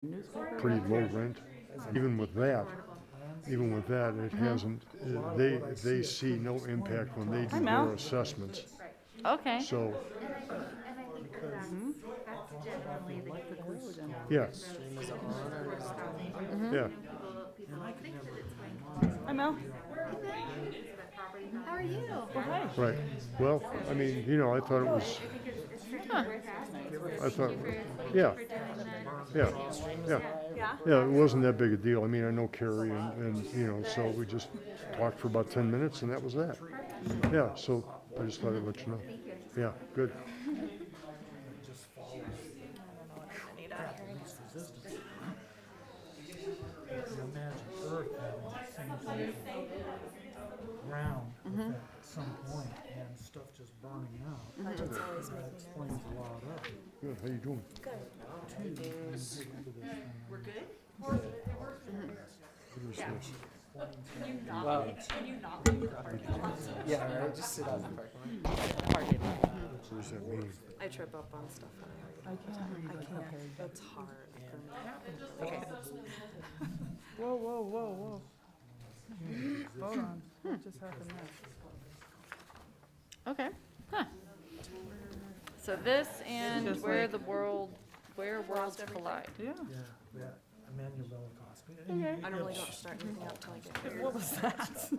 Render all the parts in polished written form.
pretty low rent. Even with that, it hasn't, they see no impact when they do their assessments. Okay. So, That's generally the case. yeah, yeah. Hi, Mel. How are you? Right. Well, I mean, I thought it was, I thought, yeah, yeah, yeah. Yeah, it wasn't that big a deal. I mean, I know Carrie and so we just talked for about 10 minutes and that was that. Yeah, so I just thought I'd let you know. Yeah, good. Imagine Earth having the same type of ground at some point and stuff just burning out. That explains a lot of it. Good. How you doing? We're good? What is this? Well, yeah, right. Just sit on the parking lot. What does that mean? I trip up on stuff. I can't. It's hard for me. Okay. Whoa, whoa, whoa, whoa. Hold on. What just happened there? Okay. Huh. So this and Just where like- the world, where worlds collide. Yeah. Yeah, that Emmanuel Cosby. Okay. I normally don't start anything up till I get here. What was that?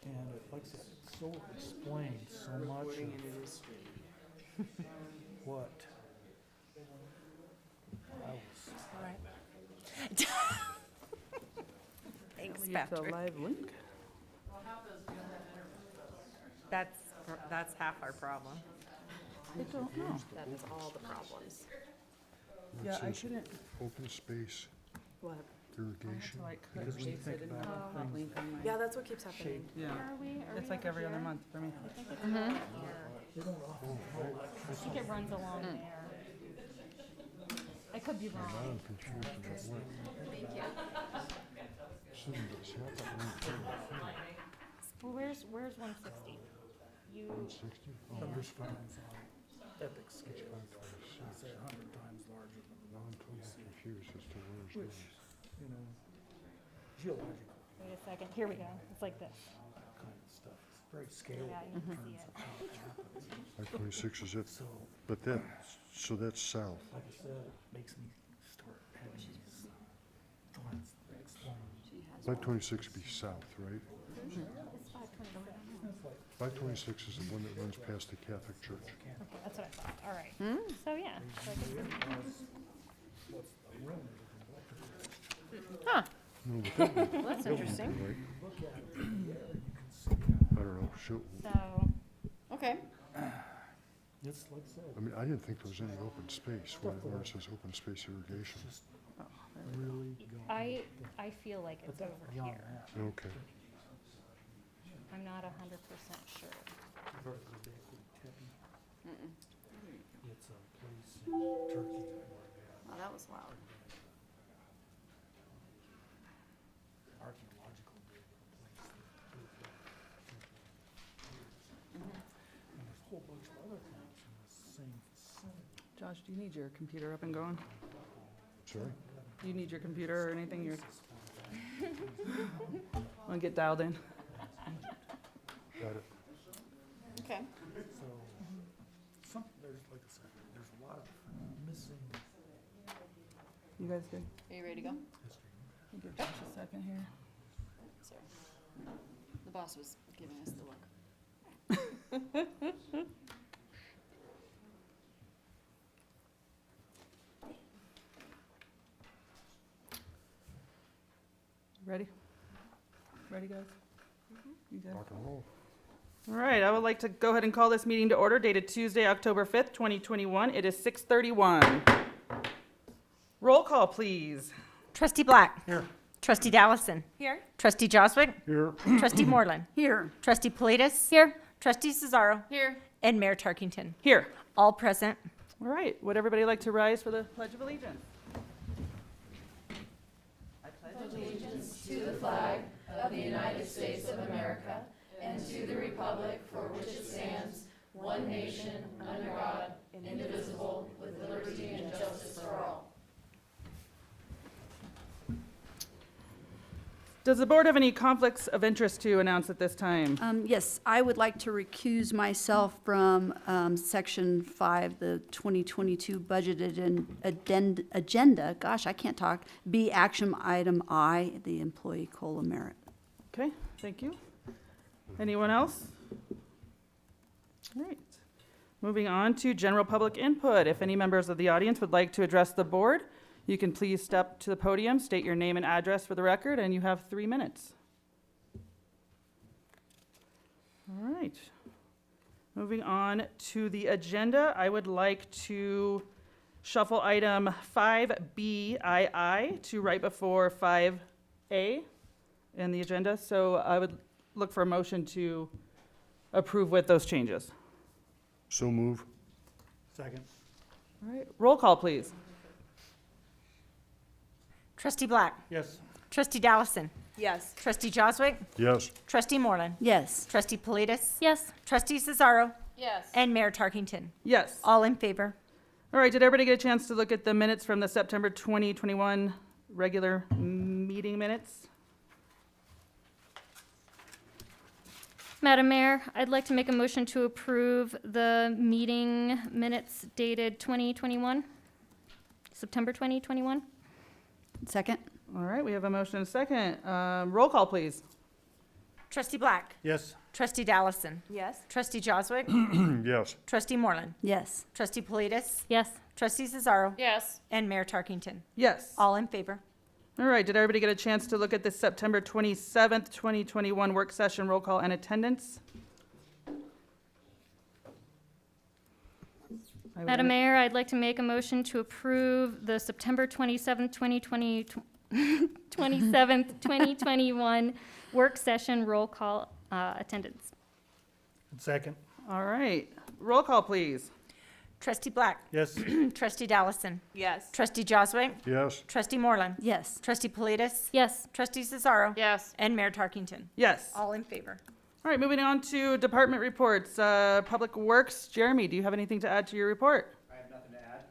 And like I said, it so explains so much of what I was. Thanks, It's a Patrick. live link. That's half our problem. I don't know. That is all the problems. Yeah, I It says couldn't. Open space What? irrigation. Like, Because when you think about hot link on my. Yeah, that's what keeps happening. Yeah. It's like every other month for me. I think it runs along there. I could be Now wrong. I'm confused about what. Thank you. It's not that long term. Well, where's 160? You 160? Oh, thunderstorms on epic scale. it's I'd say 100 times larger than the now I'm ones we totally see. confused as to where's Which, this. Geological wait a second. Here we go. It's like this. kind of stuff. It's very scalable Yeah, you in can see terms it. of how it happens. 526 is it? So, But so that's south. like I said, it makes me start having these thoughts that explain. 526 be south, right? It's 527. 526 is the one that runs past the Catholic Church. Okay, that's what I thought. All right. So yeah. So I guess Huh. No, but that would- Well, that's that would be interesting. right. I don't know. Shoot. so Okay. It's like I said, I mean, I didn't think there was any open space where it says open space irrigation. just really going. I feel like it's over Beyond here. that. Okay. I'm not 100% sure. Vertically heavy. It's a place in Turkey where Oh, that was loud. archaeological place that and there's a whole bunch of other things in the same vicinity. Josh, do you need your computer up and going? Sorry? Do you need your computer or anything? You're. Want to get dialed in? Got it. Okay. So, there's, like I said, there's a lot of missing You guys good? Are you ready to go? history. Give Josh a second here. Sorry. The boss was giving us the look. Ready? Ready, guys? You good? Rock and roll. All right, I would like to go ahead and call this meeting to order, dated Tuesday, October 5th, 2021. It is 6:31. Roll call, please. Trustee Black. Here. Trustee Dallison. Here? Trustee Joswick. Here. Trustee Moreland. Here. Trustee Politis. Here. Trustee Cesaro. Here. And Mayor Tarkington. Here. All present. All right, would everybody like to rise for the Pledge of Allegiance? I pledge allegiance To the flag of the United States of America and to the republic for which it stands, one nation, under God, Does the board have any conflicts of interest to announce at this time? Yes, I would like to recuse myself from Section 5, the 2022 budgeted and agenda. Gosh, I can't talk. B, action item I, the employee COLA merit. Okay, thank you. Anyone else? All right. Moving on to general public input. If any members of the audience would like to address the board, you can please step to the podium, state your name and address for the record, and you have 3 minutes. All right. Moving on to the agenda, I would like to shuffle item 5BII to right before 5A in the agenda. So I would look for a motion to approve with those changes. So move. Second. All right, roll call, please. Trustee Black. Yes. Trustee Dallison. Yes. Trustee Joswick. Yes. Trustee Moreland. Yes. Trustee Politis. Yes. Trustee Cesaro. Yes. And Mayor Tarkington. Yes. All in favor. All right, did everybody get a chance to look at the minutes from the September 2021 regular meeting minutes? Madam Mayor, I'd like to make a motion to approve the meeting minutes dated 2021, September 2021. Second? All right, we have a motion and a second. Roll call, please. Trustee Black. Yes. Trustee Dallison. Yes. Trustee Joswick. Yes. Trustee Moreland. Yes. Trustee Politis. Yes. Trustee Cesaro. Yes. And Mayor Tarkington. Yes. All in favor. All right, did everybody get a chance to look at the September 27th, 2021 work session roll call and attendance? I would Madam Mayor, I'd like to make a motion to approve the September 27th, 2021 work session roll call attendance. Second. All right, roll call, please. Trustee Black. Yes. Trustee Dallison. Yes. Trustee Joswick. Yes. Trustee Moreland. Yes. Trustee Politis. Yes. Trustee Cesaro. Yes. And Mayor Tarkington. Yes. All in favor. All right, moving on to department reports. Public Works, Jeremy, do you have anything to add to your report? I have nothing to add.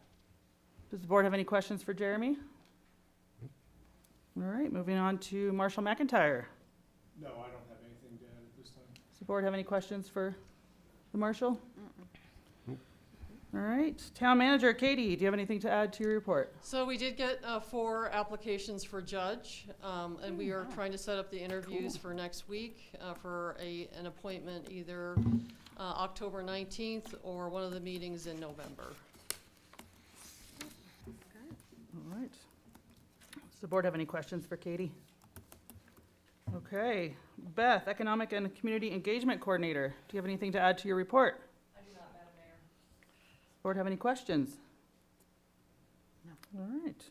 Does the board have any questions for Jeremy? All right, moving on to Marshall McIntyre. No, I don't have anything to add at this time. Does the board have any questions for the marshal? All right, town manager Katie, do you have anything to add to your report? So we did get 4 applications for judge, and we are trying to set up the interviews for next week for an appointment either October 19th or one of the meetings in November. All right. Does the board have any questions for Katie? Okay, Beth, Economic and Community Engagement Coordinator, do you have anything to add to your report? Board have any questions? No. All right.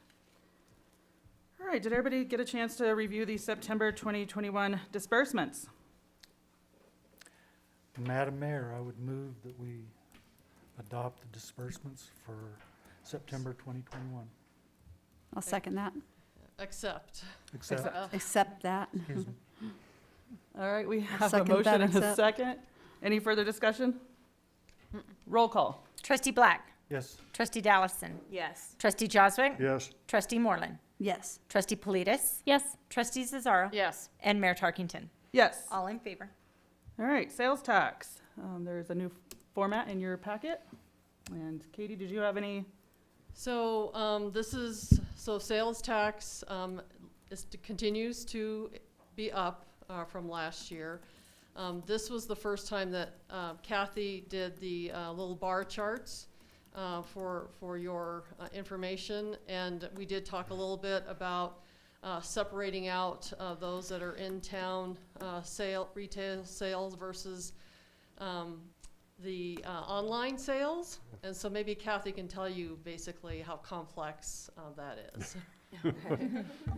All right, did everybody get a chance to review the September 2021 disbursements? Madam Mayor, I would move that we adopt the disbursements for September 2021. I'll second that. Accept. Except, Accept that. excuse me. All right, we have a second motion that, and a accept. second. Any further discussion? Roll call. Trustee Black. Yes. Trustee Dallison. Yes. Trustee Joswick. Yes. Trustee Moreland. Yes. Trustee Politis. Yes. Trustee Cesaro. Yes. And Mayor Tarkington. Yes. All in favor. All right, sales tax. There's a new format in your packet. And Katie, did you have any? So sales tax continues to be up from last year. This was the first time that Kathy did the little bar charts for your information, and we did talk a little bit about separating out those that are in town retail sales versus the online sales. And so maybe Kathy can tell you basically how complex that is.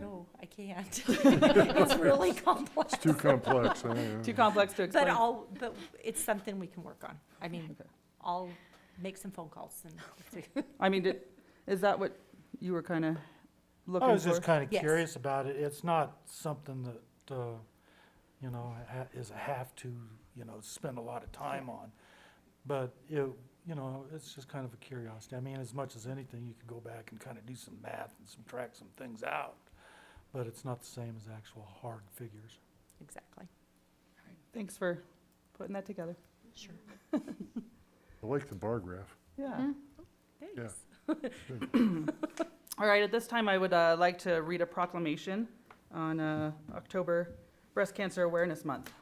No, I can't. It's really complex. It's too complex. Too complex to explain. But it's something we can work on. I mean, I'll make some phone calls and. I mean, is that what you were kind of looking for? I was just kind of Yes. curious about it. It's not something that, is a have to, spend a lot of time on. But, it's just kind of a curiosity. I mean, as much as anything, you could go back and kind of do some math and subtract some things out. but it's not the same as actual hard figures. Exactly. Thanks for putting that together. Sure. I like the bar graph. Yeah. Thanks. All right, at this time, I would like to read a proclamation on October Breast Cancer Awareness Month.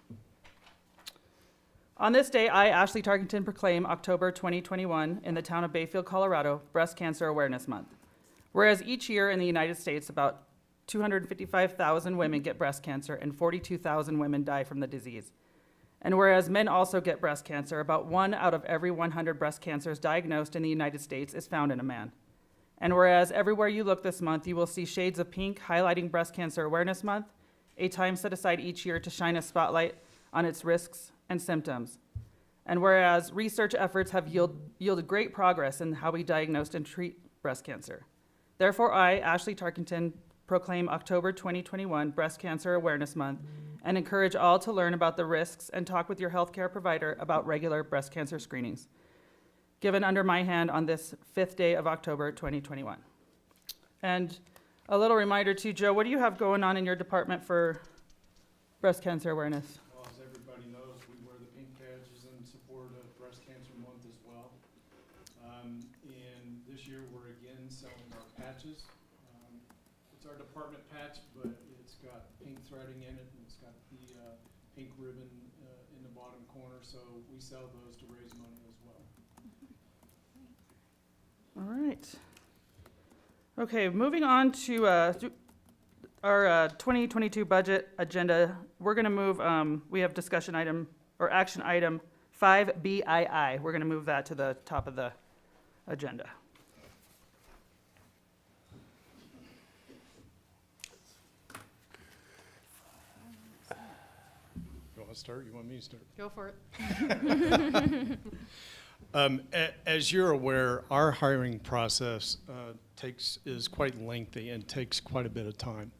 On this day, I, Ashley Tarkington, proclaim October 2021 in the town of Bayfield, Colorado, Breast Cancer Awareness Month. Whereas each year in the United States, about 255,000 women get breast cancer and 42,000 women die from the disease. And whereas men also get breast cancer, about 1 out of every 100 breast cancers diagnosed in the United States is found in a man. And whereas everywhere you look this month, you will see shades of pink highlighting Breast Cancer Awareness Month, a time set aside each year to shine a spotlight on its risks and symptoms. And whereas research efforts have yielded great progress in how we diagnose and treat breast cancer. Therefore, I, Ashley Tarkington, proclaim October 2021 Breast Cancer Awareness Month and encourage all to learn about the risks and talk with your healthcare provider about regular breast cancer screenings. Given under my hand on this 5th day of October 2021. And a little reminder too, Joe, what do you have going on in your department for breast cancer awareness? Well, as everybody knows, we wear the pink badges in support of Breast Cancer Month as well. And this year, we're again selling our patches. It's our department patch, but it's got pink threading in it, and it's got the pink ribbon in the bottom corner, so we sell those to raise money as well. All right. Okay, moving on to our 2022 budget agenda. We're going to move, we have discussion item or action item 5BII. We're going to move that to the top of the agenda. You want to start? You want me to start? Go for it. As you're aware, our hiring process is quite lengthy and takes quite a bit of time.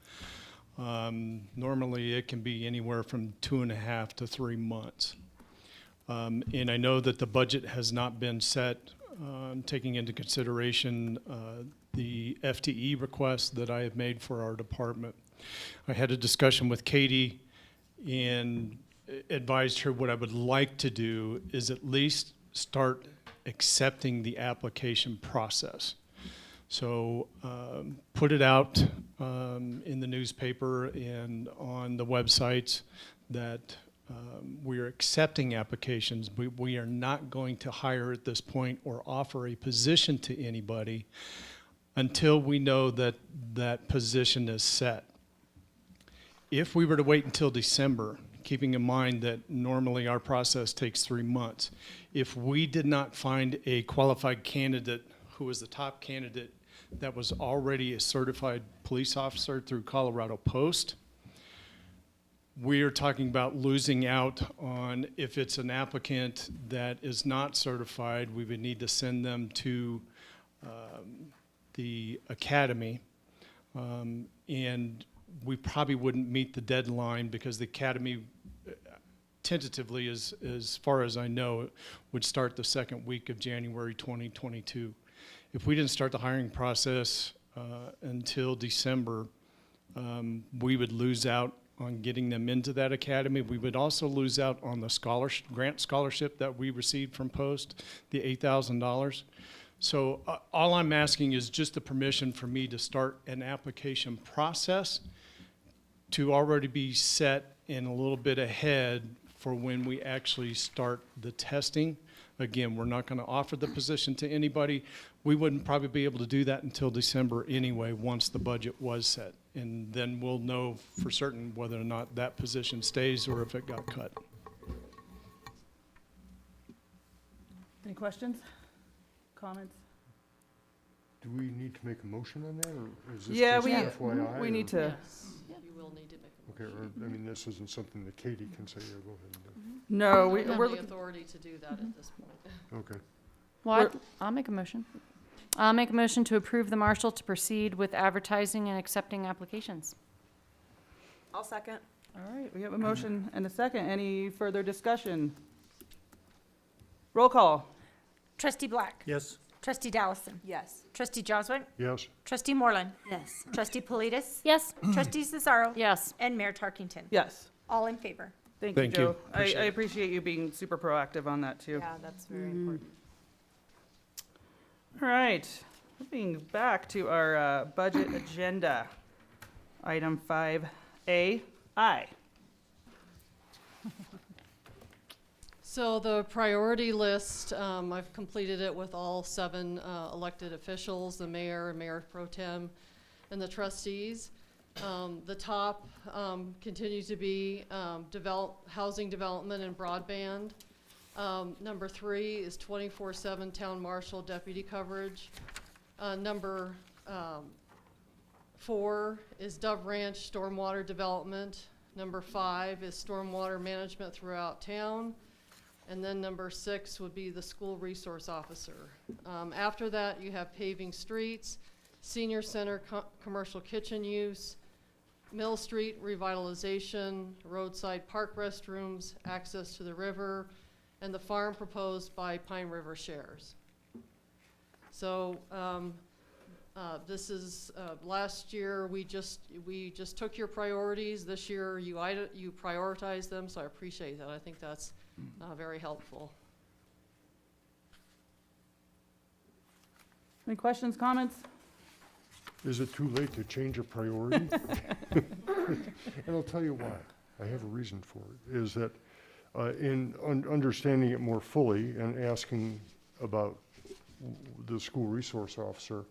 Normally, it can be anywhere from 2.5 to 3 months. And I know that the budget has not been set, taking into consideration the FTE request that I have made for our department. I had a discussion with Katie and advised her what I would like to do is at least start accepting the application process. So put it out in the newspaper and on the websites that we are accepting applications. We are not going to hire at this point or offer a position to anybody until we know that that position is set. If we were to wait until December, keeping in mind that normally our process takes 3 months, if we did not find a qualified candidate who was the top candidate that was already a certified police officer through Colorado Post, we are talking about losing out on, if it's an applicant that is not certified, we would need to send them to the academy. And we probably wouldn't meet the deadline because the academy tentatively, as far as I know, would start the second week of January 2022. If we didn't start the hiring process until December, we would lose out on getting them into that academy. We would also lose out on the grant scholarship that we received from Post, the $8,000. So all I'm asking is just the permission for me to start an application process to already be set in a little bit ahead for when we actually start the testing. Again, we're not going to offer the position to anybody. We wouldn't probably be able to do that until December anyway, once the budget was set. And then we'll know for certain whether or not that position stays or if it got cut. Any questions? Comments? Do we need to make a motion on that, or is this Yeah, just we FYI? need or- to. Yes, you will need to make a Okay, motion. or, I mean, this isn't something that Katie can say, yeah, go ahead and do. No, We don't have we're the looking. authority to do that at this point. Okay. Well, I'll make a motion. I'll make a motion to approve the marshal to proceed with advertising and accepting applications. I'll second. All right, we have a motion and a second. Any further discussion? Roll call. Trustee Black. Yes. Trustee Dallison. Yes. Trustee Joswick. Yes? Trustee Moreland. Yes. Trustee Politis. Yes. Trustee Cesaro. Yes. And Mayor Tarkington. Yes. All in favor. Thank you, Thank Joe. you. I Appreciate it. appreciate you being super proactive on that, too. Yeah, that's very important. All right, moving back to our budget agenda. Item 5A, I. So the priority list, I've completed it with all 7 elected officials, the mayor and mayor pro tem, and the trustees. The top continue to be housing development and broadband. Number 3 is 24/7 town marshal deputy coverage. Number 4 is Dove Ranch stormwater development. Number 5 is stormwater management throughout town. And then number 6 would be the school resource officer. After that, you have paving streets, senior center commercial kitchen use, Mill Street revitalization, roadside park restrooms, access to the river, and the farm proposed by Pine River Shares. So this is, last year, we just took your priorities. This year, you prioritized them, so I appreciate that. I think that's very helpful. Any questions, comments? Is it too late to change a priority? And I'll tell you why. I have a reason for it, is that in understanding it more fully and asking about the school resource officer,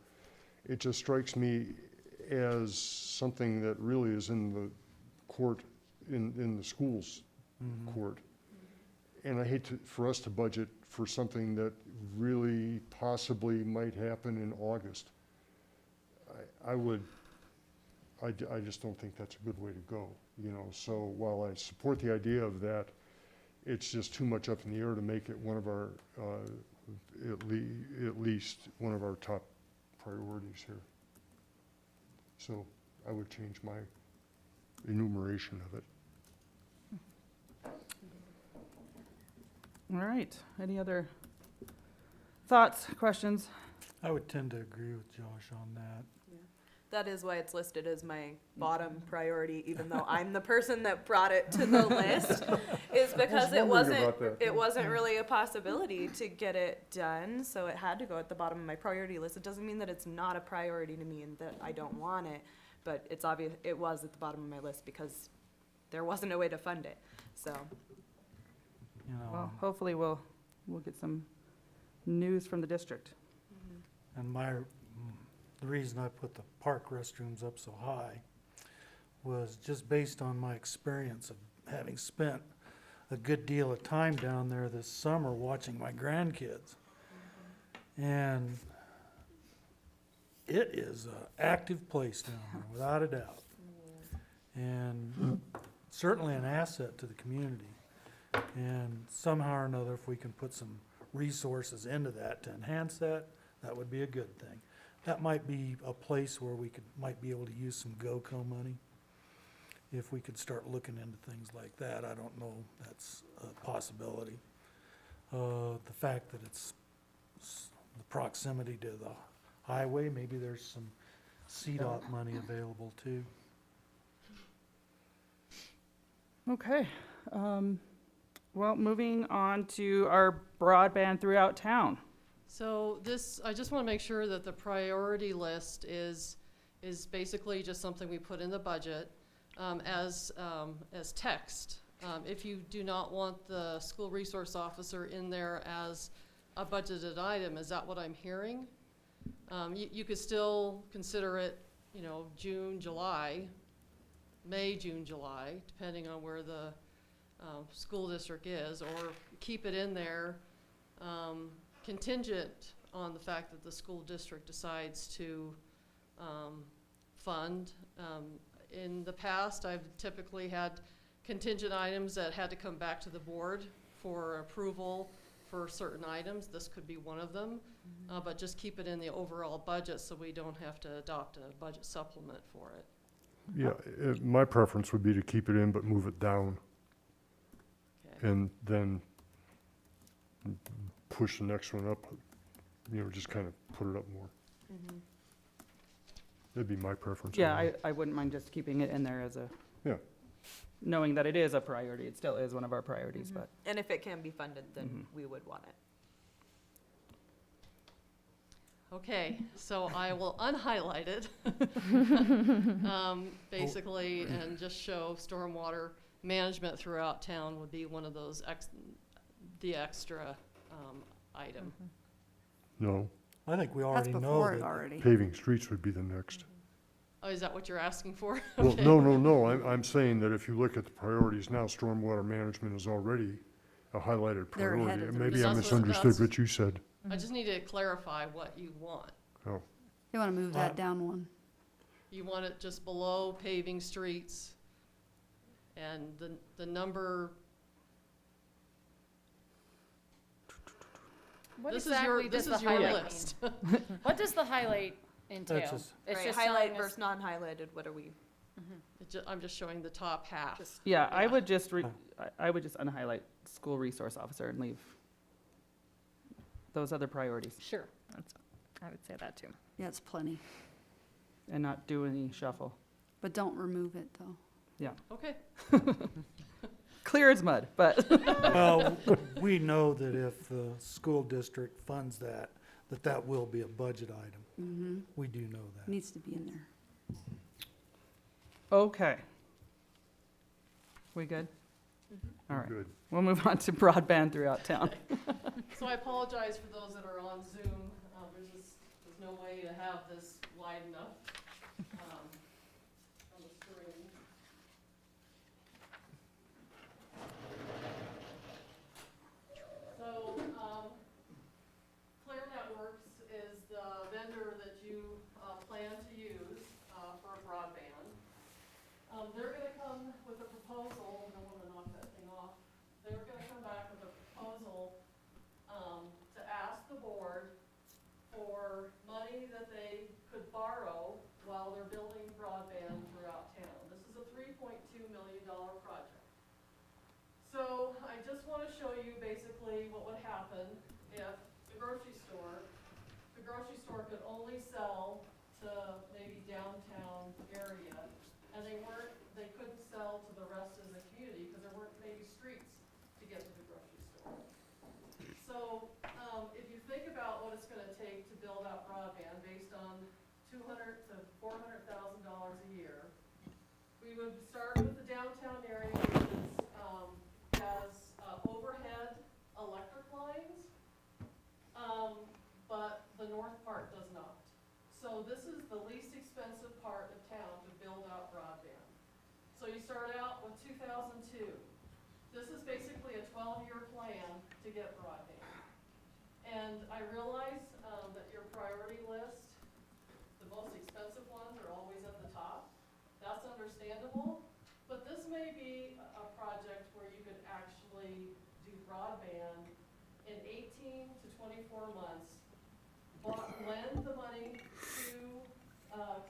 it just strikes me as something that really is in the court, in the schools court. And I hate for us to budget for something that really possibly might happen in August. I just don't think that's a good way to go, you know. So while I support the idea of that, it's just too much up in the air to make it one of our, at least one of our top priorities here. So I would change my enumeration of it. All right, any other thoughts, questions? I would tend to agree with Josh on that. That is why it's listed as my bottom priority, even though I'm the person that brought it to the list, is because it wasn't really a possibility to get it done, so it had to go at the bottom of my priority list. It doesn't mean that it's not a priority to me and that I don't want it, but it's obvious it was at the bottom of my list because there wasn't a way to fund it, so. You know, Well, hopefully we'll get some news from the district. and the reason I put the park restrooms up so high was just based on my experience of having spent a good deal of time down there this summer watching my grandkids. And it is an active place down there, without a doubt. And certainly an asset to the community. And somehow or another, if we can put some resources into that to enhance that, that would be a good thing. That might be a place where we might be able to use some GOCO money. If we could start looking into things like that, I don't know, that's a possibility. The fact that it's the proximity to the highway, maybe there's some CDOT money available too. Okay, well, moving on to our broadband throughout town. So this, I just want to make sure that the priority list is basically just something we put in the budget as text. If you do not want the school resource officer in there as a budgeted item, is that what I'm hearing? You could still consider it, you know, June, July, May, June, July, depending on where the school district is, or keep it in there contingent on the fact that the school district decides to fund. In the past, I've typically had contingent items that had to come back to the board for approval for certain items. This could be one of them, but just keep it in the overall budget so we don't have to adopt a budget supplement for it. Yeah, my preference would be to keep it in but move it down Okay. and then push the next one up you know, just kind of put it up more. That'd be my preference. Yeah, anyway. I wouldn't mind just keeping it in there as a, Yeah. knowing that it is a priority. It still is one of our priorities, but. And if it can be funded, then we would want it. Okay, so I will unhighlight it, basically, and just show stormwater management throughout town would be one of those the extra, item. No, I think we That's already know before it that. already. paving streets would be the next. Oh, is that what you're asking for? Well, Okay. no, I'm saying that if you look at the priorities now, stormwater management is already a highlighted They're ahead priority. of the Maybe I That's what- misunderstood that's- what you said. I just need to clarify what you want. Oh, You want to move that down one. You want it just below paving streets, and the number, What this is exactly your, does this is the your highlight list. mean? What does the highlight entail? That's just- It's Right, just highlight telling us- versus non-highlighted, what are we? I'm just showing the top half. Yeah, I Yeah. would just, I would just unhighlight school resource officer and leave those other priorities Sure, I would say that too. Yeah, it's plenty. and not do any shuffle. But don't remove it, though. Okay, Clear as mud, but Well, we know that if the school district funds that, that will be a budget item. Mm-hmm. We do know that. Needs to be in there. okay. We good? All right, good. we'll move on to broadband throughout town. so I apologize for those that are on Zoom. There's no way to have this wide enough, on the screen. So, Clear Networks is the vendor that you, plan to use, for broadband. They're gonna come with a proposal, I don't wanna knock that thing off. They're gonna come back with a proposal, to ask the board for money that they could borrow while they're building broadband throughout town. This is a $3.2 million project. So I just want to show you basically what would happen if the grocery store could only sell to maybe downtown area, and they couldn't sell to the rest of the community because there weren't maybe streets to get to the grocery store. So, if you think about what it's gonna take to build out broadband based on $200,000 to $400,000 a year, we would start with the downtown area, which is, has, overhead electric lines, but the north part does not. So this is the least expensive part of town to build out broadband. So you start out with 2002. This is basically a 12-year plan to get broadband. And I realize that your priority list, the most expensive ones are always at the top. That's understandable, but this may be a project where you could actually do broadband in 18 to 24 months, lend the money to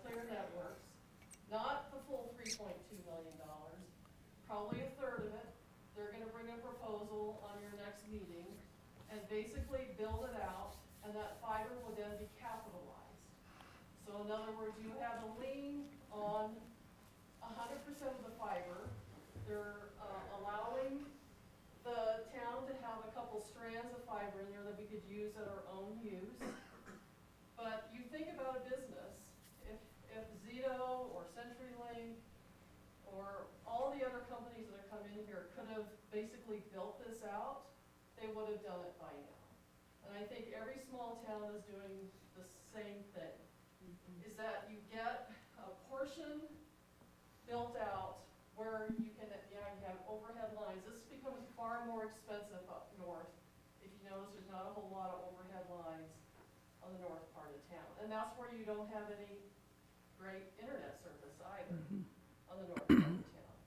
Clear Networks, not the full $3.2 million, probably a third of it. They're gonna bring a proposal on your next meeting and basically build it out, and that fiber will then be capitalized. So in other words, you have a lien on 100% of the fiber. They're allowing the town to have a couple strands of fiber in there that we could use at our own use. But you think about a business, if Zito or CenturyLink or all the other companies that have come in here could have basically built this out, they would have done it by now. And I think every small town is doing the same thing, is that you get a portion built out where you can, you have overhead lines. This becomes far more expensive up north. If you notice, there's not a whole lot of overhead lines on the north part of town. And that's where you don't have any great internet service either, on the north part of town.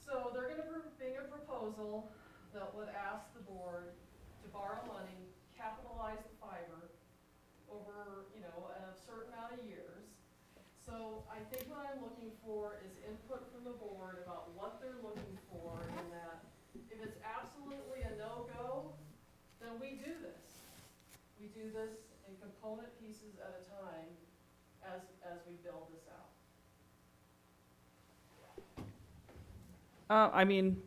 So they're gonna bring a proposal that would ask the board to borrow money, capitalize the fiber over, a certain amount of years. So I think what I'm looking for is input from the board about what they're looking for in that. If it's absolutely a no-go, then we do this. We we do this in component pieces at a time as we build this out. I mean,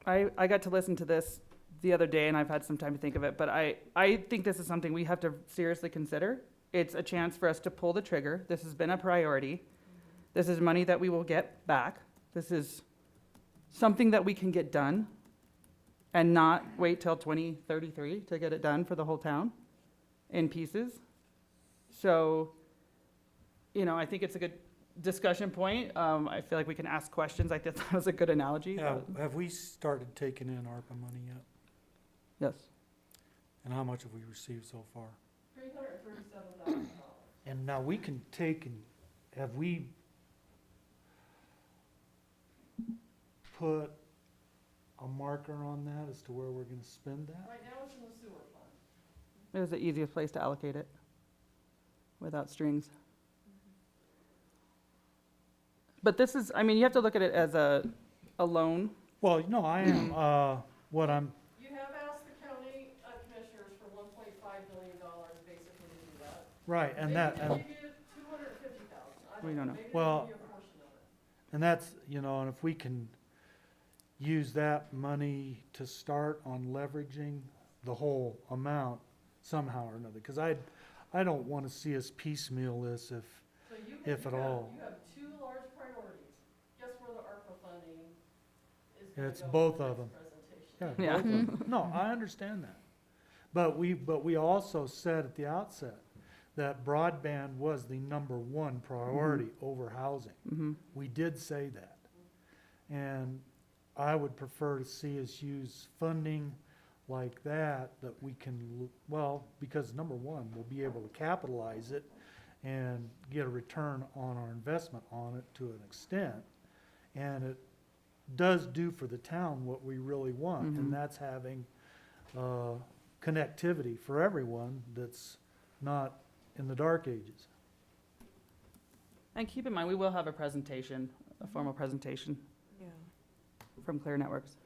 I got to listen to this the other day and I've had some time to think of it, but I think this is something we have to seriously consider. It's a chance for us to pull the trigger. This has been a priority. This is money that we will get back. This is something that we can get done and not wait till 2033 to get it done for the whole town in pieces. So, you know, I think it's a good discussion point. I feel like we can ask questions. I think that was a good analogy. Have we started taking in ARPA money yet? Yes. And how much have we received so far? $337,000. And now we can take and, have we put a marker on that as to where we're gonna spend that? Right now, it's in the sewer fund. It was the easiest place to allocate it without strings. But this is, I mean, you have to look at it as a loan. Well, no, I am, what I'm, You have asked the county commissioners for $1.5 million basically to do that. right, and Maybe that, they'll and, give you 250,000. We don't know. Maybe Well- they'll give you a portion of it. and that's, you know, and if we can use that money to start on leveraging the whole amount somehow or another, because I don't wanna see us piecemeal this So you if at you have- all. You have two large priorities. Guess where the ARPA funding is gonna It's go in both the of next them. presentation. Yeah, both of them. No, I understand that. But we also said at the outset that broadband was the number one priority over housing. Mm-hmm. We did say that. And I would prefer to see us use funding like that we can, well, because number one, we'll be able to capitalize it and get a return on our investment on it to an extent. And it does do for the town what we really want, Mhm. and that's having connectivity for everyone that's not in the dark ages. And keep in mind, we will have a presentation, a formal presentation Yeah. from Clear Networks.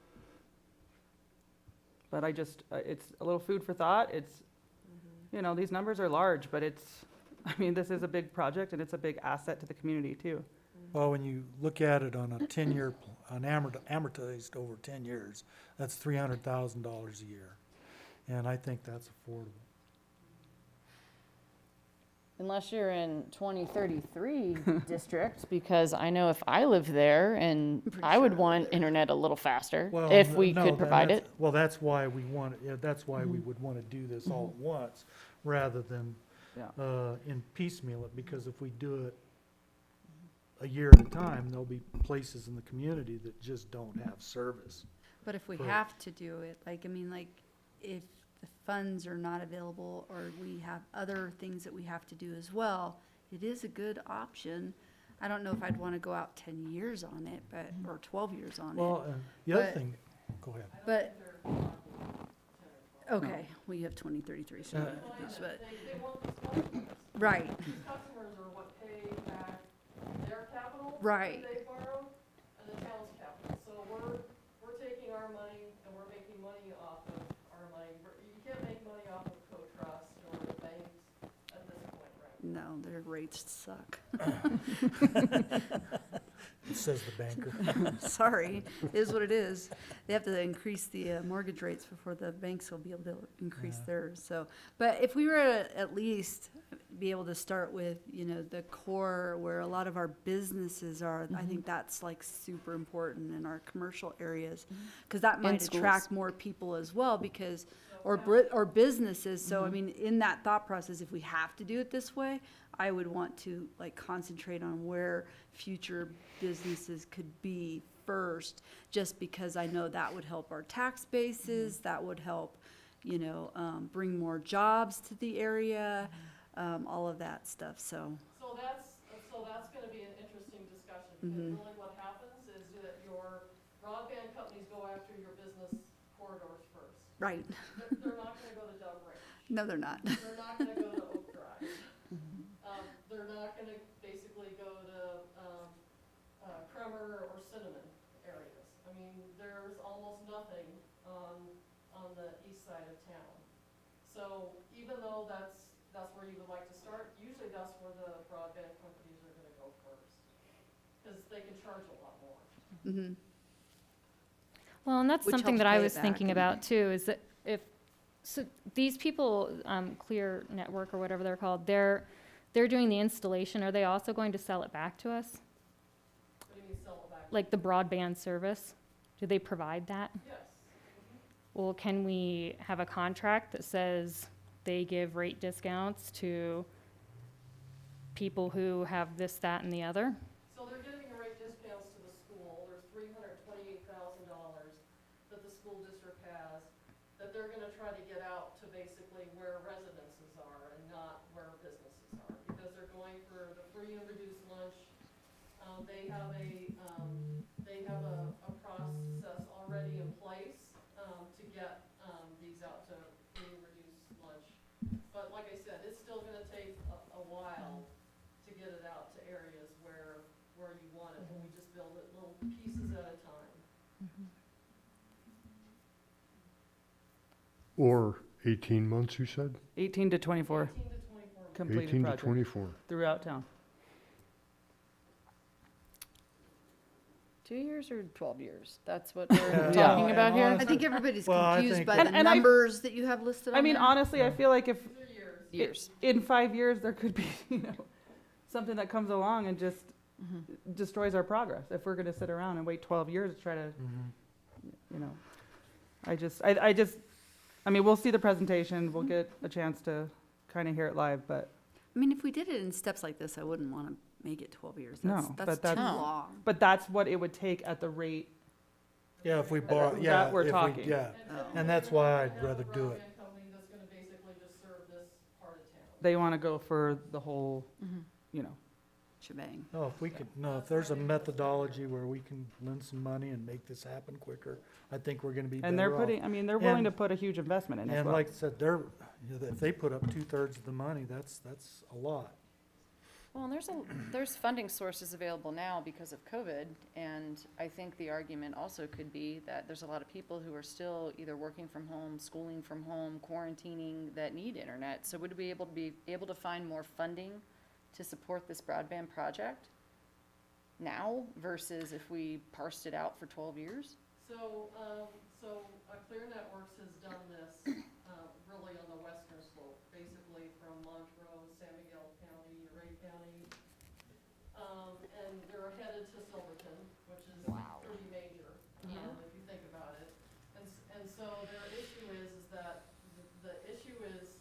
But I just, it's a little food for thought. It's, you know, these numbers are large, but it's, I mean, this is a big project and it's a big asset to the community too. Well, when you look at it on a 10-year, amortized over 10 years, that's $300,000 a year. And I think that's affordable. Unless you're in 2033 district, because I know if I lived there and I would want internet a little faster, Well, if we no, could then provide that's- it. Well, that's why we want, yeah, that's why we would want to do this all at once, rather than Yeah. in piecemeal it, because if we do it a year at a time, there'll be places in the community that just don't have service. But if we Correct. have to do it, like, I mean, like, if the funds are not available or we have other things that we have to do as well, it is a good option. I don't know if I'd want to go out 10 years on it, but, or 12 years on it. Well, the other But- thing, go ahead. But, okay, we have 2033, so, but, They want these customers. right, These customers are what pay back their capital Right. that they borrow and the town's capital. So we're taking our money and we're making money off of our money. You can't make money off of co-trust or the banks at this point, right? no, their rates suck. Says the banker. Sorry, it is what it is. They have to increase the mortgage rates before the banks will be able to increase Yeah. theirs, so. But if we were to at least be able to start with, you know, the core where a lot of our businesses are, I think that's like super important in our commercial areas. Cause that might schools. attract more people as well, because, or businesses, so I mean, in that thought process, if we have to do it this way, I would want to like concentrate on where future businesses could be first, just because I know that would help our tax bases, that would help, you know, bring more jobs to the area, all of that stuff, so. So that's gonna be an interesting discussion, because really what happens is that your broadband companies go after your business corridors first. Right, They're not gonna go to Dove Ranch. no, they're not. They're not gonna go to Oak Drive. They're not gonna basically go to, Kremer or Cinnamon areas. I mean, there's almost nothing on the east side of town. So even even though that's where you would like to start, usually that's where the broadband companies are gonna go first. Because they can charge a lot more. Mhm. Well, and that's Which something helps that I pay it was back thinking and- about too, is that so these people, Clear Network or whatever they're called, they're doing the installation. Are they also going to sell it back to us? What do you mean sell it back? Like the broadband service? Do they provide that? Yes. Well, can we have a contract that says they give rate discounts to people who have this, that, and the other? So they're giving rate discounts to the school. There's $328,000 that the school district has that they're gonna try to get out to basically where residences are and not where businesses are. Because they're going for the free and reduced lunch. They have a process already in place, to get, these out to free and reduced lunch. But like I said, it's still gonna take a while to get it out to areas where you want it, and we just build it little pieces at a time. Or 18 months, you said? 18 to 24 18 to 24 months. completed 18 to project 24. throughout town. 2 years or 12 years? That's what we're Yeah. talking about here? I think everybody's Well, I confused think by that- the And I- numbers that you have listed on I mean, there. honestly, I feel like if These are years. Years. in 5 years, there could be, something that comes along and just destroys our progress. If we're gonna sit around and wait 12 years to try to, I mean, we'll see the presentation, we'll get a chance to kind of hear it live, but I mean, if we did it in steps like this, I wouldn't want to make it 12 years. No, That's but too that's- No. long. but that's what it would take at the rate. Yeah, if we borrow, that yeah. we're if we- talking. Yeah, Oh. and that's why I'd rather do it. Broadband company that's gonna basically just serve this part of town. They want to go for the whole, Shebang. No, if there's a methodology where we can lend some money and make this happen quicker, I think we're gonna be better and they're off. putting, I mean, they're willing to And- put a huge investment in as And well. like I said, if they put up 2/3 of the money, that's a lot. Well, and there's funding sources available now because of COVID, and I think the argument also could be that there's a lot of people who are still either working from home, schooling from home, quarantining, that need internet. So would we be able to find more funding to support this broadband project now versus if we parsed it out for 12 years? So Clear Networks has done this, really on the western slope, basically from Montrose, San Miguel County, Ray County. And they're headed to Silverton, which is pretty major, if you think about it. And so their issue is that, the issue is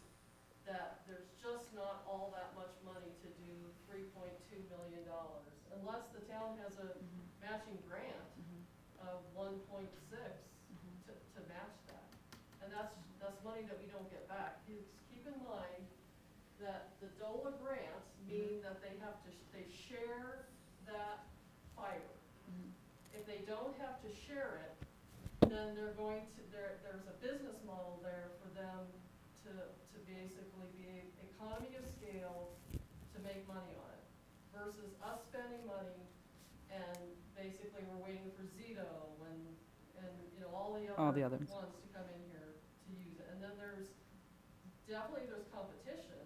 that there's just not all that much money to do $3.2 million. Unless the town has a matching grant of 1.6 to match that. And that's money that we don't get back. Keep in mind that the DOLA grants mean that they share that fiber. If they don't have to share it, then there's a business model there for them to basically be economy of scale to make money on it, versus us spending money and basically we're waiting for Zito and all the other ones to come in here to use it. And then there's competition,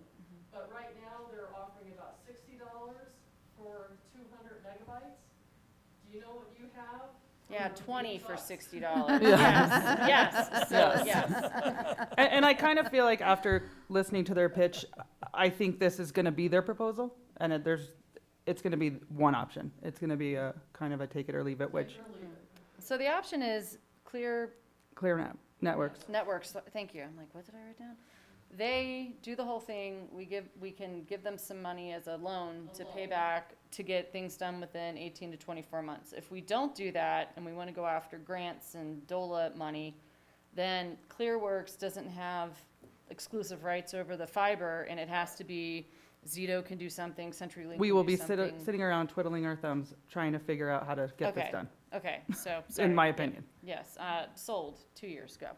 but right now they're offering about $60 for 200 megabytes. Do you know what you have? Yeah, For 20 for $8. $60. Yeah. Yes, so, Yes. yes. And I kind of feel like after listening to their pitch, I think this is going to be their proposal, and it's going to be one option. It's going to be a kind of a take it or leave it, which So the option is Clear Networks. Networks, thank you. I'm like, what did I write down? They do the whole thing. We can give them some money as a loan to pay back to get things done within 18 to 24 months. If we don't do that and we want to go after grants and DOLA money, then ClearWorks doesn't have exclusive rights over the fiber, and it has to be Zito can do something, CenturyLink We can will do be something. sitting around twiddling our thumbs trying to figure out how to get this Okay. done, Okay, so, sorry. in my opinion. Yes, sold 2 years ago.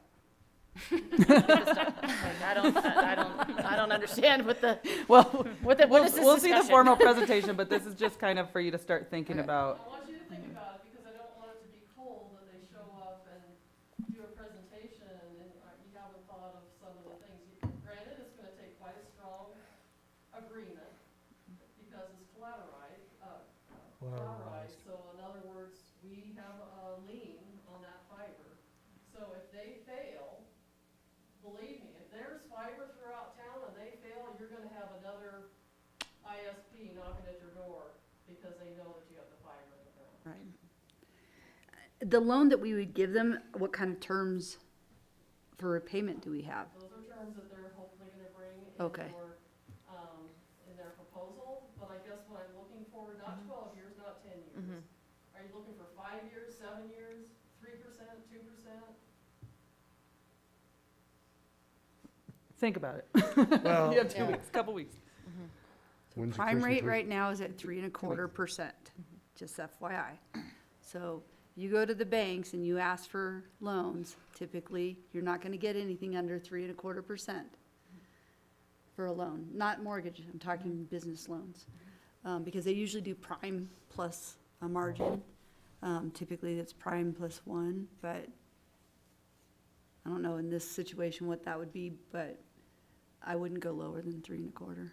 I don't understand what the, Well, what is this we'll see the discussion? formal presentation, but this is just kind of for you to start thinking Okay. about. I want you to think about it, because I don't want it to be cold that they show up and do a presentation and you haven't thought of some of the things. Granted, it's gonna take collateralized. So in other words, we have a lien on that fiber. So if they fail, believe me, if there's fiber throughout town and they fail, you're gonna have another ISP knocking at your door because they know that you have the fiber in the ground. Right. The loan that we would give them, what kind of terms for repayment do we have? Those are terms that they're hopefully gonna bring Okay. in their proposal, but I guess what I'm looking for, not 12 years, not 10 years. Are you looking for 5 years, 7 years, 3%, 2%? Think about it. Well, You have 2 Yeah. weeks, couple weeks. When's the Prime Christmas rate week? right now is at 3.25%, just FYI. So you go to the banks and you ask for loans, typically, you're not gonna get anything under 3.25% for a loan, not mortgage, I'm talking business loans. Because they usually do prime plus a margin. Typically, it's prime plus 1, but I don't know in this situation what that would be, but I wouldn't go lower than 3.25.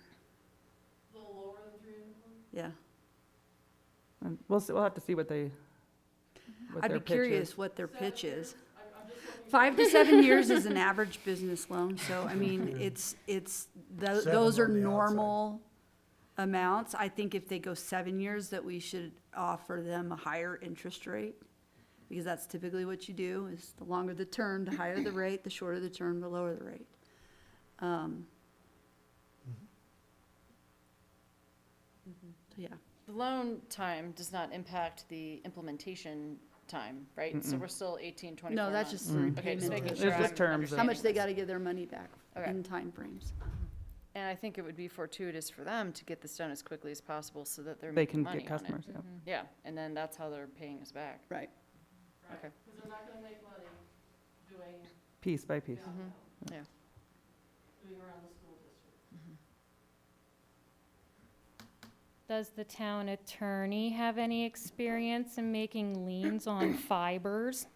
A little lower than 3.25? Yeah. And we'll have to see what they, what I'd their be pitch is. curious what their pitch is. I'm just looking. 5 to 7 years is an average business loan, so I mean, those are on the outside. normal amounts. I think if they go 7 years, that we should offer them a higher interest rate, because that's typically what you do, is the longer the term, the higher the rate, the shorter the term, the lower the rate. So, yeah. The loan time does not impact the implementation time, right? So we're still 18, 24 No, that's months. just the Mm. Okay, just repayment. making It's sure just I'm terms. How much they understanding gotta give their money back Okay. in timeframes. And I think it would be fortuitous for them to get this done as quickly as possible so that they're They making can money get on it. customers, yeah. Yeah, and then that's how they're paying us back. Right. Right, Okay. because they're not gonna make money doing, Piece by piece. Yeah. doing around the school district. Does the town attorney have any experience in making liens on fibers?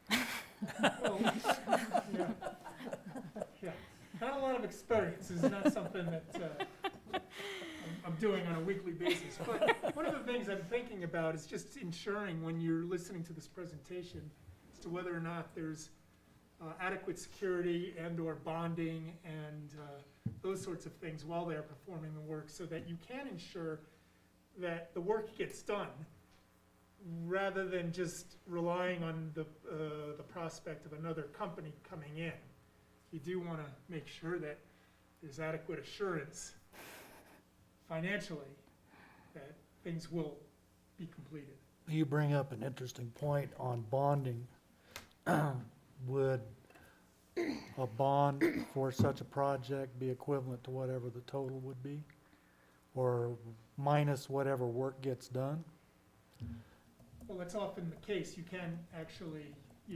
Yeah, not a lot of experience is not something that I'm doing on a weekly basis. But one of the things I'm thinking about is just ensuring when you're listening to this presentation as to whether or not there's adequate security and/or bonding and those sorts of things while they're performing the work, so that you can ensure that the work gets done, rather than just relying on the prospect of another company coming in. You do want to make sure that there's adequate assurance financially that things will be completed. You bring up an interesting point on bonding. Would a bond for such a project be equivalent to whatever the total would be? Or minus whatever work gets done? Well, that's often the case. You can actually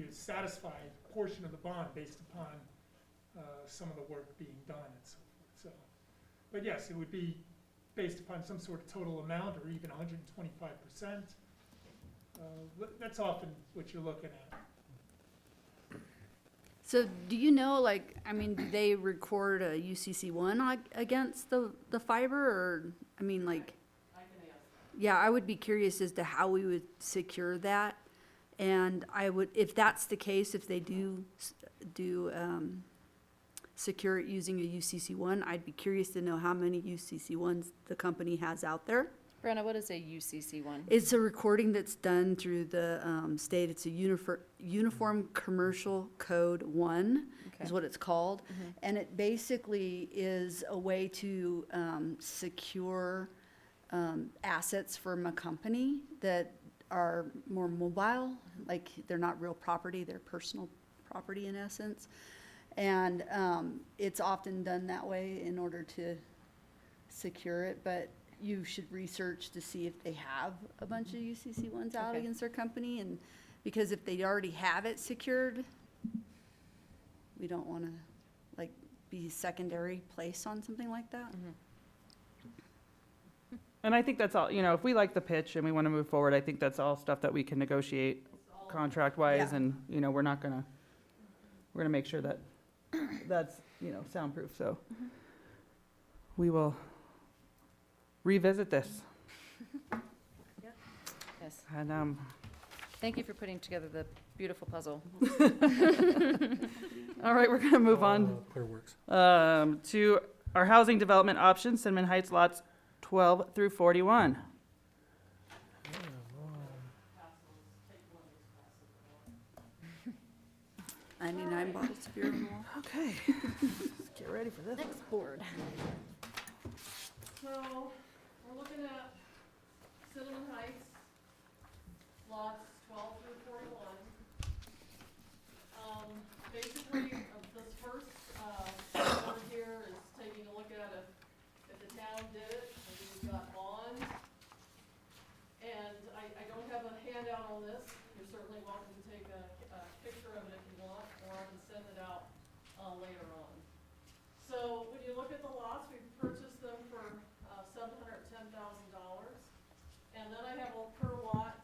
satisfy a portion of the bond based upon some of the work being done and so forth. So, but yes, it would be based upon some sort of total amount, or even 125%. That's often what you're looking at. So do you know, like, I mean, do they record a UCC1 against the fiber, or, I mean, like, I can ask. yeah, I would be curious as to how we would secure that. And I would, if that's the case, if they do secure it using a UCC1, I'd be curious to know how many UCC1s the company has out there. Brenna, what is a UCC one? It's a recording that's done through the state. It's a Uniform Commercial Code 1 is Okay. what it's called. And it basically is a way to secure assets from a company that are more mobile, like they're not real property, they're personal property in essence. And it's often done that way in order to secure it, but you should research to see if they have a bunch of UCC ones out Okay. against their company, and because if they already have it secured, we don't want to like be secondary place on something like that. And I think that's all, you know, if we like the pitch and we want to move forward, I think that's all stuff that we can negotiate contract-wise, Yeah. and, you know, we're gonna make sure that that's, you know, soundproof, so. We will revisit this. Yes. And, Thank you for putting together the beautiful puzzle. all right, we're gonna move on Clear Works. to our housing development options, Cinnamon Heights lots 12 through 41. 99 bottles of beer on the wall. Okay, let's get ready for this. Next board. So, we're looking at Cinnamon Heights, lots 12 through 41. Basically, this first, over here is taking a look at if the town did it, and we've got bonds. And I don't have a handout on this. You're certainly welcome to take a picture of it if you want, or I can send it out, later on. So when you look at the lots, we've purchased them for $710,000. And then I have a per lot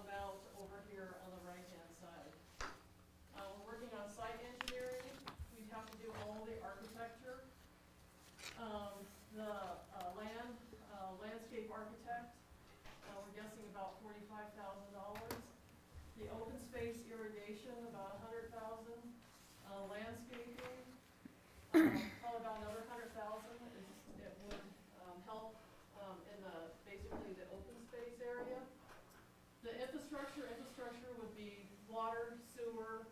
amount over here on the right-hand side. We're working on site engineering. We'd have to do all the architecture. The landscape architect, we're guessing about $45,000. The open space irrigation, about $100,000. Landscaping, probably about another $100,000. It would help in basically the open space area. The infrastructure would be water, sewer,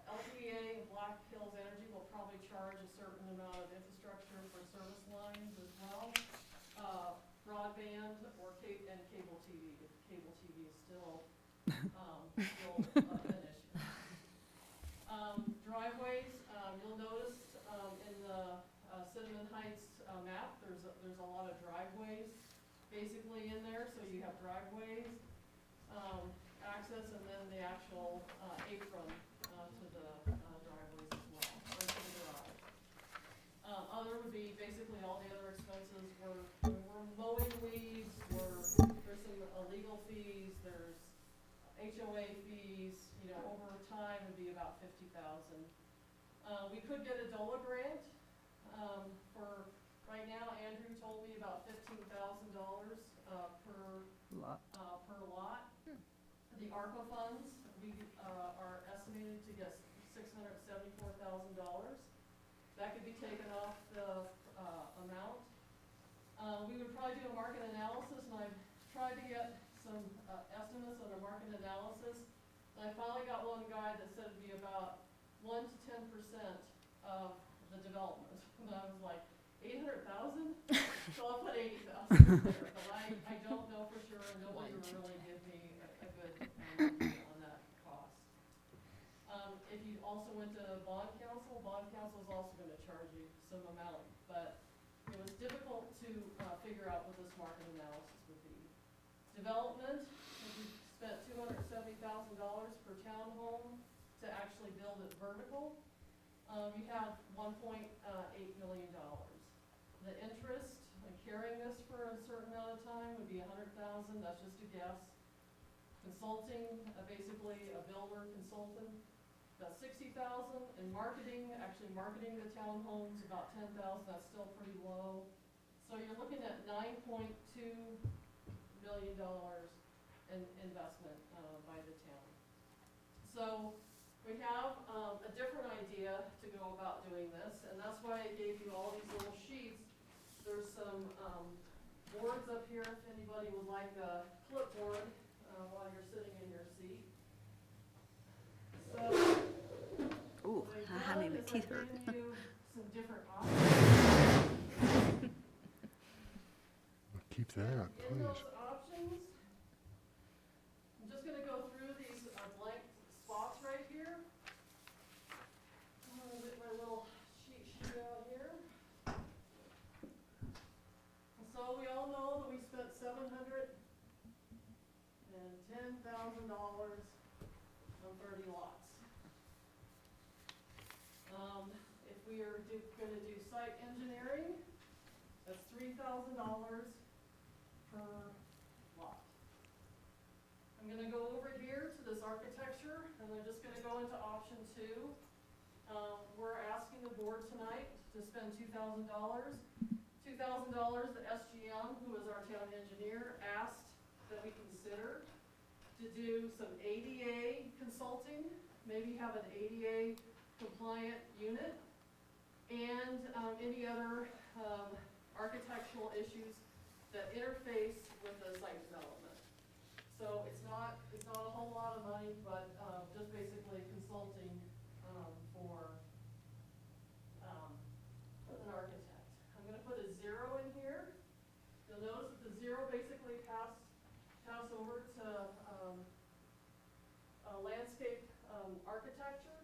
LPA and Black Hills Energy will probably charge a certain amount of infrastructure for service lines as well. Broadband or cable TV, if cable TV is still an issue. Driveways, you'll notice in the Cinnamon Heights map, there's a lot of driveways basically in there. So you have driveways, access, and then the actual apron to the driveways as well, or to the garage. Other would be basically all the other expenses. We're mowing weeds, there's some legal fees, there's HOA fees, over time would be about $50,000. We could get a DOLA grant, for, right now, Andrew told me about $15,000, per lot. The ARPA funds, we, are estimated to get $674,000. That could be taken off the, amount. We would probably do a market analysis, and I've tried to get some, estimates on a market analysis. And I finally got one guy that said it'd be about 1 to 10% of the development. And I was like, 800,000? So I'll put 80,000 there, but I don't know for sure, and nobody will really give me a good idea on that cost. If you also went to bond council is also gonna charge you some amount, but it was difficult to, figure out what this market analysis would be. Development, we spent $270,000 per townhome to actually build it vertical. You have $1.8 million. The interest, carrying this for a certain amount of time would be $100,000, that's just a guess. Consulting, basically a builder consultant, about $60,000. And marketing, actually marketing the townhomes, about $10,000, that's still pretty low. So you're looking at $9.2 million in investment by the town. So we have a different idea to go about doing this, and that's why I gave you all these little sheets. There's some boards up here if anybody would like a clipboard while you're sitting in your seat. So, Ooh, how many my teeth hurt. I've given you some different options. Keep that, In please. those options, I'm just gonna go through these blank spots right here. I'm gonna get my little cheat sheet out here. So we all know that we spent $710,000 on 30 lots. If we are gonna do site engineering, that's $3,000 per lot. I'm gonna go over here to this architecture, and I'm just gonna go into option 2. We're asking the board tonight to spend $2,000. $2,000 that SGM, who is our town engineer, asked that we consider to do some ADA consulting, maybe have an ADA compliant unit, and any other architectural issues that interface with the site development. So it's not a whole lot of money, but just basically consulting for an architect. I'm gonna put a 0 in here. You'll notice that the 0 basically pass over to landscape architecture.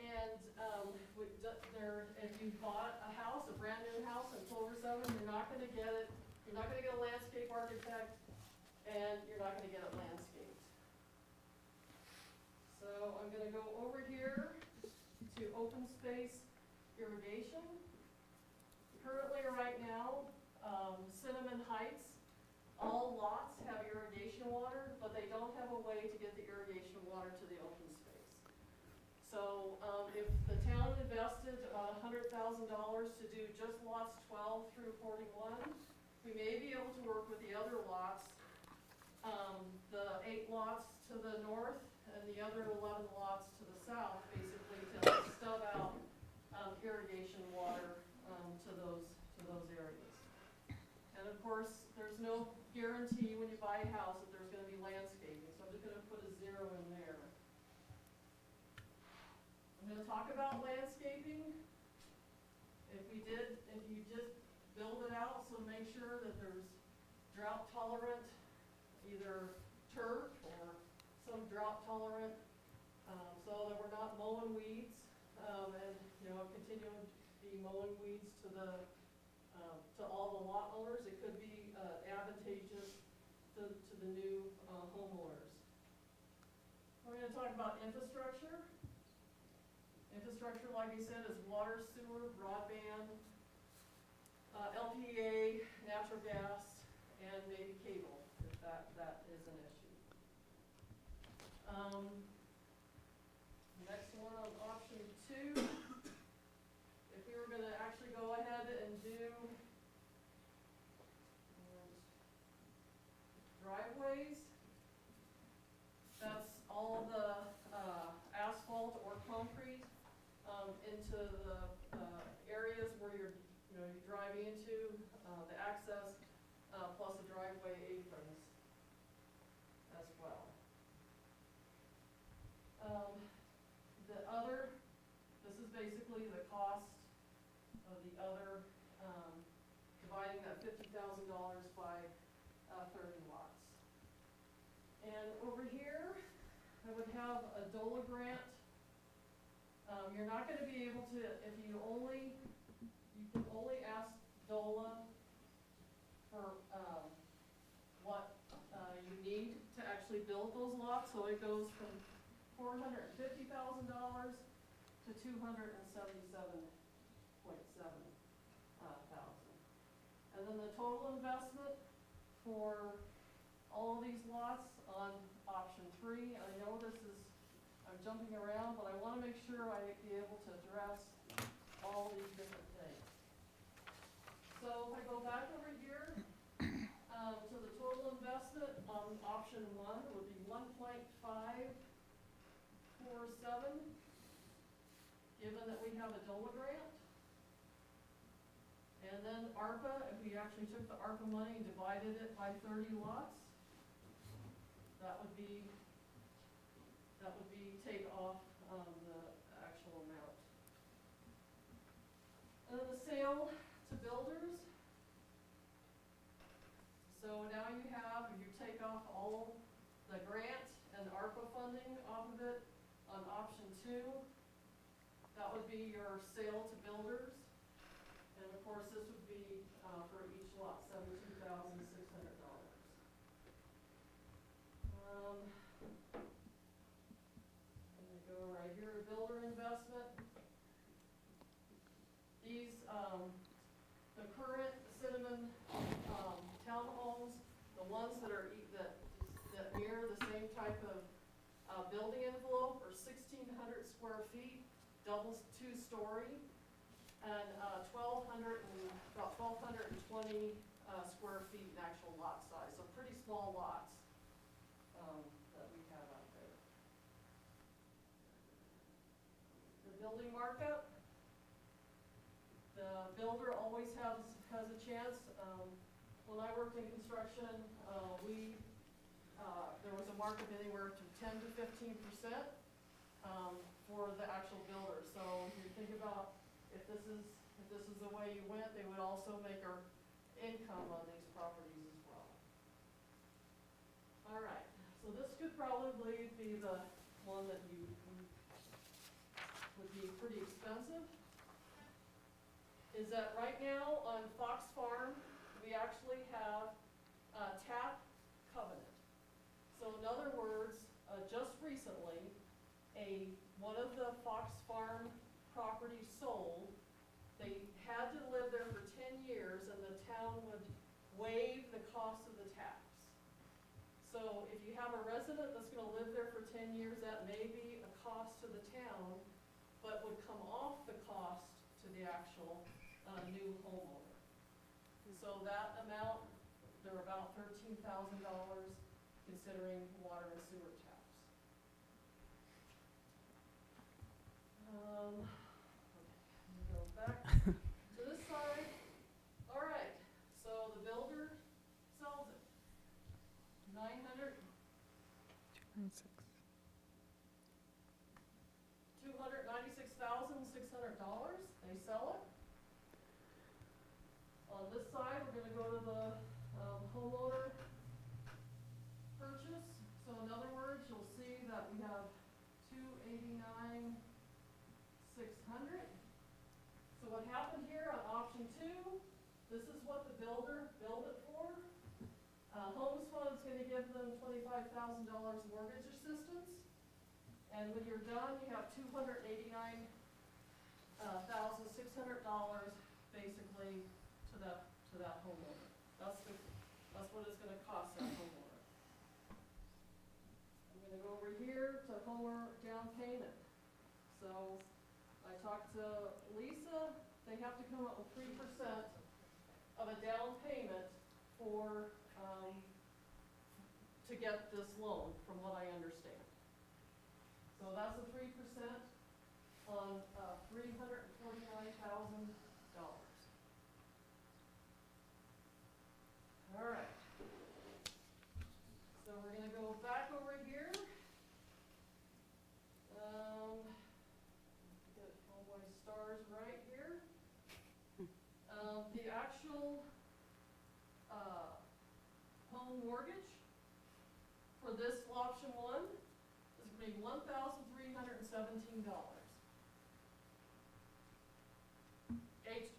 And if you bought a house, a brand new house in Clover 7, you're not gonna get it. You're not gonna get a landscape architect, and you're not gonna get it landscaped. So I'm gonna go over here to open space irrigation. Currently, right now, Cinnamon Heights, all lots have irrigation water, but they don't have a way to get the irrigation water to the open space. So if the town invested about $100,000 to do just lots 12 through 41, we may be able to work with the other lots, the 8 lots to the north and the other 11 lots to the south, basically to stub out irrigation water to those areas. And of course, there's no guarantee when you buy a house that there's going to be landscaping, so I'm just going to put a 0 in there. I'm going to talk about landscaping. If you just build it out, so make sure that there's drought tolerant, either turf or some drought tolerant, so that we're not mowing weeds, and continuing to be mowing weeds to all the lot owners. It could be advantageous to the new homeowners. We're going to talk about infrastructure. Infrastructure, like I said, is water, sewer, broadband, LPA, natural gas, and maybe cable, if that is an issue. Next one on option 2, if we were going to actually go ahead and do driveways, that's all the asphalt or concrete into the areas where you're driving into, the access, plus the driveway aprons as well. This is basically the cost of the other, dividing that $50,000 by 30 lots. And over here, I would have a DOLA grant. You're not going to be able to, if you can only ask DOLA for what you need to actually build those lots. So it goes from $450,000 to $277,700. And then the total investment for all of these lots on option 3. I know I'm jumping around, but I want to make sure I be able to address all these different things. So if I go back over here to the total investment on option 1 would be 1.547, given that we have a DOLA grant. And then ARPA, if we actually took the ARPA money and divided it by 30 lots, that would be take off the actual amount. And then the sale to builders. So now you have, if you take off all the grant and ARPA funding off of it on option 2, that would be your sale to builders. And of course, this would be for each lot, $72,600. I'm going to go right here, builder investment. These, the current Cinnamon townhomes, the ones that are that mirror the same type of building envelope, are 1,600 square feet, doubles 2-story, and about 1,220 square feet in actual lot size, so pretty small lots, that we have out there. The building markup, the builder always has a chance. When I worked in construction, there was a markup anywhere to 10 to 15%, for the actual builder. So you think about if this is the way you went, they would also make our income on these properties as well. All right, so this could probably be the one that you would be pretty expensive. Is that right now on Fox Farm, we actually have a tap covenant. So in other words, just recently, one of the Fox Farm properties sold. They had to live there for 10 years and the town would waive the cost of the tax. So if you have a resident that's gonna live there for 10 years, that may be a cost to the town, but would come off the cost to the actual new homeowner. So that amount, they're about $13,000 considering water and sewer tax. Okay, let me go back to this side. All right, so the builder sells it. $296,600. They sell it. On this side, we're gonna go to the homeowner purchase. So in other words, you'll see that we have $289,600. So what happened here on option 2, this is what the builder billed it for. Homes Fund's gonna give them $25,000 mortgage assistance. And when you're done, you have $289,600 basically to that homeowner. That's what it's gonna cost that homeowner. I'm gonna go over here to homeowner down payment. So I talked to Lisa, they have to come up with 3% of a down payment for, to get this loan, from what I understand. So that's a 3% on $349,000. All right. So we're gonna go back over here. Get all my stars right here. The actual home mortgage for this option 1 is going to be $1,317.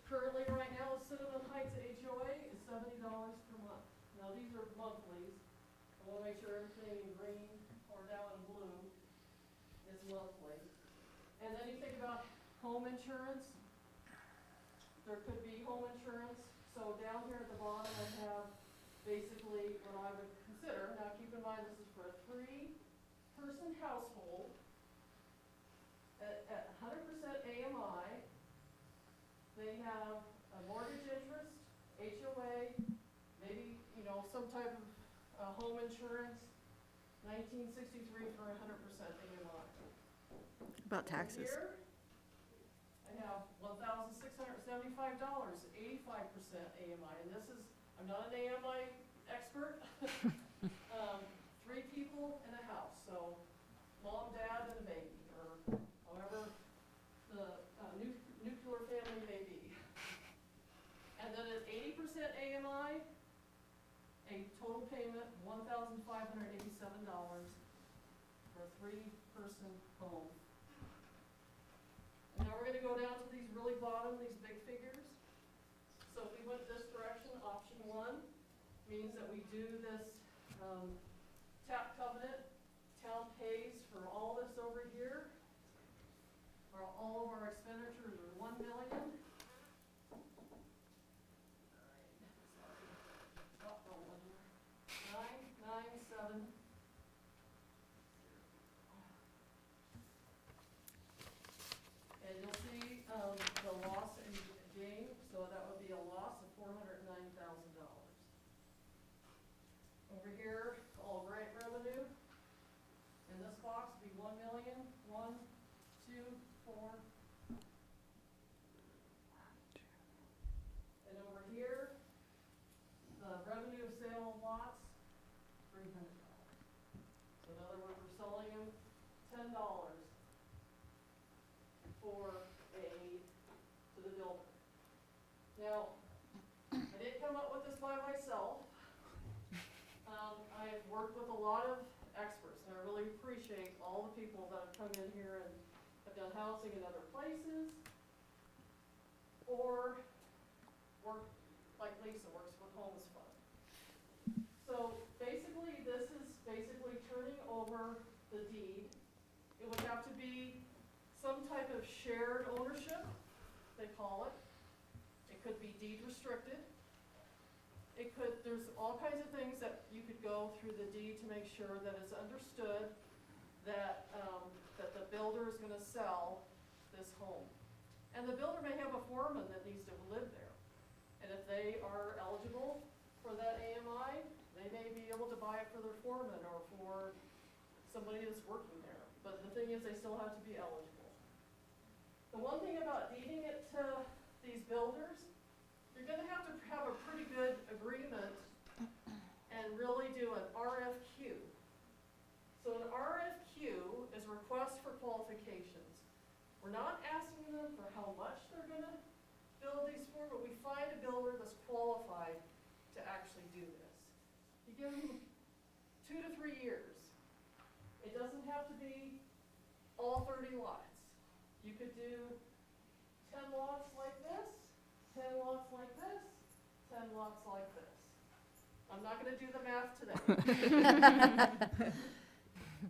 Currently, right now, Cinnamon Heights HOA is $70 per month. Now, these are monthlies. I want to make sure everything in green or down in blue is monthly. And then you think about home insurance. There could be home insurance. So down here at the bottom, I have basically what I would consider. Now, keep in mind this is for a 3-person household at 100% AMI. They have a mortgage interest, HOA, maybe, some type of home insurance, 1963 for 100% AMI. About taxes. Here, I have $1,675, 85% AMI, and this is, I'm not an AMI expert. 3 people in a house, so mom, dad, and a baby, or however the nuclear family may be. And then at 80% AMI, a total payment $1,587 for a 3-person home. And now we're going to go down to these really bottom, these big figures. So if we went this direction, option 1 means that we do this tap covenant. Town pays for all this over here. All of our expenditures are $1 million. Stop rolling here. 997. And you'll see the loss and gain. So that would be a loss of $409,000. over here, all grant revenue. In this box would be 1,000,000, 1, 2, 4. And over here, the revenue of sale of lots, $300. So in other words, we're selling them $10 for to the builder. Now, I didn't come up with this by myself. I have worked with a lot of experts, and I really appreciate all the people that have come in here and have done housing in other places, or work like Lisa works with Homes Fund. So basically, this is basically turning over the deed. It would have to be some type of shared ownership, they call it. It could be deed restricted. There's all kinds of things that you could go through the deed to make sure that it's understood that, that the builder is gonna sell this home. And the builder may have a foreman that needs to live there. And if they are eligible for that AMI, they may be able to buy it for their foreman or for somebody that's working there. But the thing is, they still have to be eligible. The one thing about deeding it to these builders, you're gonna have to have a pretty good agreement and really do an RFQ. So an RFQ is a request for qualifications. We're not asking them for how much they're gonna build these for, but we find a builder that's qualified to actually do this. You give them 2 to 3 years. It doesn't have to be all 30 lots. You could do 10 lots like this, 10 lots like this, 10 lots like this. I'm not gonna do the math today.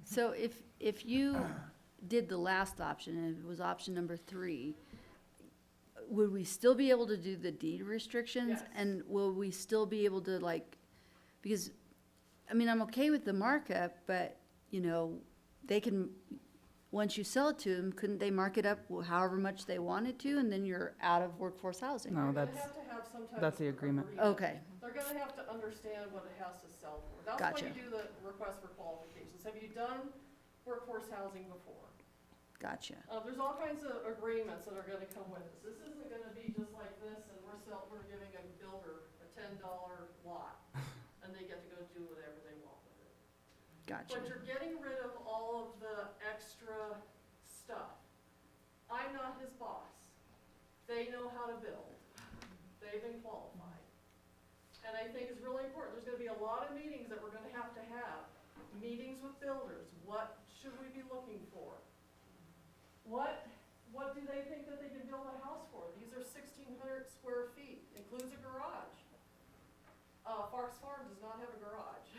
So if you did the last option, and it was option number 3, would we still be able to do the deed restrictions? Yes. And will we still be able to, like, because, I mean, I'm okay with the markup, but, you know, they can, once you sell it to them, couldn't they mark it up however much they wanted to, and then you're out of workforce housing? No, They're that's, gonna have to have some type that's of the agreement. Okay, They're gonna have to understand what it has to sell for. That's Gotcha. why you do the request for qualifications. Have you done workforce housing before? gotcha. There's all kinds of agreements that are gonna come with this. This isn't gonna be just like this and we're giving a builder a $10 lot and they get to go do whatever they want with it. Gotcha. But you're getting rid of all of the extra stuff. I'm not his boss. They know how to build. They've been qualified. And I think it's really important. There's gonna be a lot of meetings that we're gonna have. Meetings with builders. What should we be looking for? What do they think that they can build a house for? These are 1,600 square feet, includes a garage. Fox Farm does not have a garage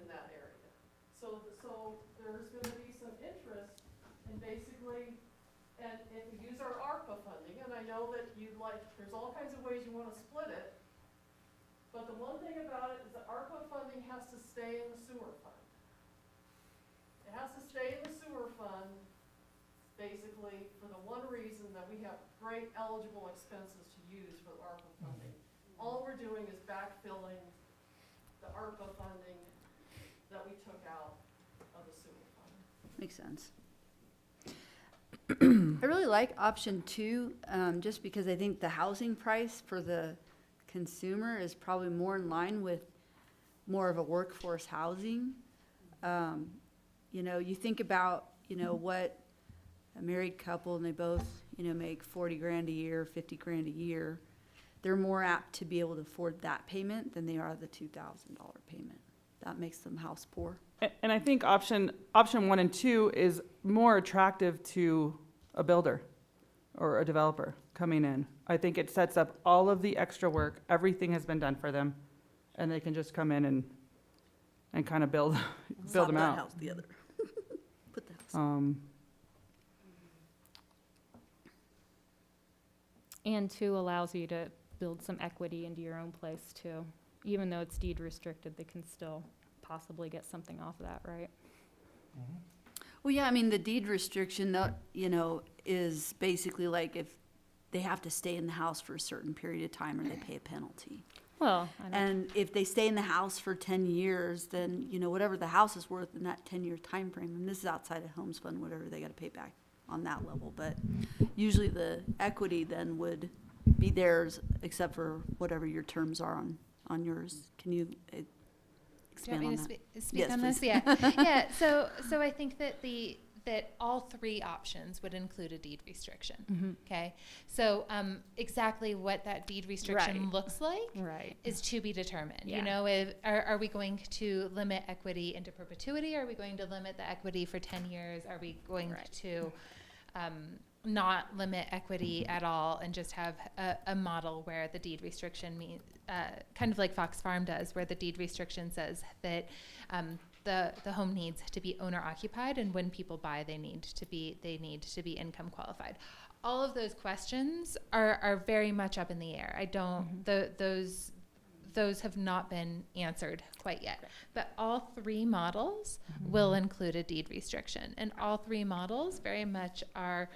in that area. So there's gonna be some interest in basically, and if we use our ARPA funding, and I know that there's all kinds of ways you wanna split it, but the one thing about it is that ARPA funding has to stay in the sewer fund. It has to stay in the sewer fund, basically, for the one reason that we have great eligible expenses to use for ARPA funding. All we're doing is backfilling the ARPA funding that we took out of the sewer fund. Makes sense. I really like option 2, just because I think the housing price for the consumer is probably more in line with more of a workforce housing. You know, you think about, you know, what a married couple, and they both, you know, make 40 grand a year, 50 grand a year, they're more apt to be able to afford that payment than they are the $2,000 payment. That makes them house poor. And I think option 1 and 2 is more attractive to a builder or a developer coming in. I think it sets up all of the extra work, everything has been done for them, and they can just come in and kind of build them out. House the other. Put the house. And 2 allows you to build some equity into your own place too. Even though it's deed restricted, they can still possibly get something off of that, right? Well, yeah, I mean, the deed restriction, you know, is basically like if they have to stay in the house for a certain period of time or they pay a penalty. Well, I don't, And if they stay in the house for 10 years, then, you know, whatever the house is worth in that 10-year time frame, and this is outside of Homes Fund, whatever they gotta pay back on that level, but usually the equity then would be theirs, except for whatever your terms are on yours. Can you Do you expand want on me that? to speak Yes, on please. this? Yeah. Yeah. So I think that all three options would include a deed restriction. Okay. So exactly what that deed restriction Right. looks like right. is to be determined. Yeah. You know, are we going to limit equity into perpetuity? Are we going to limit the equity for 10 years? Are we going Right. to not limit equity at all and just have a model where the deed restriction means, kind of like Fox Farm does, where the deed restriction says that the home needs to be owner occupied, and when people buy, they need to be income qualified. All of those questions are very much up in the air. I don't those have not been answered quite yet. But all three models will include a deed restriction, and all three models very much are,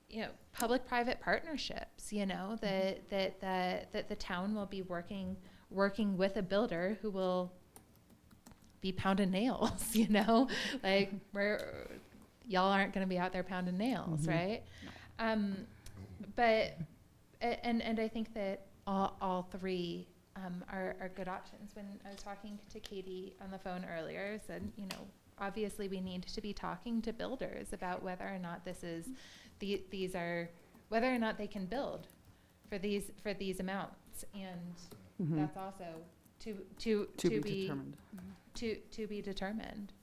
you know, public-private partnerships. You know, that the town will be working with a builder who will be pounding nails. You know, like y'all aren't going to be out there pounding nails, right? But and I think that all three are good options. When I was talking to Katie on the phone earlier, I said, you know, obviously we need to be talking to builders about whether or not these are whether or not they can build for these amounts, and that's also to be determined. to be determined.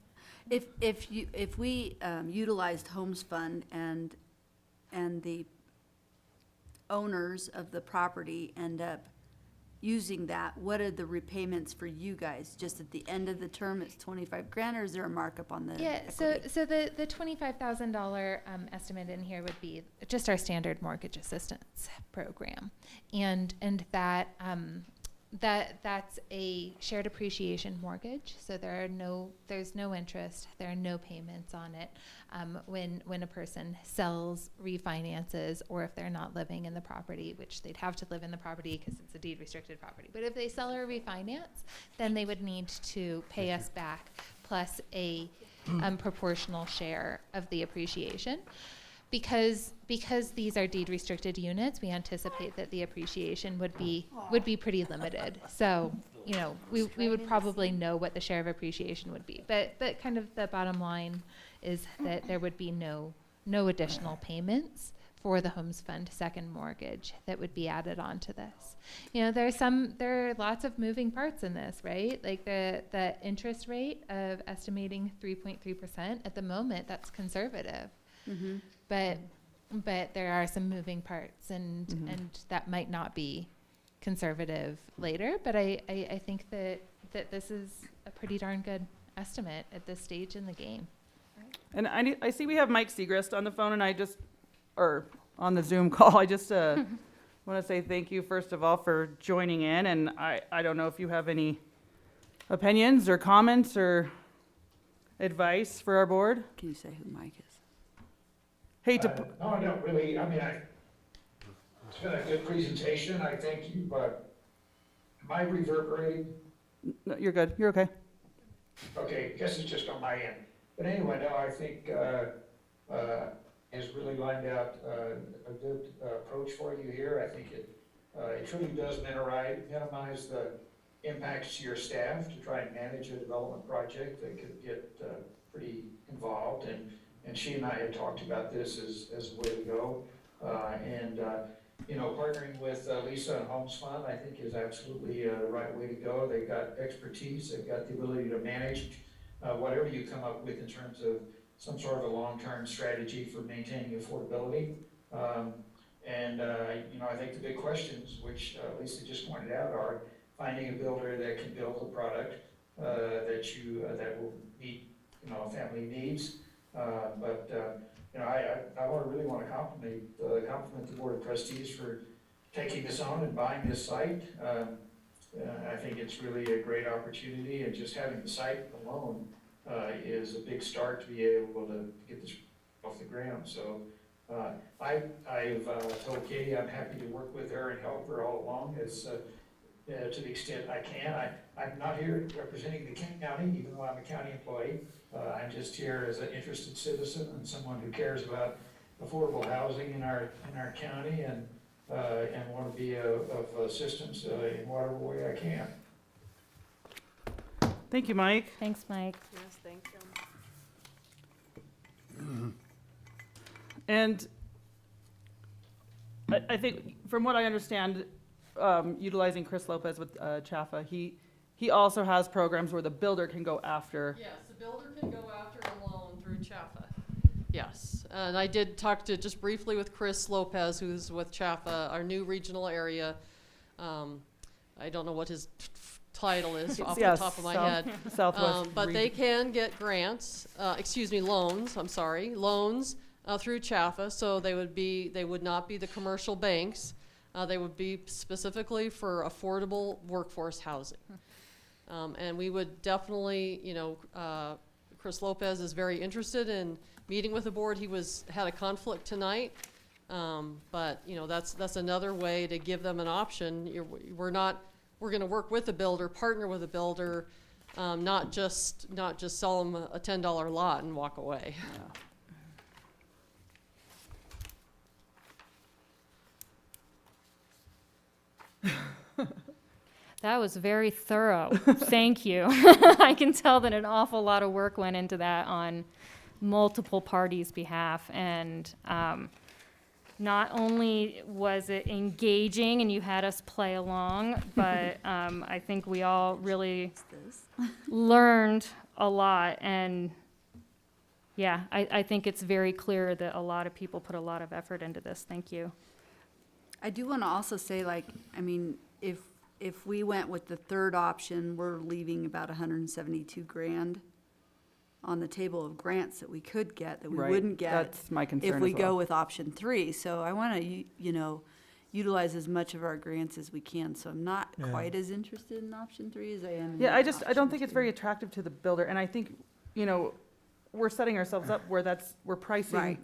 If we utilized Homes Fund and the owners of the property end up using that, what are the repayments for you guys? Just at the end of the term, it's 25 grand, or is there a markup on the Yeah, equity? so the $25,000 estimate in here would be just our standard mortgage assistance program, and that that's a shared appreciation mortgage. So there's no interest, there are no payments on it when a person sells, refinances, or if they're not living in the property, which they'd have to live in the property because it's a deed restricted property. But if they sell or refinance, then they would need to pay us back plus a proportional share of the appreciation. Because these are deed restricted units, we anticipate that the appreciation would be pretty limited. So, you know, we would probably know what the share of appreciation would be. But kind of the bottom line is that there would be no additional payments for the Homes Fund second mortgage that would be added on to this. You know, there are lots of moving parts in this, right? Like the interest rate of estimating 3.3% at the moment, that's conservative. But there are some moving parts, and that might not be conservative later. But I think that this is a pretty darn good estimate at this stage in the game. And I see we have Mike Segrist on the phone, and or on the Zoom call. I just want to say thank you, first of all, for joining in. And I don't know if you have any opinions or comments or advice for our board. Can you say who Mike is? Hate to, No, I don't really. I mean, it's been a good presentation. I thank you, but am I reverberating? no, you're good, you're okay. Okay, guess it's just on my end. But anyway, no, I think has really lined out a good approach for you here. I think it truly does minimize the impacts to your staff to try and manage a development project that could get pretty involved. And she and I had talked about this as a way to go. You know, partnering with Lisa and Homes Fund, I think, is absolutely the right way to go. They've got expertise, they've got the ability to manage whatever you come up with in terms of some sort of a long-term strategy for maintaining affordability. You know, I think the big questions, which Lisa just pointed out, are finding a builder that can build a product that will meet, you know, family needs. You know, I really want to compliment the Board of Trustees for taking this on and buying this site. I think it's really a great opportunity, and just having the site alone is a big start to be able to get this off the ground. So I've told Katie I'm happy to work with her and help her all along as to the extent I can. I'm not here representing the county, even though I'm a county employee. I'm just here as an interested citizen and someone who cares about affordable housing in our county, and want to be of assistance in whatever way I can. Thank you, Mike. Thanks, Mike. Yes, thank you. And I think, from what I understand, utilizing Chris Lopez with Chaffa, he also has programs where the builder can go after. Yes, the builder can go after a loan through Chaffa. Yes, and I did talk to just briefly with Chris Lopez, who's with Chaffa, our new regional area. I don't know what his title is off the top of my head. Southwest. But they can get grants, loans, loans through Chaffa, so they would not be the commercial banks. They would be specifically for affordable workforce housing. And we would definitely, Chris Lopez is very interested in meeting with the board. He had a conflict tonight, but that's another way to give them an option. We're going to work with the builder, partner with the builder, not just sell them a $10 lot and walk away. That was very thorough. Thank you. I can tell that an awful lot of work went into that on multiple parties' behalf. And not only was it engaging and you had us play along, but I think we all really learned a lot. And yeah, I think it's very clear that a lot of people put a lot of effort into this. Thank you. I do want to also say, if we went with the third option, we're leaving about 172 grand on the table of grants that we could get, that we Right. wouldn't get That's my concern if we as well. go with option 3. So I want to, utilize as much of our grants as we can. So I'm not Yeah. quite as interested in option 3 as I am in Yeah, I don't option think it's 2. very attractive to the builder, and I think, we're setting ourselves up where we're pricing Right.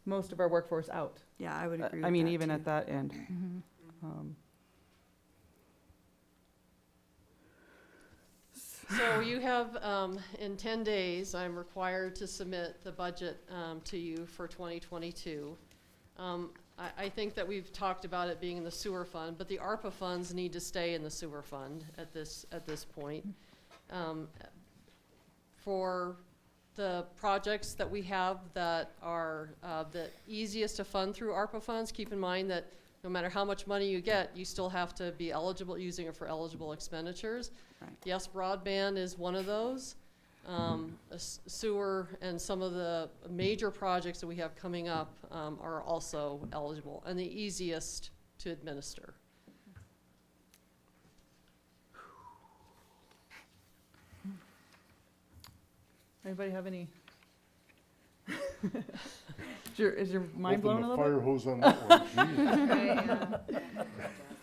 most of our workforce out. Yeah, I would agree with I mean, that, even too. at that end. Mm-hmm. So you have, in 10 days, I'm required to submit the budget to you for 2022. I think that we've talked about it being in the sewer fund, but the ARPA funds need to stay in the sewer fund at this point. For the projects that we have that are the easiest to fund through ARPA funds, keep in mind that no matter how much money you get, you still have to be eligible, using it for eligible expenditures. Right. Yes, broadband is one of those. Sewer and some of the major projects that we have coming up are also eligible and the easiest to administer. Anybody have any? Is your mind blown a Open the little fire bit? hose on that one,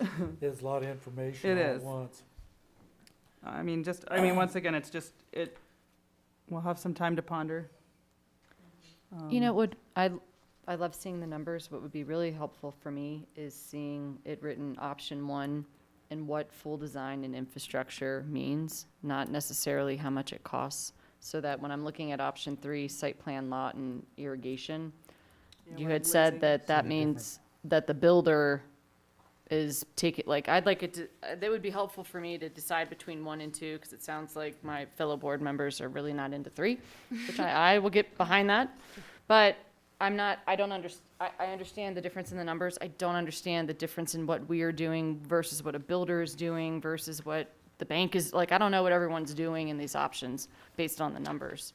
geez. It's a lot of information It all at is. once. Once again, we'll have some time to ponder. I love seeing the numbers. What would be really helpful for me is seeing it written option 1 and what full design and infrastructure means, not necessarily how much it costs. So that when I'm looking at option 3, site plan, lot, and irrigation, you had said that means that the builder is taking, I'd like it to, that would be helpful for me to decide between 1 and 2, because it sounds like my fellow board members are really not into 3, which I will get behind that. But I understand the difference in the numbers. I don't understand the difference in what we are doing versus what a builder is doing versus what the bank is, I don't know what everyone's doing in these options based on the numbers.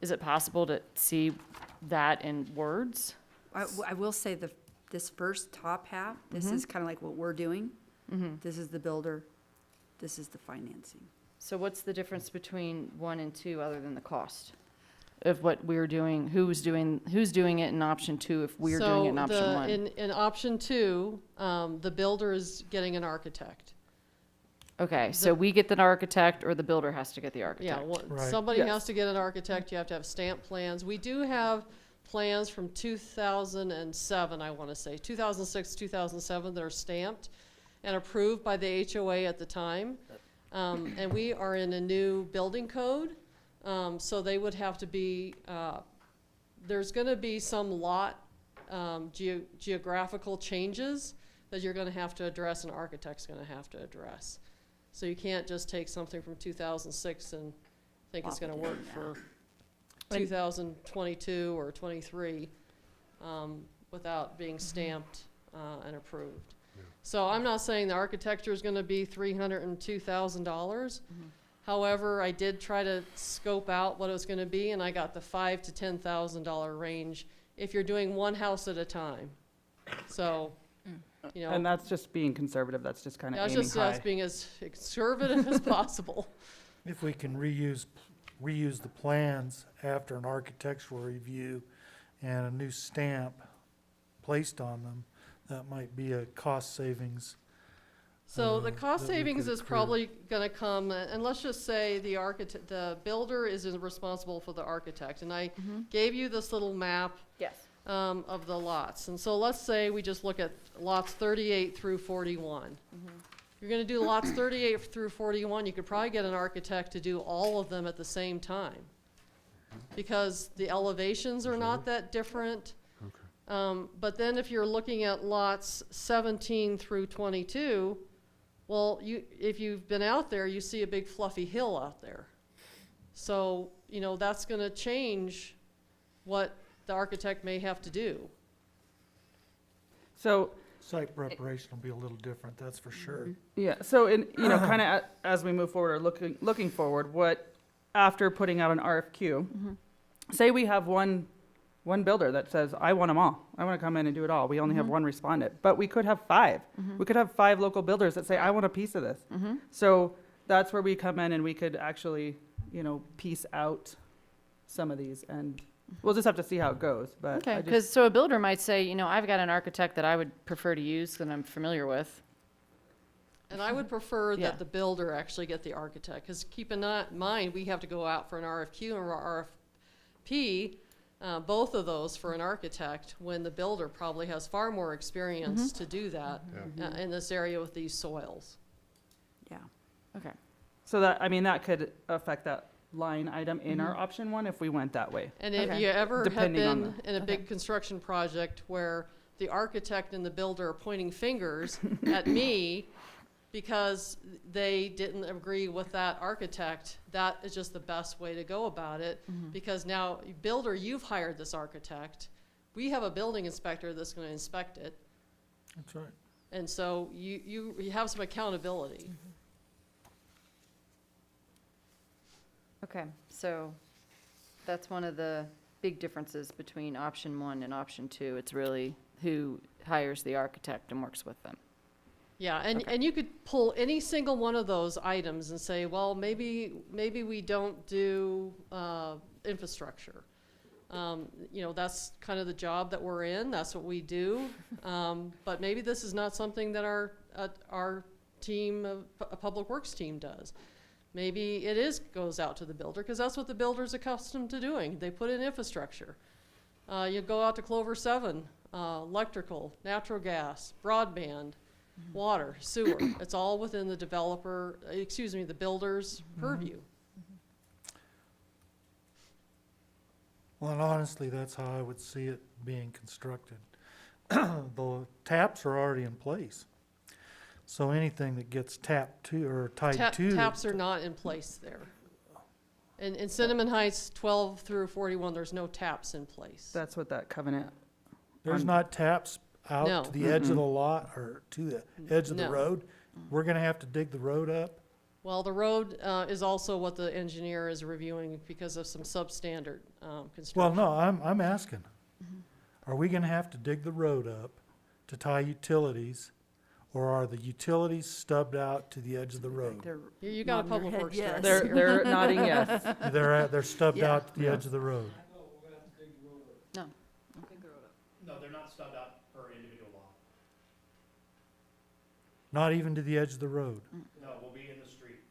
Is it possible to see that in words? I will say this first top half, this is kind of like what we're doing. This is the builder, this is the financing. So what's the difference between 1 and 2 other than the cost of what we're doing? Who's doing it in option 2 if we're doing it in option 1? In option 2, the builder is getting an architect. Okay, so we get the architect, or the builder has to get the architect? Yeah, Right. somebody Yes. has to get an architect, you have to have stamp plans. We do have plans from 2007, I want to say, 2006, 2007 that are stamped. and approved by the HOA at the time. And we are in a new building code, so they would have to be, there's gonna be some lot geographical changes that you're gonna have to address, and architect's gonna have to address. So you can't just take something from 2006 and think it's gonna work for 2022 or 23 without being stamped and approved. So I'm not saying the architecture is gonna be $302,000. However, I did try to scope out what it was gonna be, and I got the $5,000 to $10,000 range if you're doing one house at a time. So, you know. And that's just being conservative, that's just kind of That's aiming just high. us being as conservative as possible. If we can reuse the plans after an architectural review and a new stamp placed on them, that might be a cost savings. So the cost that we savings could is accrue. probably gonna come, and let's just say the builder is responsible for the architect. And I gave you this little map Yes. of the lots. And so let's say we just look at lots 38 through 41. You're gonna do lots 38 through 41, you could probably get an architect to do all of them at the same time. Because the elevations are not that different. But then if you're looking at lots 17 through 22, well, if you've been out there, you see a big fluffy hill out there. So, you know, that's gonna change what the architect may have to do. So, Site preparation will be a little different, that's for sure. yeah, so in, you know, kind of as we move forward, or looking forward, what, after putting out an RFQ, say we have one builder that says, I want them all. I want to come in and do it all. We only have one respondent, but we could have 5. We could have 5 local builders that say, I want a piece of this. So that's where we come in and we could actually, you know, piece out some of these, and we'll just have to see how it goes, but Okay, I because just, so a builder might say, you know, I've got an architect that I would prefer to use that I'm familiar with. And I would prefer Yeah. that the builder actually get the architect, because keep in mind, we have to go out for an RFQ and RFP, both of those for an architect, when the builder probably has far more experience to do that in this area with these soils. Yeah. Okay. so that, I mean, that could affect that line item in our option 1 if we went that way. And if Okay. you ever have Depending on been in a big construction project where the architect and the builder are pointing fingers at me because they didn't agree with that architect, that is just the best way to go about it. Because now, builder, you've hired this architect. We have a building inspector that's gonna inspect it. That's right. And so you have some accountability. Okay, so that's one of the big differences between option 1 and option 2. It's really who hires the architect and works with them. Yeah, and you could pull any single one of those items and say, well, maybe we don't do infrastructure. You know, that's kind of the job that we're in, that's what we do. But maybe this is not something that our team, a public works team does. Maybe it goes out to the builder, because that's what the builder's accustomed to doing. They put in infrastructure. You go out to Clover 7, electrical, natural gas, broadband, water, sewer. It's all within the the builder's purview. Well, and honestly, that's how I would see it being constructed. The taps are already in place. So anything that gets tapped to or tied to. Taps are not in place there. In Cinnamon Heights, 12 through 41, there's no taps in place. That's what that covenant, There's not taps No. out to the edge of the lot or to the edge of the No. road. We're gonna have to dig the road up. Well, the road is also what the engineer is reviewing because of some substandard construction. Well, no, I'm asking. Are we gonna have to dig the road up to tie utilities? Or are the utilities stubbed out to the edge of the road? You got a Nodding public their head works yes. director here. they're nodding yes. They're stubbed Yeah. out to the edge of the road. No. No, they're not stubbed out per individual lot. Not even to the edge of the road. No, we'll be in the street.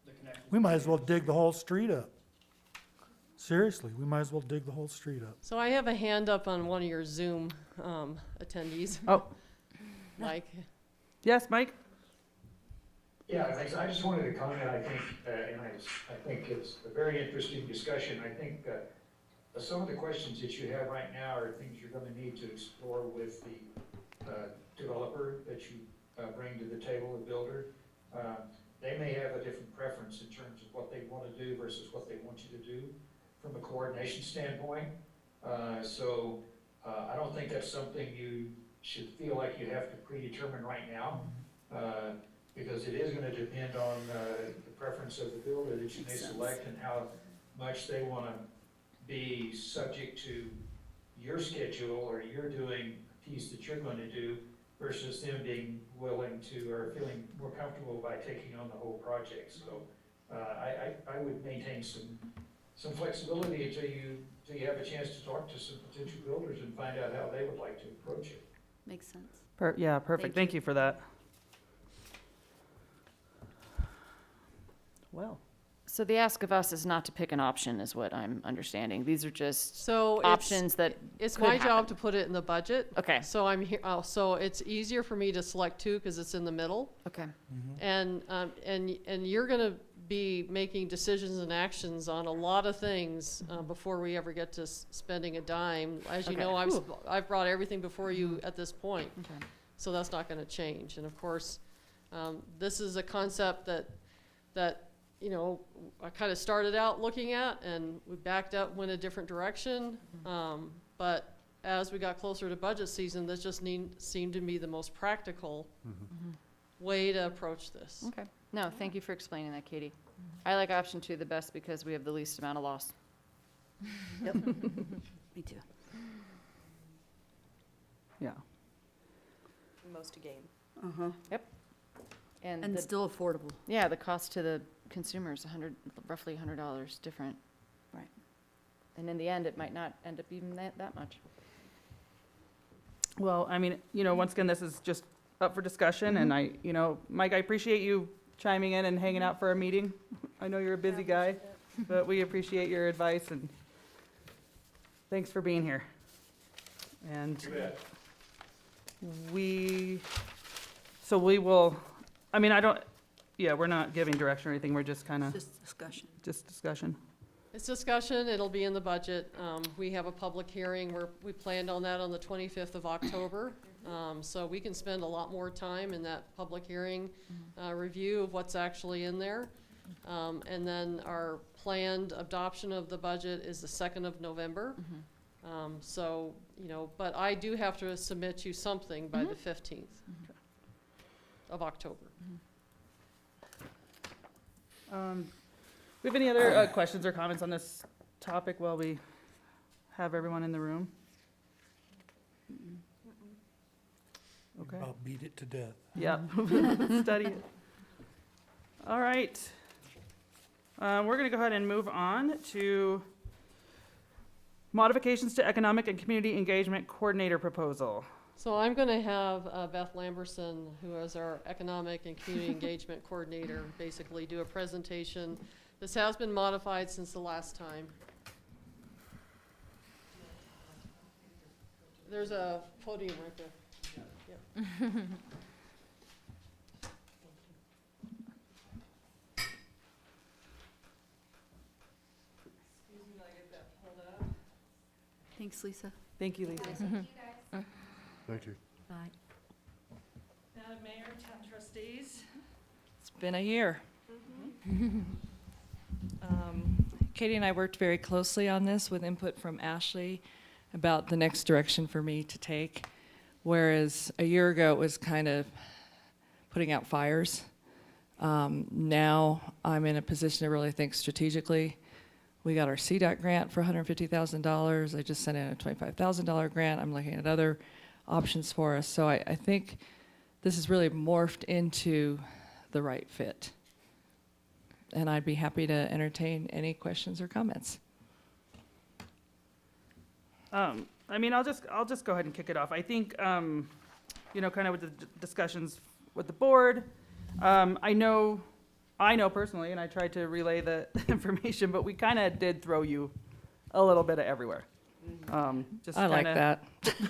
The connection. We might as well dig the whole street up. Seriously, we might as well dig the whole street up. So I have a hand up on one of your Zoom attendees. Oh, Mike? Yes, Mike? Yeah, thanks. I just wanted to comment, I think, and I think it's a very interesting discussion. I think some of the questions that you have right now are things you're gonna need to explore with the developer that you bring to the table, the builder. They may have a different preference in terms of what they want to do versus what they want you to do from a coordination standpoint. So I don't think that's something you should feel like you have to predetermine right now, because it is going to depend on the preference of the builder that you may select and how much they want to be subject to your schedule, or you're doing a piece that you're going to do versus them being willing to or feeling more comfortable by taking on the whole project. So I would maintain some flexibility until you have a chance to talk to some potential builders and find out how they would like to approach it. Makes sense. Yeah, perfect. Thank you for that. Well, So the ask of us is not to pick an option, is what I'm understanding. These are just So options that it's could my happen. job to put it in the budget. Okay, So I'm here, so it's easier for me to select two because it's in the middle. okay. And you're gonna be making decisions and actions on a lot of things before we ever get to spending a dime. As you Okay. know, I've brought everything before you at this point, Okay. so that's not gonna change. And of course, this is a concept that you know, I kind of started out looking at, and we backed up, went a different direction. But as we got closer to budget season, this just seemed to me the most practical way to approach this. Okay. No, thank you for explaining that, Katie. I like option 2 the best because we have the least amount of loss. Yep. Me too. yeah. Most to gain. Uh-huh. And And the, still affordable. yeah, the cost to the consumer is roughly $100 different. Right. And in the end, it might not end up even that much. Well, I mean, once again, this is just up for discussion, and Mike, I appreciate you chiming in and hanging out for a meeting. I know you're a busy guy, but we appreciate your advice, and thanks for being here. And we will, we're not giving direction or anything, we're just kind of, Just discussion. just discussion. It's discussion, it'll be in the budget. We have a public hearing where we planned on that on the 25th of October. So we can spend a lot more time in that public hearing review of what's actually in there. And then our planned adoption of the budget is the 2nd of November. So, but I do have to submit you something by the 15th of October. We have any other questions or comments on this topic while we have everyone in the room? Okay. About beat it to death. Yep. Study it. All right. We're going to go ahead and move on to modifications to economic and community engagement coordinator proposal. So I'm going to have Beth Lamberson, who is our Economic and Community Engagement Coordinator, basically do a presentation. This has been modified since the last time. There's a podium right there. Yep. Excuse me while I get that pulled up. Thanks, Lisa. Thank you, Lisa. Thank you. Bye. Madam Mayor, town trustees. It's been a year. Katie and I worked very closely on this with input from Ashley about the next direction for me to take, whereas a year ago it was kind of putting out fires. Now I'm in a position to really think strategically. We got our CDOT grant for $150,000. I just sent in a $25,000 grant. I'm looking at other options for us. So I think this has really morphed into the right fit. And I'd be happy to entertain any questions or comments. I'll just go ahead and kick it off. I think, kind of with the discussions with the board, I know personally, and I tried to relay the information, but we kind of did throw you a little bit of everywhere. Just I like kinda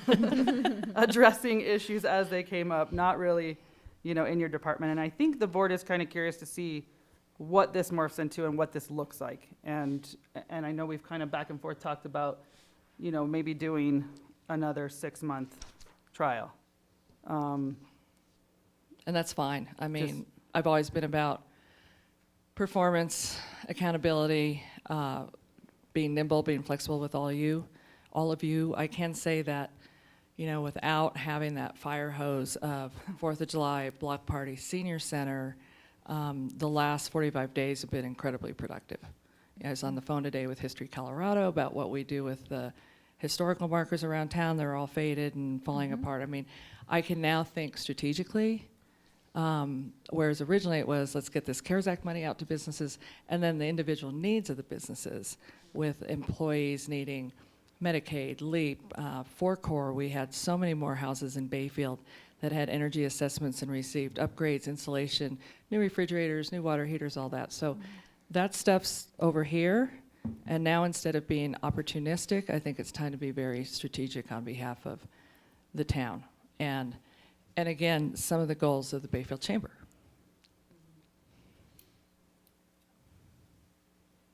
that. addressing issues as they came up, not really, in your department. And I think the board is kind of curious to see what this morphs into and what this looks like. And I know we've kind of back and forth talked about, maybe doing another 6-month trial. And that's fine. I mean, Just- I've always been about performance, accountability, being nimble, being flexible with all of you. I can say that, without having that fire hose of 4th of July, block party, senior center, the last 45 days have been incredibly productive. I was on the phone today with History Colorado about what we do with the historical markers around town. They're all faded and falling apart. I mean, I can now think strategically, whereas originally it was, let's get this CARES Act money out to businesses, and then the individual needs of the businesses, with employees needing Medicaid, LEAP, 4-Core. We had so many more houses in Bayfield that had energy assessments and received upgrades, insulation, new refrigerators, new water heaters, all that. So that stuff's over here. And now, instead of being opportunistic, I think it's time to be very strategic on behalf of the town. And again, some of the goals of the Bayfield Chamber.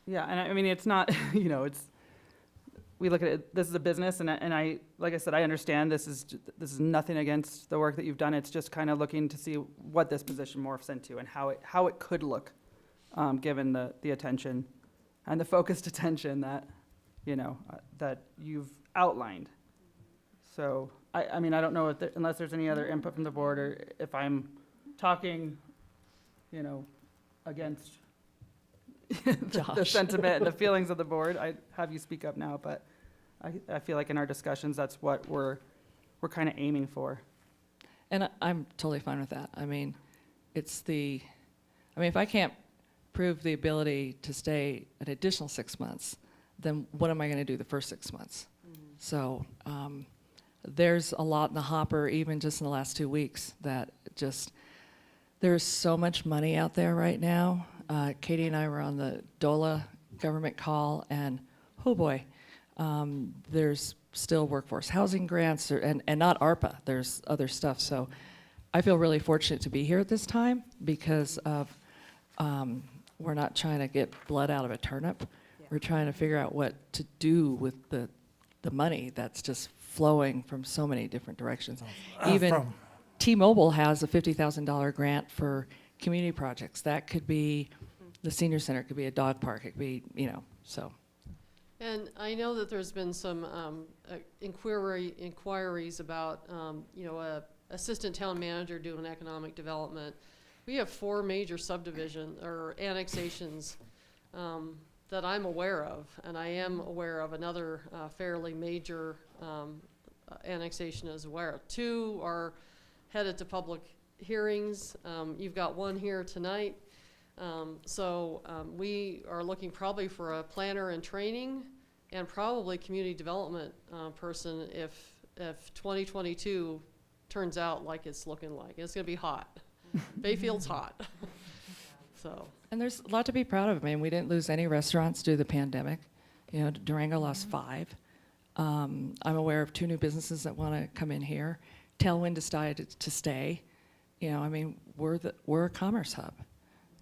Yeah, and I mean, it's not, we look at it, this is a business, and I, like I said, I understand this is nothing against the work that you've done. It's just kind of looking to see what this position morphs into and how it could look, given the attention and the focused attention that, that you've outlined. So, I mean, I don't know unless there's any other input from the board, or if I'm talking, against the Josh. sentiment and the feelings of the board, I have you speak up now, but I feel like in our discussions, that's what we're kind of aiming for. And I'm totally fine with that. I mean, if I can't prove the ability to stay an additional 6 months, then what am I going to do the first 6 months? So there's a lot in the hopper, even just in the last 2 weeks, that there's so much money out there right now. Katie and I were on the DOLA government call, and oh boy, there's still workforce housing grants, and not ARPA, there's other stuff. So I feel really fortunate to be here at this time because of, we're not trying to get blood out of a turnip. Yeah. We're trying to figure out what to do with the money that's just flowing from so many different directions. Even T-Mobile has a $50,000 grant for community projects. That could be the senior center, it could be a dog park, it could be, so. And I know that there's been some inquiries about, a assistant town manager doing economic development. We have 4 major subdivision or annexations that I'm aware of, and I am aware of another fairly major annexation as well. 2 are headed to public hearings. You've got 1 here tonight. So we are looking probably for a planner in training and probably community development person if 2022 turns out like it's looking like. It's going to be hot. Bayfield's hot. So. And there's a lot to be proud of. I mean, we didn't lose any restaurants due to the pandemic. Durango lost 5. I'm aware of 2 new businesses that want to come in here. Tailwind decided to stay. We're a commerce hub,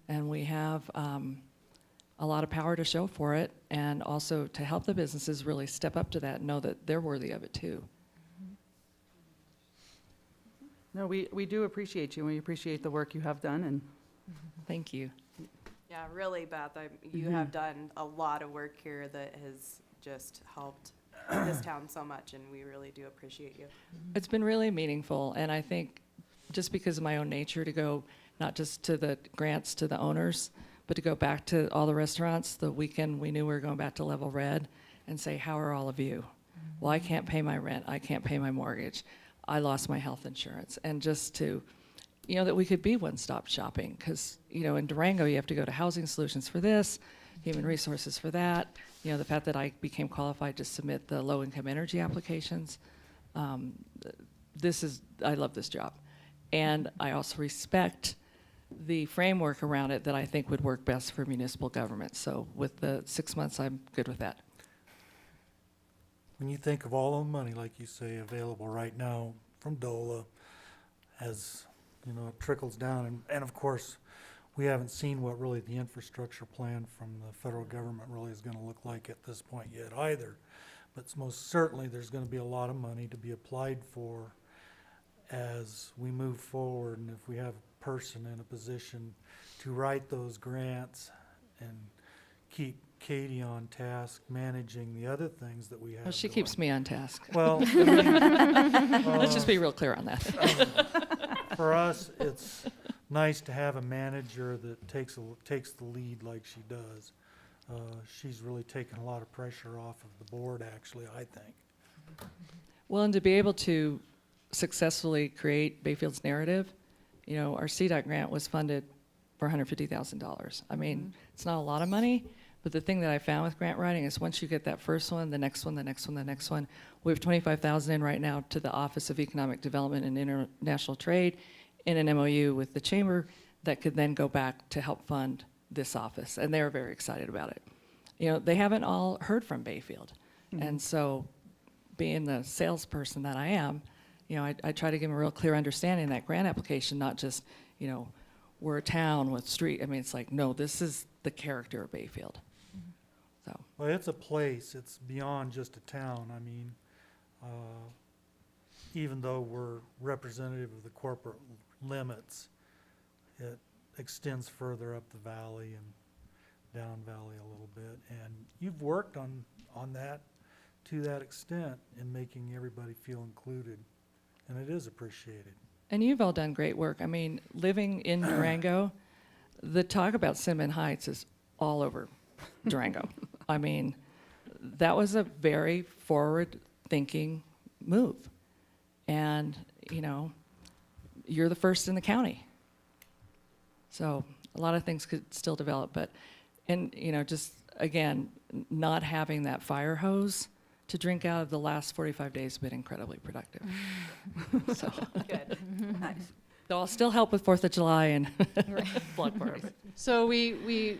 and we have a lot of power to show for it, and also to help the businesses really step up to that and know that they're worthy of it too. No, we do appreciate you, and we appreciate the work you have done, and Thank you. Yeah, really, Beth, you have done a lot of work here that has just helped this town so much, and we really do appreciate you. It's been really meaningful, and I think just because of my own nature, to go not just to the grants to the owners, but to go back to all the restaurants. The weekend we knew we were going back to Level Red and say, how are all of you? Well, I can't pay my rent. I can't pay my mortgage. I lost my health insurance. And just to, that we could be one-stop shopping, because, in Durango, you have to go to Housing Solutions for this, Human Resources for that. The fact that I became qualified to submit the low-income energy applications. I love this job. And I also respect the framework around it that I think would work best for municipal government. So with the 6 months, I'm good with that. when you think of all the money, like you say, available right now from DOLA, as, you know, it trickles down, and of course, we haven't seen what really the infrastructure plan from the federal government really is gonna look like at this point yet either. But most certainly, there's gonna be a lot of money to be applied for as we move forward, and if we have a person in a position to write those grants and keep Katie on task, managing the other things that we have. Well, she going. keeps me on task. Well, I mean, Let's just be real clear on that. for us, it's nice to have a manager that takes the lead like she does. She's really taken a lot of pressure off of the board, actually, I think. Well, and to be able to successfully create Bayfield's narrative, you know, our CDOT grant was funded for $150,000. I mean, it's not a lot of money, but the thing that I found with grant writing is once you get that first one, the next one, the next one, the next one, we have $25,000 in right now to the Office of Economic Development and International Trade in an MOU with the chamber that could then go back to help fund this office, and they're very excited about it. You know, they haven't all heard from Bayfield, and so being the salesperson that I am, you know, I try to give them a real clear understanding of that grant application, not just, you know, we're a town with street. I mean, it's like, no, this is the character of Bayfield. So. Well, it's a place, it's beyond just a town. I mean, even though we're representative of the corporate limits, it extends further up the valley and down valley a little bit. And you've worked on that to that extent in making everybody feel included, and it is appreciated. And you've all done great work. I mean, living in Durango, the talk about Cinnamon Heights is all over Durango. I mean, that was a very forward-thinking move. And, you know, you're the first in the county. So a lot of things could still develop, but, and, you know, just, again, not having that fire hose to drink out of the last 45 days has been incredibly productive. So. Good. Nice. So I'll still help with 4th of July and blood part of it. So we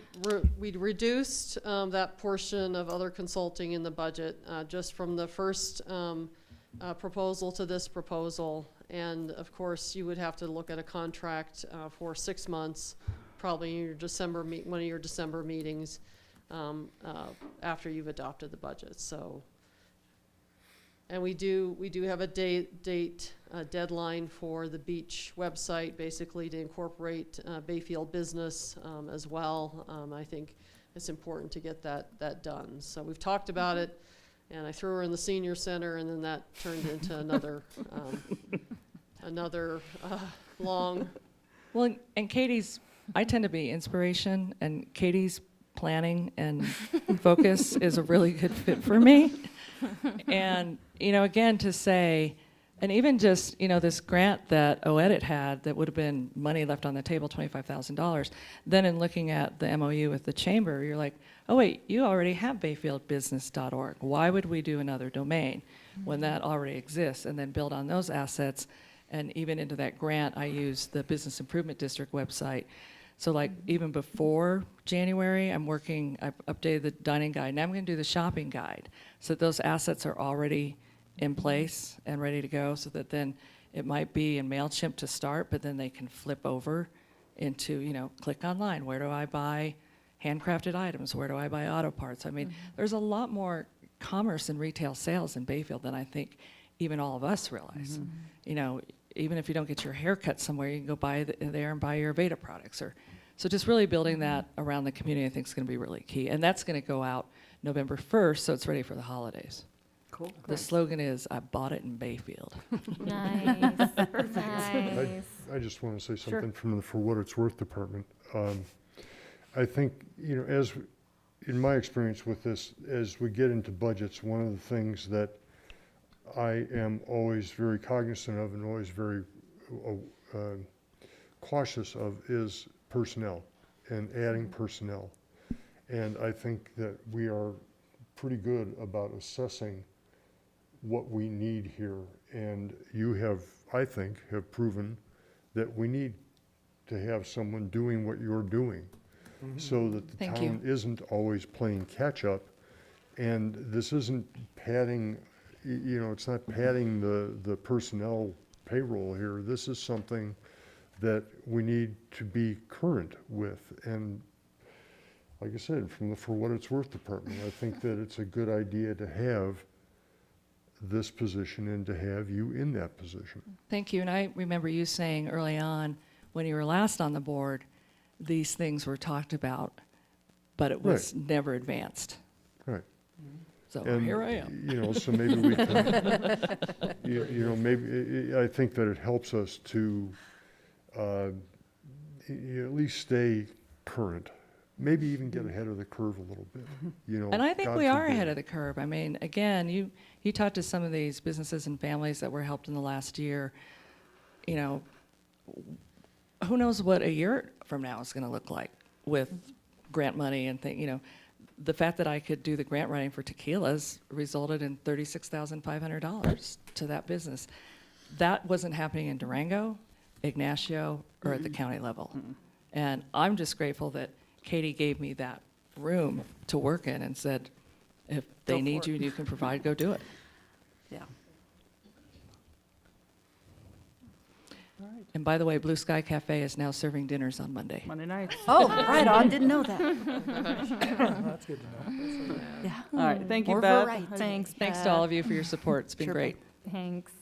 reduced that portion of other consulting in the budget just from the first proposal to this proposal. And of course, you would have to look at a contract for 6 months, probably in your one of your December meetings after you've adopted the budget. So, and we do have a deadline for the beach website, basically to incorporate Bayfield business as well. I think it's important to get that done. So we've talked about it, and I threw her in the senior center, and then that turned into another long. Well, and Katie's, I tend to be inspiration, and Katie's planning and focus is a really good fit for me. And, you know, again, to say, and even just, you know, this grant that OEDIT had that would have been money left on the table, $25,000, then in looking at the MOU with the chamber, you're like, oh wait, you already have bayfieldbusiness.org. Why would we do another domain when that already exists, and then build on those assets? And even into that grant, I use the Business Improvement District website. So like even before January, I've updated the dining guide. Now I'm going to do the shopping guide, so that those assets are already in place and ready to go, so that then it might be in MailChimp to start, but then they can flip over into, you know, click online. Where do I buy handcrafted items? Where do I buy auto parts? I mean, there's a lot more commerce and retail sales in Bayfield than I think even all of us realize. You know, even if you don't get your hair cut somewhere, you can go there and buy your Aveda products. So just really building that around the community, I think, is going to be really key. And that's going to go out November 1st, so it's ready for the holidays. Cool. The slogan is, I bought it in Bayfield. Nice. Nice. I just want to say something from the For What It's Worth department. I think, you know, in my experience with this, as we get into budgets, one of the things that I am always very cognizant of and always very cautious of is personnel and adding personnel. And I think that we are pretty good about assessing what we need here. And you have, I think, have proven that we need to have someone doing what you're doing, so that the Thank town you. isn't always playing catch up And this isn't padding, it's not padding the personnel payroll here. This is something that we need to be current with. And like I said, from the For What It's Worth department, I think that it's a good idea to have this position and to have you in that position. Thank you. And I remember you saying early on, when you were last on the board, these things were talked about, but it was never advanced. Right. So And, here I am. So maybe we can, maybe, I think that it helps us to at least stay current, maybe even get ahead of the curve a little bit, And I think God we are forbid. ahead of the curve. I mean, again, you talked to some of these businesses and families that were helped in the last year. Who knows what a year from now is going to look like with grant money and the fact that I could do the grant writing for tequilas resulted in $36,500 to that business. That wasn't happening in Durango, Ignacio, or at the county level. And I'm just grateful that Katie gave me that room to work in and said, if they need you and you can provide, go do it. Yeah. And by the way, Blue Sky Cafe is now serving dinners on Monday. Monday night. Oh, right on, didn't know that. That's good to know. Yeah. All right, thank you, More Beth. variety. Thanks, Thanks to Beth. all of you for your support. It's been Sure. great. Thanks.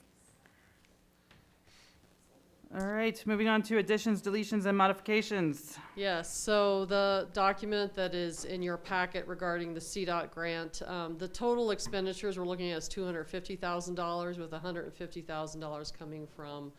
All right, moving on to additions, deletions, and modifications. Yes, so the document that is in your packet regarding the CDOT grant, the total expenditures we're looking at is $250,000 with $150,000 coming from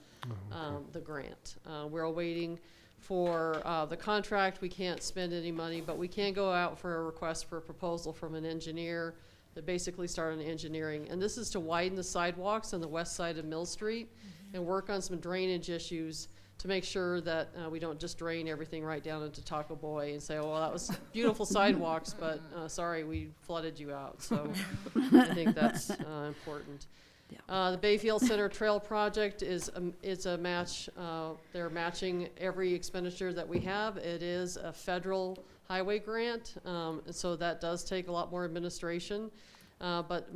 the grant. We're awaiting for the contract. We can't spend any money, but we can go out for a request for a proposal from an engineer that basically started engineering. And this is to widen the sidewalks on the west side of Mill Street and work on some drainage issues to make sure that we don't just drain everything right down into Taco Boy and say, oh, well, that was beautiful sidewalks, but sorry, we flooded you out. So I think that's important. The Bayfield Center Trail Project is a match. They're matching every expenditure that we have. It is a federal highway grant, and so that does take a lot more administration. But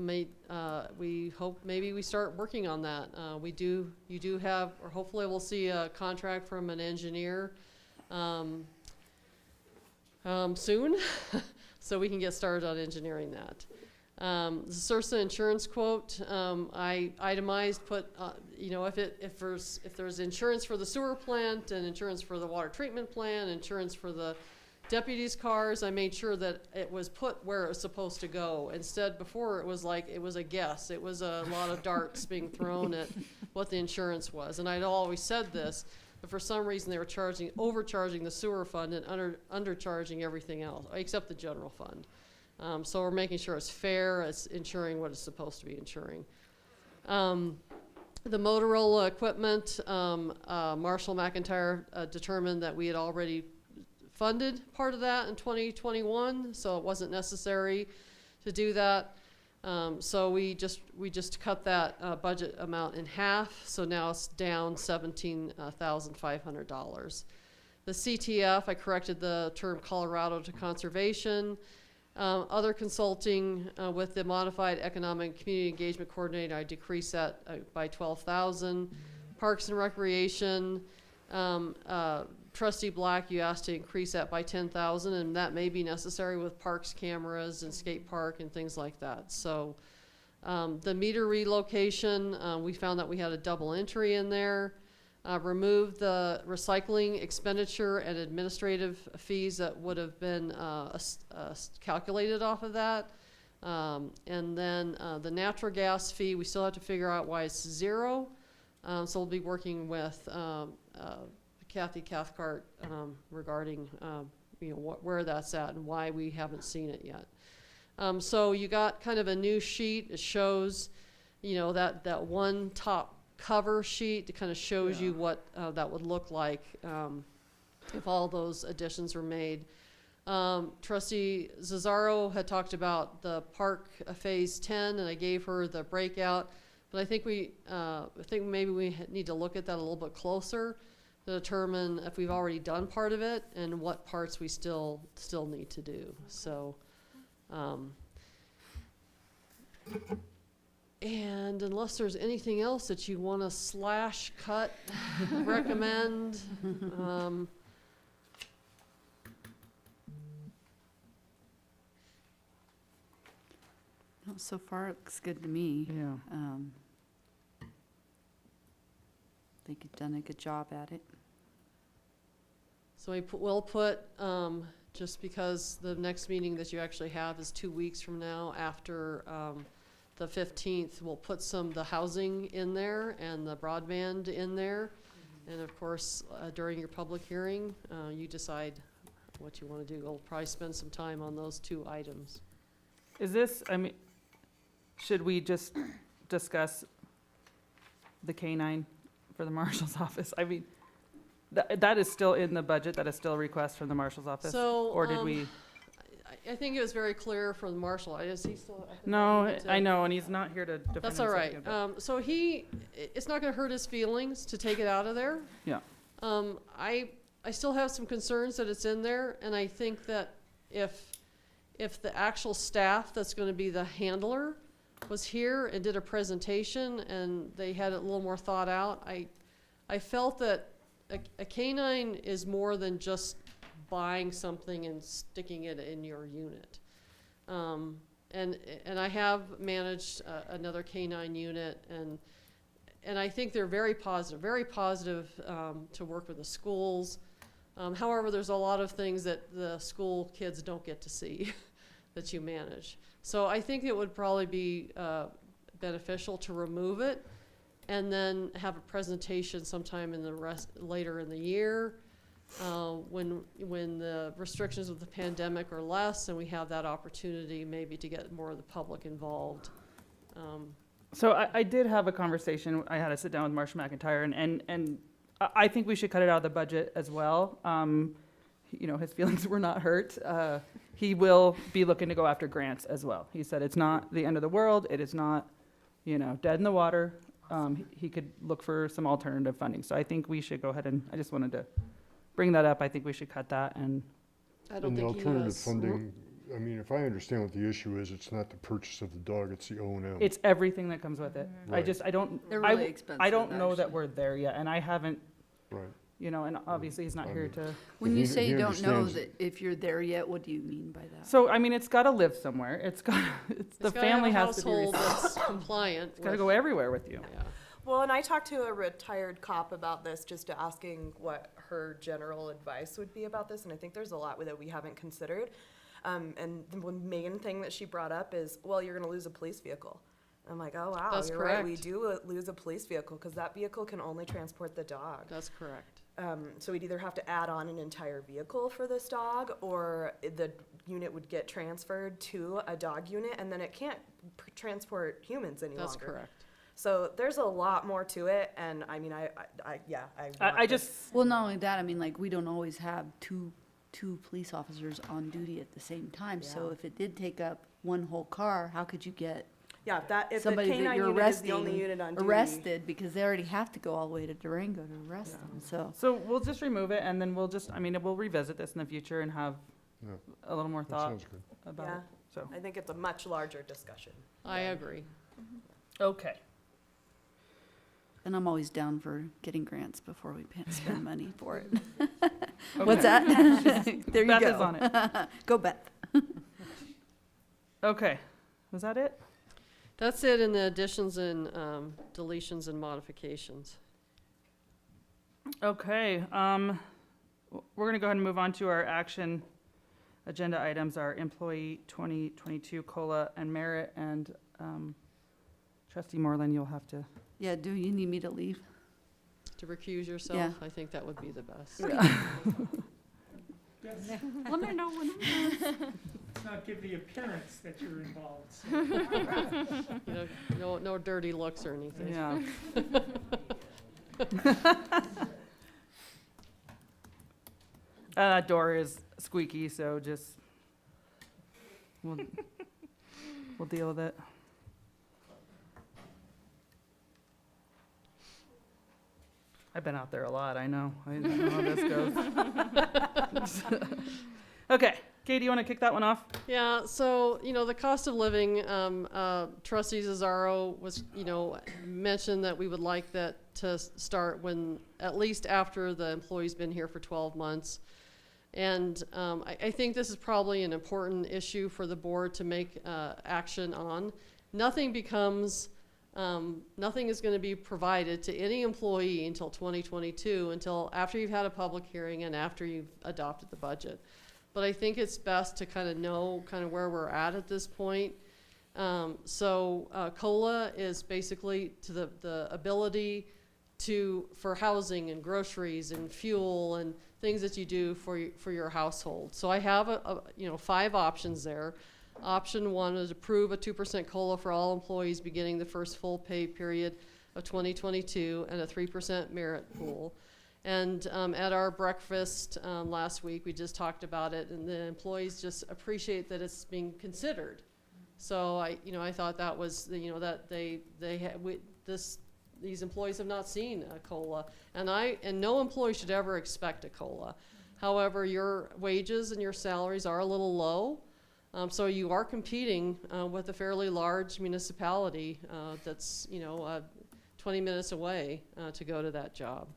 we hope maybe we start working on that. You do have, or hopefully we'll see a contract from an engineer soon, so we can get started on engineering that. The Sursa insurance quote, I itemized, if there's insurance for the sewer plant and insurance for the water treatment plant, insurance for the deputies' cars, I made sure that it was put where it was supposed to go. Instead, before it was a guess. It was a lot of darts being thrown at what the insurance was. And I'd always said this, but for some reason they were overcharging the sewer fund and undercharging everything else, except the general fund. So we're making sure it's fair, it's insuring what it's supposed to be insuring. The Motorola equipment, Marshall McIntyre determined that we had already funded part of that in 2021, so it wasn't necessary to do that. So we just cut that budget amount in half, so now it's down $17,500. The CTF, I corrected the term Colorado to conservation. Other consulting with the modified economic and community engagement coordinator, I decreased that by $12,000. Parks and recreation, Trustee Black, you asked to increase that by $10,000, and that may be necessary with parks cameras and skate park and things like that. So the meter relocation, we found that we had a double entry in there. Removed the recycling expenditure and administrative fees that would have been calculated off of that. And then the natural gas fee, we still have to figure out why it's 0. So we'll be working with Kathy Cathcart regarding where that's at and why we haven't seen it yet. So you got kind of a new sheet. It shows, that one top cover sheet that kind of shows you what that would look like if all those additions were made. Trustee Zazzaro had talked about the park phase 10, and I gave her the breakout. But I think maybe we need to look at that a little bit closer to determine if we've already done part of it and what parts we still need to do. So And unless there's anything else that you want to slash, cut, recommend, No, so far, it looks good to me. Yeah. Think you've done a good job at it. so we'll put, just because the next meeting that you actually have is 2 weeks from now, after the 15th, we'll put the housing in there and the broadband in there. And of course, during your public hearing, you decide what you want to do. We'll probably spend some time on those 2 items. Is this, I mean, should we just discuss the K-9 for the marshal's office? I mean, that is still in the budget, that is still a request from the marshal's office? So, Or did we? I think it was very clear from the marshal. Is he still? I think No, we need to- I know, and he's not here to defend That's himself. all right. again, but- So it's not gonna hurt his feelings to take it out of there. Yeah. I still have some concerns that it's in there, and I think that if the actual staff that's gonna be the handler was here and did a presentation and they had it a little more thought out, I felt that a K-9 is more than just buying something and sticking it in your unit. And I have managed another K-9 unit, and I think they're very positive to work with the schools. However, there's a lot of things that the school kids don't get to see that you manage. So I think it would probably be beneficial to remove it and then have a presentation sometime later in the year, when the restrictions of the pandemic are less and we have that opportunity maybe to get more of the public involved. So I did have a conversation, I had to sit down with Marshall McIntyre, and I think we should cut it out of the budget as well. You know, his feelings were not hurt. He will be looking to go after grants as well. He said it's not the end of the world, it is not, you know, dead in the water. He could look for some alternative funding. So I think we should go ahead and, I just wanted to bring that up. I think we should cut that, and I don't And the think he alternative has. funding, I mean, if I understand what the issue is, it's not the purchase of the dog, it's the O&M. it's everything that comes with it. Right. I don't, They're I really w- expensive, I don't know that actually. we're there yet, and I haven't, Right. you know, and obviously he's not I here mean- to. When He- you say he you don't know understands that if you're there yet, what do you mean by that? So, I mean, it's gotta live somewhere. It's got, it's, the It's gotta have family a has to be, household responsible. that's compliant. It's gotta with- go everywhere with you. Yeah. Well, and I talked to a retired cop about this, just asking what her general advice would be about this, and I think there's a lot that we haven't considered. And the one main thing that she brought up is, well, you're gonna lose a police vehicle. I'm like, oh, wow, That's you're right, we correct. do lose a police vehicle, because that vehicle can only transport the dog. That's correct. So we'd either have to add on an entire vehicle for this dog, or the unit would get transferred to a dog unit, and then it can't transport humans any That's longer. correct. So there's a lot more to it, and I mean, I I just, Well, not only that, I mean, like, we don't always have two police officers on duty at the same time. So Yeah. if it did take up one whole car, how could you get Yeah, if the somebody that canine you're unit is the only arresting unit on duty. arrested? Because they already have to go all the way to Durango to arrest them, so. so we'll just remove it, and then we'll just, I mean, we'll revisit this in the future and have Yeah. a little more That thought sounds good. about Yeah. it, so. I think it's a much larger discussion. I agree. Okay. And I'm always down for getting grants before we spend money for it. Okay. What's that? There you Beth go. is on it. Go Beth. Okay, was that it? That's it in the additions and deletions and modifications. Okay, we're gonna go ahead and move on to our action agenda items, our employee 2022 COLA and merit, and trustee Moreland, you'll have to. Yeah, do you need me to leave? To recuse yourself, Yeah. I think that would be the best. Yes. Let me know when. Let's not give the appearance that you're involved. So. You know, no dirty looks or anything. Yeah. That door is squeaky, so just, we'll deal with it. I've been out there a lot, I know how this goes. Okay, Katie, you want to kick that one off? Yeah, so, the cost of living, trustee Cesaro was, mentioned that we would like that to start when, at least after the employee's been here for 12 months. And I think this is probably an important issue for the board to make action on. Nothing is going to be provided to any employee until 2022, until after you've had a public hearing and after you've adopted the budget. But I think it's best to kind of know where we're at this point. COLA is basically to the ability for housing and groceries and fuel and things that you do for your household. So I have 5 options there. Option 1 is approve a 2% COLA for all employees beginning the first full pay period of 2022 and a 3% merit pool. And at our breakfast last week, we just talked about it, and the employees just appreciate that it's being considered. So I thought that was that these employees have not seen a COLA, and no employee should ever expect a COLA. However, your wages and your salaries are a little low, so you are competing with a fairly large municipality that's 20 minutes away to go to that job.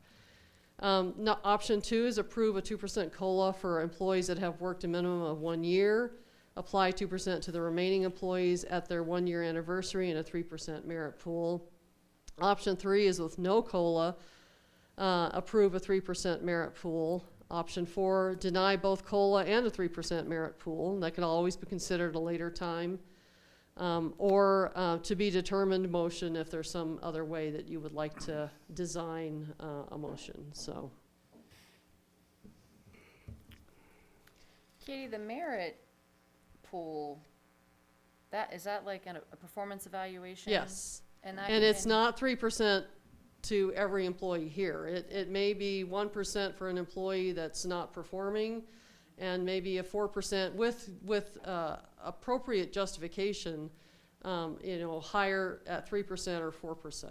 Option 2 is approve a 2% COLA for employees that have worked a minimum of 1 year. Apply 2% to the remaining employees at their 1-year anniversary and a 3% merit pool. Option 3 is with no COLA, approve a 3% merit pool. Option 4, deny both COLA and a 3% merit pool. That can always be considered at a later time. Or to be determined motion if there's some other way that you would like to design a motion. So, Katie, the merit pool, is that like a performance evaluation? yes, and it's not 3% to every employee here. It may be 1% for an employee that's not performing, and maybe a 4% with appropriate justification, higher at 3% or 4%.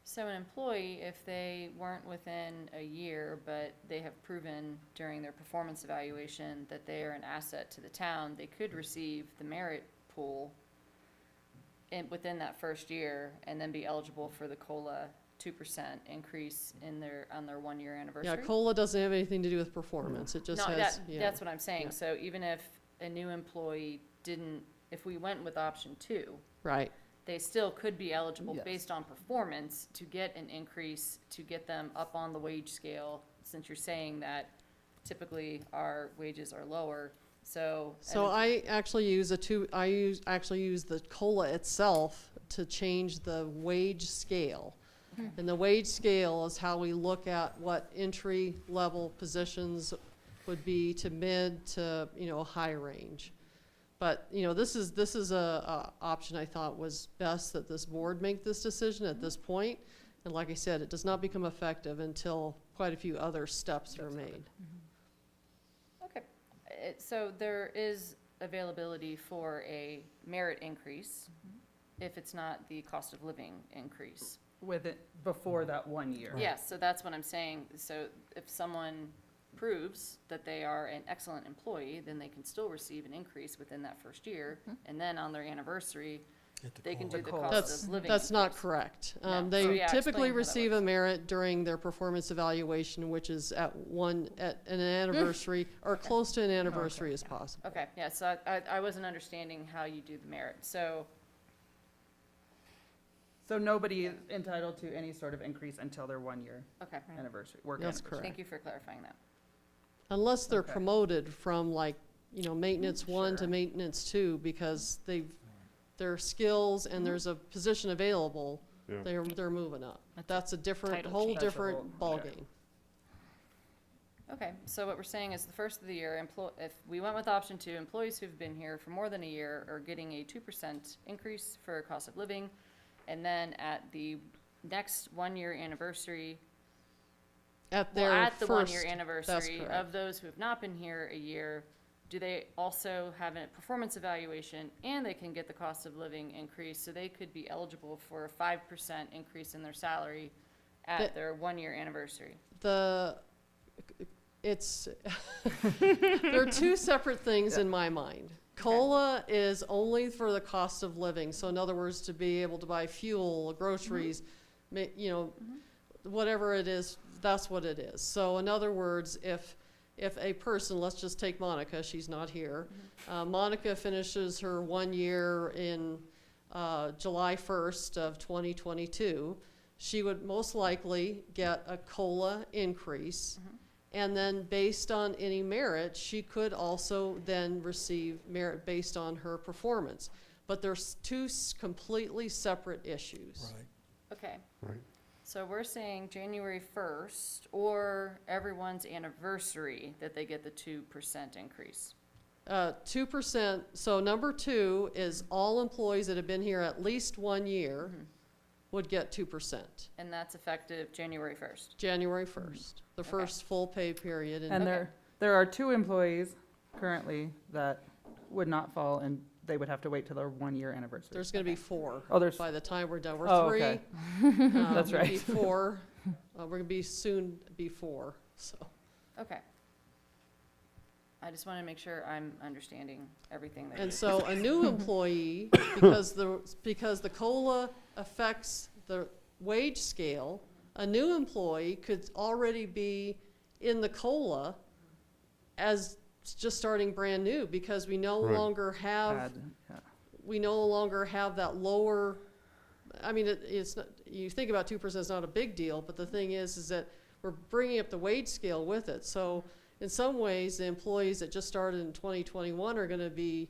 So an employee, if they weren't within a year, but they have proven during their performance evaluation that they are an asset to the town, they could receive the merit pool within that first year and then be eligible for the COLA 2% increase on their 1-year anniversary. Yeah, COLA doesn't have anything to do with performance. It just that's what I'm saying. Yeah. So even if a new employee if we went with option 2, right, they still could be eligible Yes. based on performance to get an increase to get them up on the wage scale, since you're saying that typically our wages are lower. So I actually use the COLA itself to change the wage scale. And the wage scale is how we look at what entry level positions would be to mid to high range. But this is a option I thought was best that this board make this decision at this point. And like I said, it does not become effective until quite a few other steps are made. okay, so there is availability for a merit increase if it's not the cost of living increase. With it before that 1 year. Yes, so that's what I'm saying. So if someone proves that they are an excellent employee, then they can still receive an increase within that first year. And then on their anniversary, they can do the cost of living. That's not correct. No. They So, yeah, typically explain how that receive a works. merit during their performance evaluation, which is at an anniversary or close to an anniversary as possible. Okay, yeah, so I wasn't understanding how you do the merit. So nobody is entitled to any sort of increase until their 1-year okay, anniversary, work That's anniversary. correct. thank you for clarifying that. Unless they're Okay. promoted from maintenance 1 to Sure. maintenance 2 because their skills and there's a position available, Yeah. they're moving up. That's a Title whole change. different That's a whole- okay. ballgame. Okay, so what we're saying is the first of the year, if we went with option 2, employees who've been here for more than a year are getting a 2% increase for cost of living. And then at the next 1-year anniversary, At well, their at the first, 1-year anniversary correct. of those who have not been here a year, do they also have a performance evaluation and they can get the cost of living increase? So they could be eligible for a 5% increase in their salary at their 1-year anniversary. it's, there are two separate things in my mind. COLA is only for the cost of living. So in other words, to be able to buy fuel, groceries, you know, whatever it is, that's what it is. So in other words, if a person, let's just take Monica, she's not here. Monica finishes her 1 year in July 1st of 2022. She would most likely get a COLA increase. And then based on any merit, she could also then receive merit based on her performance. But there's two completely separate issues. Right. Okay. Right. So we're saying January 1st or everyone's anniversary that they get the 2% increase. 2%, so number 2 is all employees that have been here at least 1 year would get 2%, And that's effective January 1st. January 1st, the first full pay period. And there are 2 employees currently that would not fall, and they would have to wait till their 1-year anniversary. There's gonna be 4. Oh, there's- By the time we're done, we're Oh, 3. okay. That's We'll be right. 4. We're gonna be soon be 4, so. Okay. I just want to make sure I'm understanding everything that And you're so a new employee, because the COLA affects the wage scale, a new employee could already be in the COLA as just starting brand new, because we no Right. longer have, we no longer have that lower, I mean, it's not, you think about 2% is not a big deal, but the thing is that we're bringing up the wage scale with it. So in some ways, the employees that just started in 2021 are gonna be,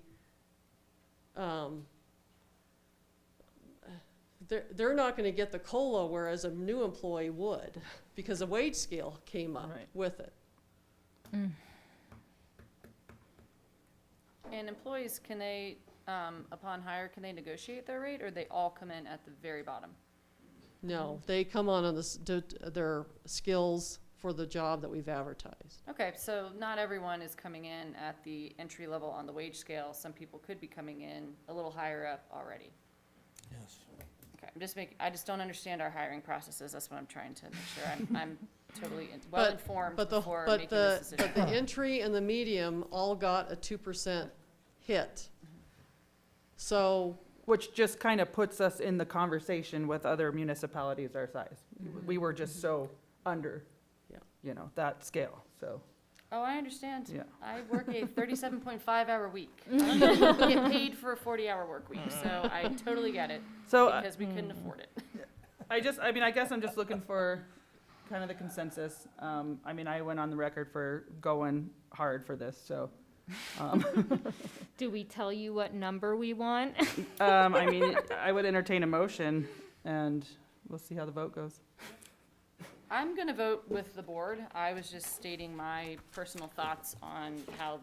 they're not gonna get the COLA, whereas a new employee would, because the wage scale came up Right. with it. And employees, can they, upon hire, can they negotiate their rate, or they all come in at the very bottom? No, they come on their skills for the job that we've advertised. Okay, so not everyone is coming in at the entry level on the wage scale. Some people could be coming in a little higher up already. Yes. Okay, I just don't understand our hiring processes. That's what I'm trying to make sure I'm totally well informed before making this decision. But the entry and the medium all got a 2% hit. So, Which just kind of puts us in the conversation with other municipalities our size. We were just so under, Yeah. that scale, so. Oh, I understand. Yeah. I work a 37.5-hour week. I don't get paid for a 40-hour work week, so I totally get it, So, because we couldn't afford it. I guess I'm just looking for kind of the consensus. I went on the record for going hard for this, so. Do we tell you what number we want? I would entertain a motion, and we'll see how the vote goes. I'm gonna vote with the board. I was just stating my personal thoughts on how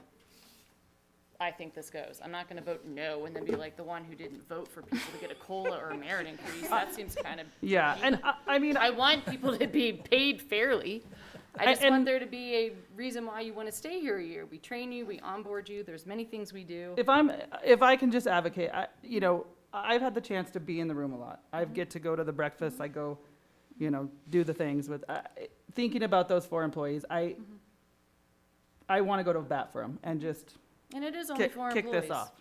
I think this goes. I'm not gonna vote no and then be like the one who didn't vote for people to get a COLA or a merit increase. That seems kind of. Yeah, and I want people to be paid fairly. I just want there to be a reason why you want to stay here a year. We train you, we onboard you, there's many things we do. if I can just advocate, I've had the chance to be in the room a lot. I get to go to the breakfast, I go, do the things with, thinking about those 4 employees, I want to go to bat for them and just And it is only for kick employees. this off.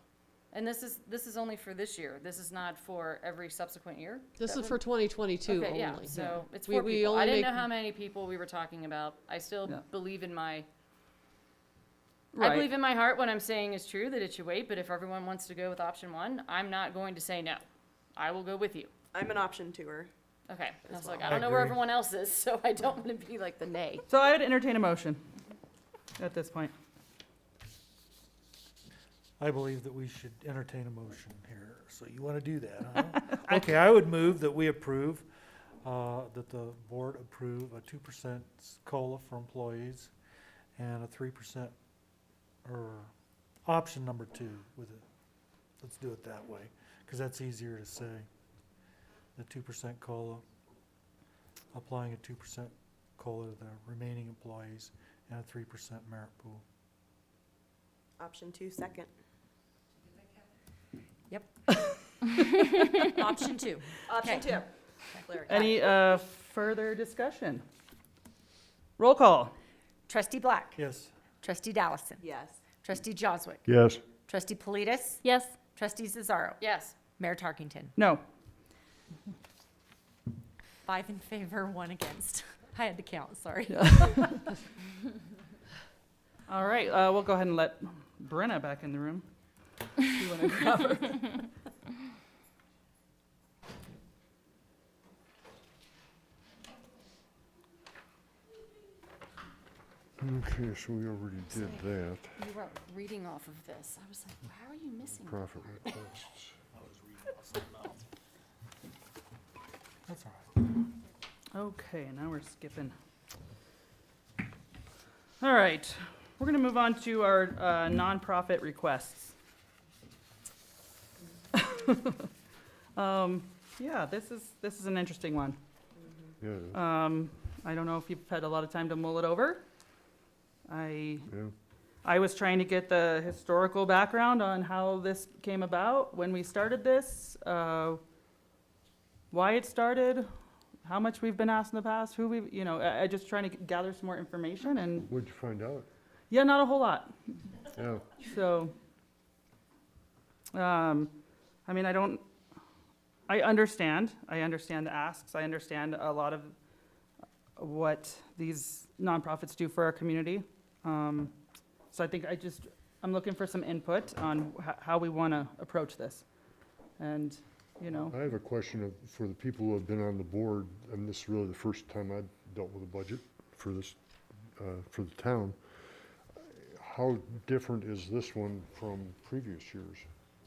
And this is only for this year. This is not for every subsequent year. this That is for would- 2022 Okay, yeah, only. so it's We- for we people. only I didn't make- know how many people we were talking about. I still Yeah. believe in I Right. believe in my heart what I'm saying is true, that it should wait, but if everyone wants to go with option 1, I'm not going to say no. I will go with you. I'm an option tour. Okay, I was like, I I don't know where agree. everyone else is, so I don't want to be like the nay. So I would entertain a motion at this point. I believe that we should entertain a motion here, so you want to do that, huh? Okay, I would move that we approve, that the board approve a 2% COLA for employees and a 3%, or option number 2 with it. Let's do it that way, because that's easier to say. The 2% COLA, applying a 2% COLA to the remaining employees and a 3% merit pool. Option 2, second. Option 2. Option 2. Any further discussion? Roll call. Trustee Black. Yes. Trustee Dallison. Yes. Trustee Joswick. Yes. Trustee Politis. Yes. Trustee Cesaro. Yes. Mayor Tarkington. No. 5 in favor, 1 against. I had to count, sorry. All right, we'll go ahead and let Brenna back in the room. You wanna grab her? Okay, so we already did that. You were reading off of this. I was like, how are you missing? Profit requests. That's all right. Okay, now we're skipping. All right, we're gonna move on to our nonprofit requests. Yeah, this is an interesting one. Yeah, I don't know if you've had a lot of time to mull it over. I yeah. was trying to get the historical background on how this came about, when we started this, why it started, how much we've been asked in the past, who we, I just trying to gather some more information and, What'd you find out? yeah, not a whole lot. Yeah. So, I mean, I understand the asks, I understand a lot of what these nonprofits do for our community. So I think I'm looking for some input on how we want to approach this. And, I have a question for the people who have been on the board, and this is really the first time I've dealt with a budget for this, for the town. How different is this one from previous years?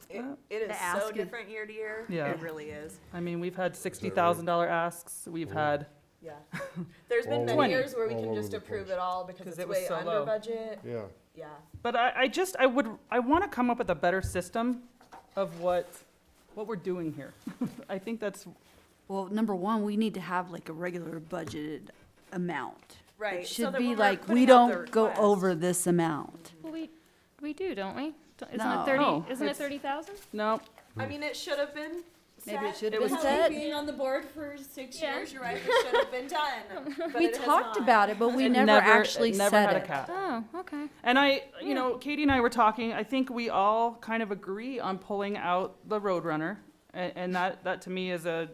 It is The so ask is- different year to year. Yeah. It really is. I mean, we've had $60,000 asks, we've had, Yeah. There's been All many over- years where we all can over just the approve place. it all because 'Cause it's it was way so under low. budget. Yeah. Yeah. but I want to come up with a better system of what we're doing here. I think that's, Well, number one, we need to have like a regular budgeted amount. Right. It so should that be when we're like, putting we out the don't go request- over this amount. Well, we do, don't we? Isn't No. it 30, No, isn't it it's- 30,000? no, I mean, it should have been. Maybe it set. should have been Because set. Being on the board for 6 Yeah. years, you're right. It should have been done. But We it has talked not. about it, but we it never actually never said had it. a cap. Oh, okay. And Katie and I were talking, I think we all kind of agree on pulling out the Roadrunner, and that to me is a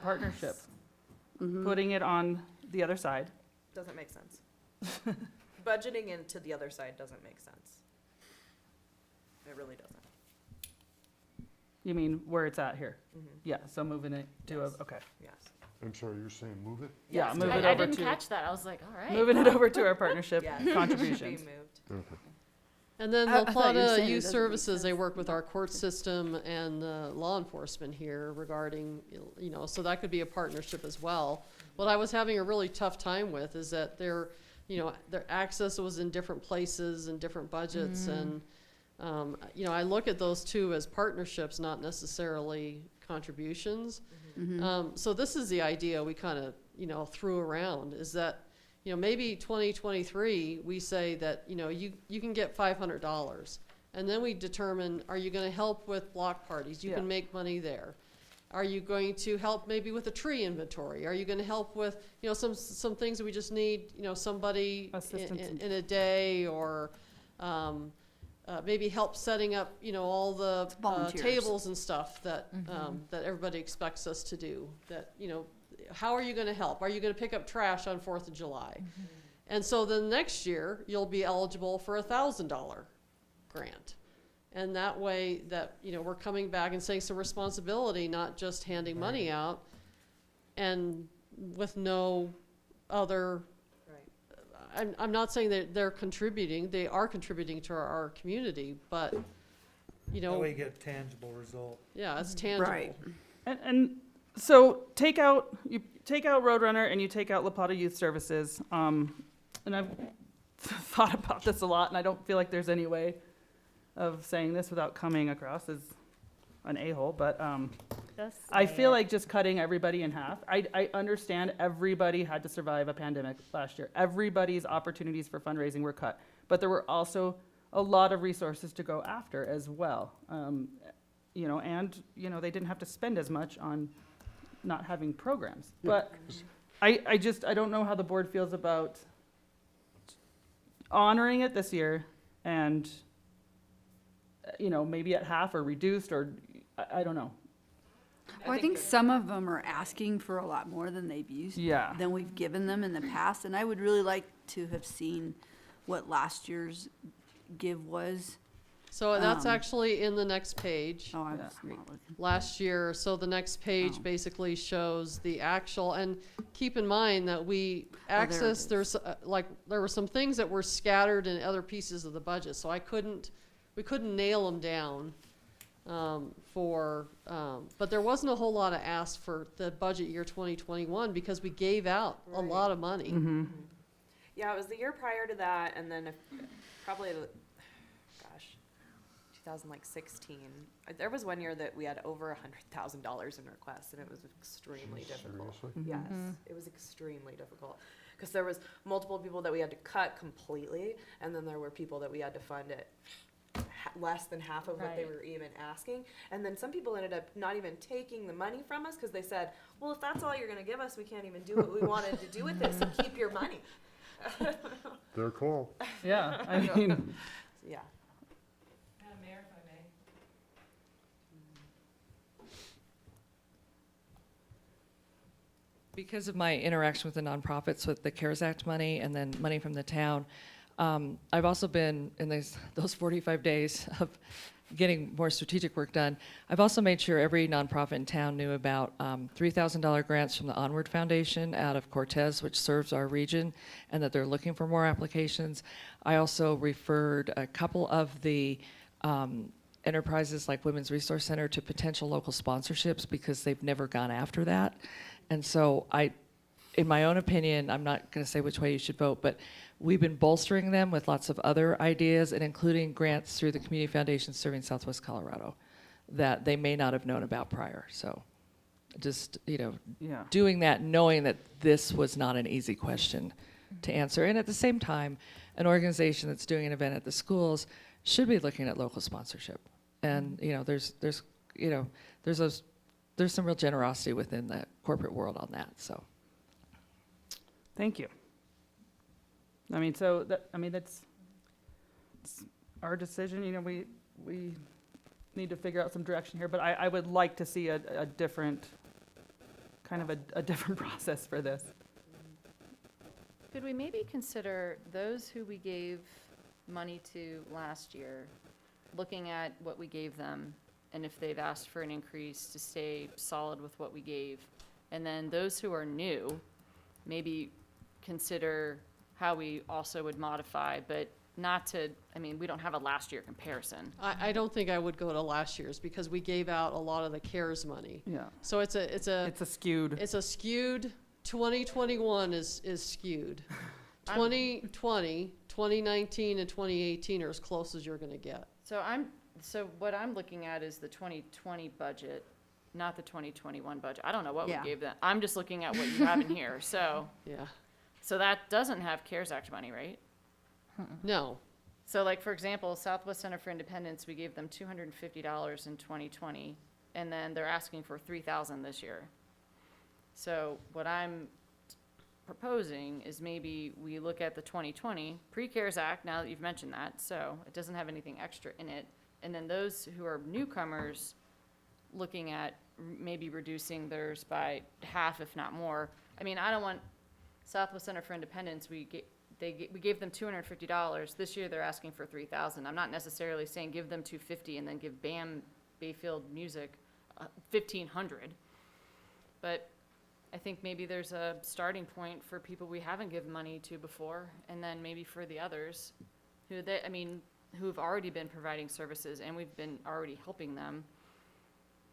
partnership. Putting it on the other side. Doesn't make sense. Budgeting into the other side doesn't make sense. It really doesn't. You mean where it's at here? Mhm. Yeah, so moving it to Yes. okay. Yes. I'm sorry, you're saying move it? Yeah, Yes, move to it I over didn't to, catch that. I was like, all right. moving it over to our partnership Yes. Should be contributions. moved. Okay. And then I La thought you were Plata saying it Youth doesn't make Services, they sense. work with our court system and law enforcement here regarding, so that could be a partnership as well. What I was having a really tough time with is that their access was in different places and different budgets. And, I look at those two as partnerships, not necessarily contributions. So this is the idea we kind of, threw around, is that, maybe 2023, we say that, you can get $500. And then we determine, are you gonna help with block parties? You Yeah. can make money there. Are you going to help maybe with a tree inventory? Are you gonna help with, some things that we just need, somebody Assistance in a day, or, maybe help setting up, all the volunteers. tables and stuff that, that everybody expects us to do. That, how are you gonna help? Are you gonna pick up trash on 4th of July? And so then next year, you'll be eligible for a $1,000 grant. And that way that, we're coming back and saying some responsibility, not just handing money out and with no other, I'm not saying that they're contributing, they are contributing to our community, but, That way you get tangible result. yeah, it's tangible. Right. And so you take out Roadrunner and you take out La Plata Youth Services. And I've thought about this a lot, and I don't feel like there's any way of saying this without coming across as an a-hole, but I feel like just cutting everybody in half. I understand everybody had to survive a pandemic last year. Everybody's opportunities for fundraising were cut, but there were also a lot of resources to go after as well. And they didn't have to spend as much on not having programs. But I don't know how the board feels about honoring it this year and, maybe at half or reduced or, I don't know. Well, I think some of them are asking for a lot more than they've used. Yeah. Than we've given them in the past, and I would really like to have seen what last year's give was. So that's Um, actually in the next page. Oh, I was Yeah. not looking. Last year, so the next page Oh. basically shows the actual, and keep in mind that we there it access, is. there's, there were some things that were scattered in other pieces of the budget, so we couldn't nail them down, but there wasn't a whole lot of ask for the budget year 2021 because we gave out a lot of money. Mm-hmm. Yeah, it was the year prior to that, and then probably, 2016. There was one year that we had over $100,000 in requests, and it was extremely difficult. Seriously? Yes, it was extremely difficult because there was multiple people that we had to cut completely, and then there were people that we had to fund at less than half of what they Right. were even asking. And then some people ended up not even taking the money from us because they said, "Well, if that's all you're going to give us, we can't even do what we wanted to do with it. So keep your money." Their call. Yeah, I mean, Yeah. Mayor, if I may. Because of my interaction with the nonprofits with the CARES Act money and then money from the town, I've also been in those 45 days of getting more strategic work done. I've also made sure every nonprofit in town knew about $3,000 grants from the Onward Foundation out of Cortez, which serves our region, and that they're looking for more applications. I also referred a couple of the enterprises like Women's Resource Center to potential local sponsorships because they've never gone after that. And so in my own opinion, I'm not going to say which way you should vote, but we've been bolstering them with lots of other ideas and including grants through the Community Foundation serving Southwest Colorado that they may not have known about prior. So just, yeah. doing that, knowing that this was not an easy question to answer. And at the same time, an organization that's doing an event at the schools should be looking at local sponsorship. And, there's some real generosity within the corporate world on that, so. Thank you. That's it's our decision, we need to figure out some direction here, but I would like to see a different, kind of a different process for this. Could we maybe consider those who we gave money to last year, looking at what we gave them, and if they've asked for an increase to stay solid with what we gave, and then those who are new, maybe consider how we also would modify, but not to, we don't have a last year comparison. I don't think I would go to last year's because we gave out a lot of the CARES money. Yeah. So it's a skewed. 2021 is skewed. 2020, 2019, and 2018 are as close as you're gonna get. So what I'm looking at is the 2020 budget, not the 2021 budget. I don't know what we Yeah. gave them. I'm just looking at what you have in here, so. Yeah. So that doesn't have CARES Act money, right? No. So like, for example, Southwest Center for Independence, we gave them $250 in 2020, and then they're asking for $3,000 this year. So what I'm proposing is maybe we look at the 2020 pre-CARES Act, now that you've mentioned that, so it doesn't have anything extra in it. And then those who are newcomers, looking at maybe reducing theirs by half, if not more. I don't want Southwest Center for Independence, we gave them $250. This year they're asking for $3,000. I'm not necessarily saying give them $250 and then give Bayfield Music $1,500. But I think maybe there's a starting point for people we haven't given money to before, and then maybe for the others who've already been providing services and we've been already helping them.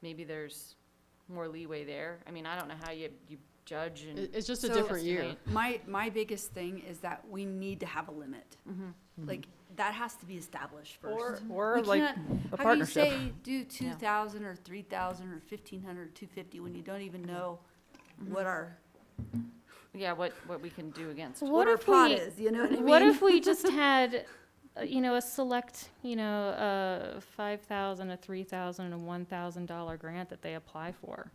Maybe there's more leeway there. I don't know how you judge and. It's just a So- different year. My biggest thing is that we need to have a limit. Like, that has to be established first. Or We like can't- a How do you partnership. say do 2,000 or 3,000 or 1,500, 250 when you don't even know what our What we can do against. what our pot is, you know what I mean? What if we just had, a select, a $5,000, a $3,000, and a $1,000 grant that they apply for?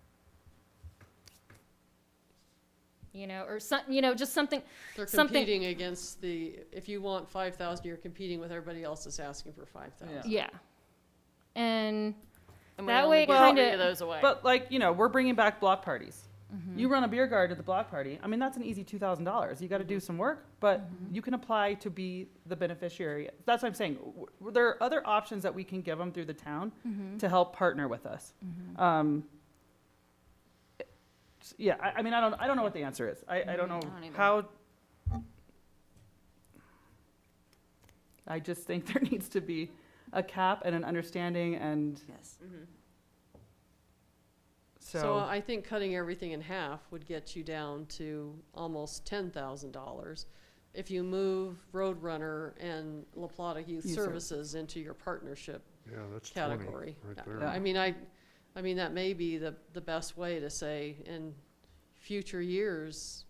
you know, or just something. They're something- competing against if you want 5,000, you're competing with everybody else that's asking for 5,000. Yeah. And And we that only way, give kind 3 of of. those away. But like, we're bringing back block parties. You run a beer garden at the block party. I mean, that's an easy $2,000. You got to do some work, but you can apply to be the beneficiary. That's what I'm saying. There are other options that we can give them through the town to help partner with us. Yeah, I mean, I don't know what the answer is. I don't know don't either. how. I just think there needs to be a cap and an understanding, and Yes. So I think cutting everything in half would get you down to almost $10,000 if you move Roadrunner and La Plata Youth Youth Services into your partnership Yeah, that's 20 category. right there. I mean, that may be the best way to say, in future years,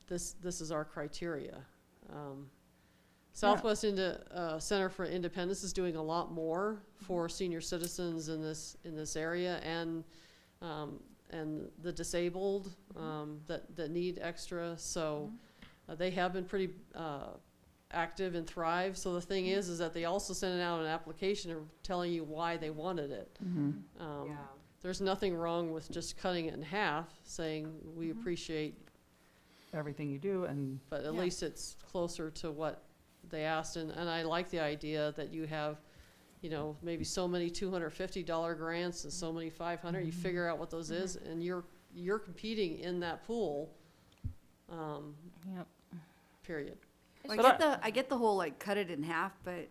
this is our criteria. Southwest Center for Independence is doing a lot more for senior citizens in this area, and the disabled that need extra. So they have been pretty active and Thrive. So the thing is that they also sent out an application telling you why they wanted it. There's nothing wrong with just cutting it in half, saying we appreciate, everything you do, and but at least it's closer to what they asked. And I like the idea that you have, maybe so many $250 grants and so many 500. You figure out what those is, and you're competing in that pool. Yep. Period. Well, I get the whole like cut it in half, but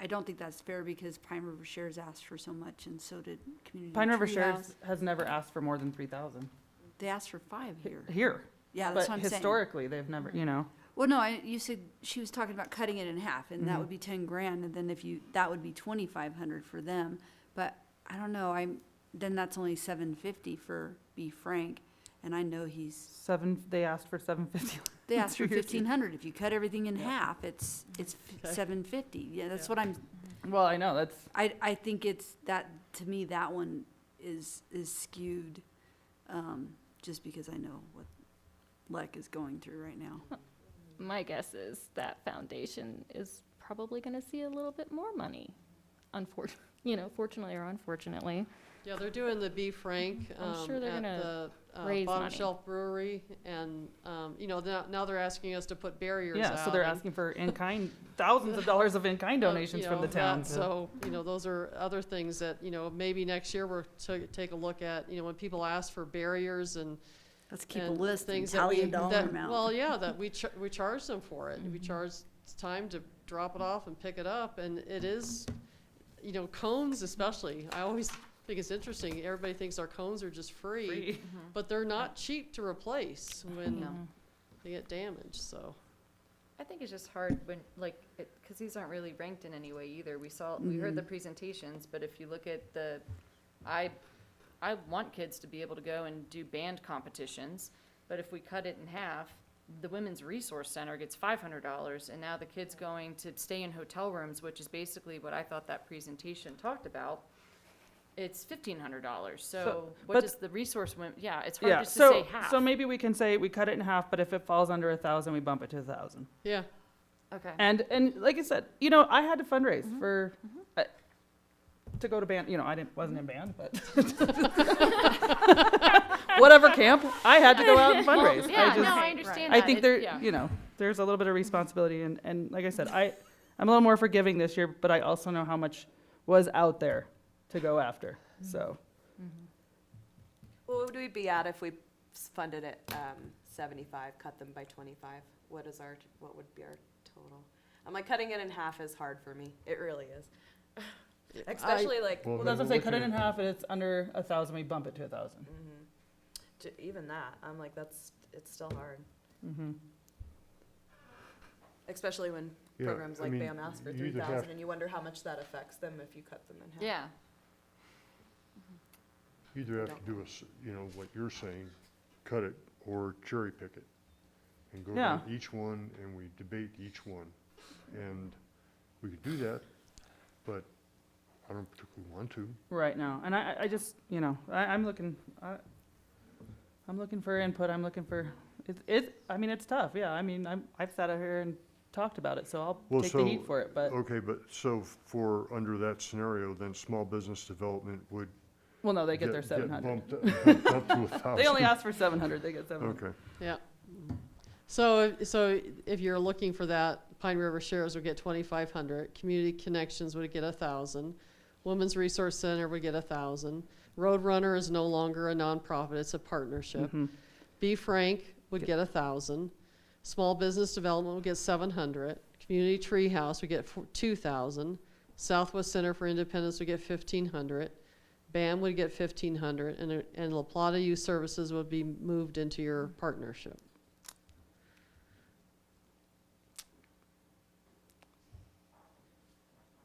I don't think that's fair because Pine River Shares asked for so much, and so did Community Pine River Treehouse. Shares has never asked for more than 3,000 They asked for 5 here. here. Yeah, that's But what I'm saying. historically, they've never, Well, no, you said she was talking about cutting it in half, and that would be 10 grand, and then that would be 2,500 for them. But I don't know, then that's only 750 for Be Frank, and I know they asked for 750. they asked for Two years. 1,500. If you cut everything in half, it's Okay. 750. Yeah, that's what I'm. Well, I know, that's, I think it's that, to me, that one is skewed, just because I know what LEC is going through right now. My guess is that foundation is probably going to see a little bit more money. Fortunately or unfortunately. Yeah, they're doing the Be Frank I'm sure they're at gonna the raise Bottom money. Shelf Brewery, and now they're asking us to put barriers out. yeah, so they're and, asking for in-kind, thousands of dollars of in-kind donations from the town. So those are other things that maybe next year we're to take a look at. When people ask for barriers and Let's keep a and list and things tally a that we, dollar that, amount. well, yeah, that we charge them for it. We charge time to drop it off and pick it up, and it is, cones especially. I always think it's interesting. Everybody thinks our cones are just free. But they're not cheap to replace when they get damaged. So I think it's just hard when, because these aren't really ranked in any way either. We heard the presentations, but if you look at I want kids to be able to go and do band competitions, but if we cut it in half, the Women's Resource Center gets $500, and now the kids going to stay in hotel rooms, which is basically what I thought that presentation talked about, it's $1,500. So what but- does the resource yeah, it's hard Yeah, just to say so, half. so maybe we can say we cut it in half, but if it falls under 1,000, we bump it to 1,000. yeah, Okay. And like I said, I had to fundraise for, to go to band, I wasn't in band, but whatever camp, I had to go out and fundraise. Well, yeah, I I understand I that. think Yeah. there's a little bit of responsibility, and like I said, I'm a little more forgiving this year, but I also know how much was out there to go after, so. What would we be at if we funded it 75, cut them by 25? What would be our total? I'm like, cutting it in half is hard for me. It really is. Especially Well, that's what I say, cut it in half, and it's under 1,000, we bump it to 1,000. Even that, I'm like, it's still hard. Mm-hmm. Especially when Yeah, programs I like mean, BAM ask for you either 3,000, have- and you wonder how much that affects them if you cut them in half. Yeah. You either have to do what you're saying, cut it, or cherry pick it. And go down each one, and we debate each one. And we could do that, but I don't particularly want to. Right now, and I just, I'm looking, I'm looking for input, I'm looking for, I mean, it's tough, yeah, I mean, I've sat out here and talked about it, so I'll Well, take the heat for it, but, Okay, but so for, under that scenario, then small business development would well, no, they get their get 700. bumped up to 1,000. They only ask for 700, they get 700. Okay, Yeah. So if you're looking for that, Pine River Shares would get 2,500. Community Connections would get 1,000. Women's Resource Center would get 1,000. Roadrunner is no longer a nonprofit; it's a partnership. Mhm. Be Frank would get 1,000. Small Business Development would get 700. Community Treehouse would get 2,000. Southwest Center for Independence would get 1,500. BAM would get 1,500, and La Plata Youth Services would be moved into your partnership.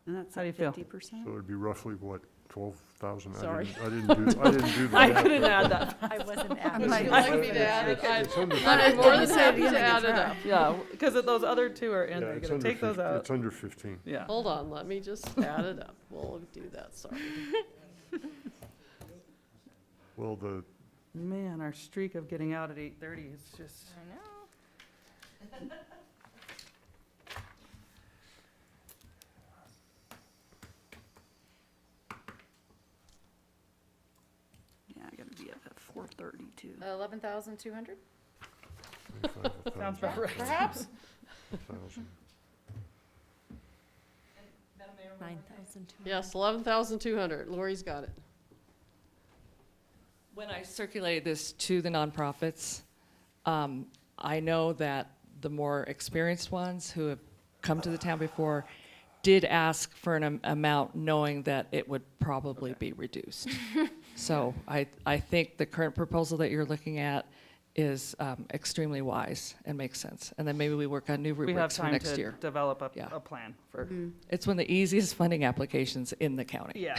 And that's How do you at feel? 50%? so it'd be roughly what, 12,000? Sorry. I didn't do the I math, couldn't but- add that. I wasn't I'm adding. like- Would you like me to add it? It's under I'd be more than Say it happy again, to I can add it try. up. Yeah, because those other two are in Yeah, there, you it's gotta under take those 50 out. It's under 15. Yeah. Hold on, let me just add it up. We'll do that, sorry. Well, Man, our streak of getting out at 8:30 is just, I know. Yeah, I gotta be up at 4:30 too. 11,200? sounds about right. Perhaps? 1,000. 9,200. Yes, 11,200. Lori's got it. When I circulated this to the nonprofits, I know that the more experienced ones who have come to the town before did ask for an amount knowing that it would probably be reduced. So I think the current proposal that you're looking at is extremely wise and makes sense. And then maybe we work on new We have rubrics for time next to year. develop a, Yeah. a plan for, It's one of the easiest funding applications in the county. yeah.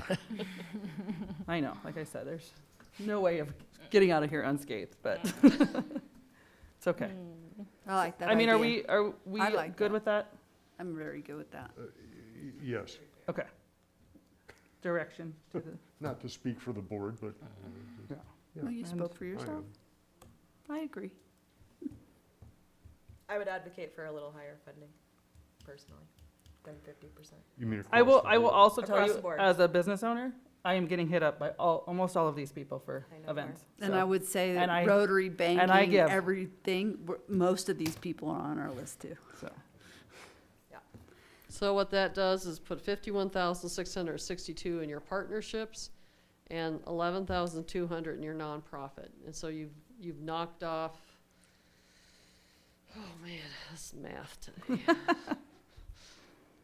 I know, like I said, there's no way of getting out of here unscathed, but it's okay. I like that I mean, idea. are we I like good that. with that? I'm very good with that. Yes, Okay. Direction to the, not to speak for the board, but yeah, Well, you And spoke for I yourself. am. I agree. I would advocate for a little higher funding, personally, than 50%. You mean I across will, the I will board? also tell Across you, the board. as a business owner, I am getting hit up by almost all of these people for I know, events. And so. I would say And I- that Rotary, I banking, give. everything, most of these people are on our list too. So, So what that does is put 51,662 in your partnerships and 11,200 in your nonprofit. And so you've knocked off, oh man, this math today.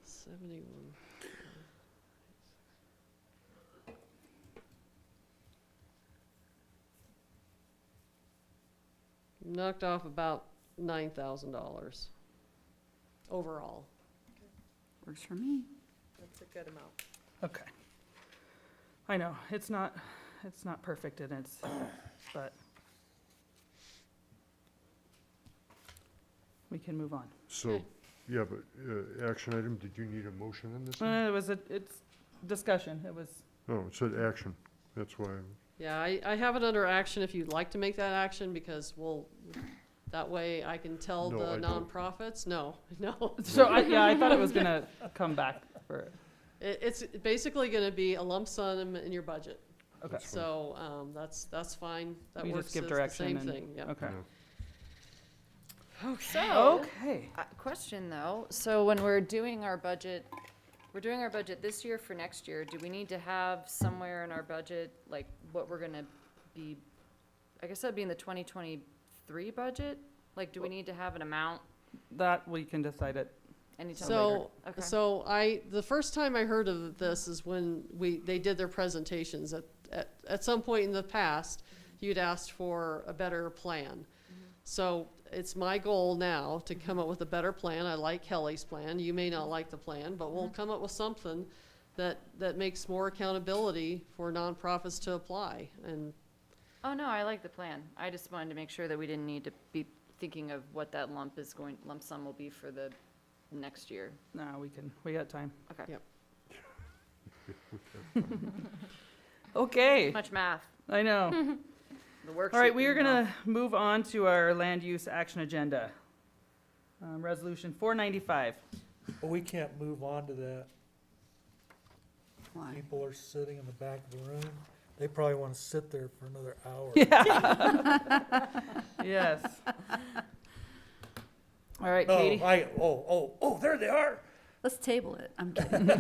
71. Knocked off about $9,000 overall. Works for me. That's a good amount. okay. I know, it's not perfect and it's, but we can move on. So, yeah, but action item, did you need a motion on this? It was it's discussion, it was, No, it said action, that's why. Yeah, I have it under action if you'd like to make that action, because that way I can tell No, the I don't. nonprofits, no. so I thought it was gonna come back for, It's basically gonna be a lump sum in your budget. okay, That's fine. So, that's fine. That We works just give as the direction same and- thing, yeah. okay. So, Okay. question though, so when we're doing our budget this year for next year, do we need to have somewhere in our budget, like what we're gonna be, I guess that'd be in the 2023 budget? Like, do we need to have an amount That we can decide it. anytime later? So, Okay. so the first time I heard of this is when they did their presentations. At some point in the past, you'd asked for a better plan. So it's my goal now to come up with a better plan. I like Kelly's plan. You may not like the plan, but we'll come up with something that makes more accountability for nonprofits to apply. And Oh, no, I like the plan. I just wanted to make sure that we didn't need to be thinking of what that lump sum will be for the next year. No, we got time. Okay. Yep. Okay, Much math. I know. The worksheet. All right, we are didn't gonna move on to our land use action agenda. Resolution 495. But we can't move on to that. Why? People are sitting in the back of the room. They probably want to sit there for another hour. Yes. All right, Oh, Katie. there they are. Let's table it. I'm kidding.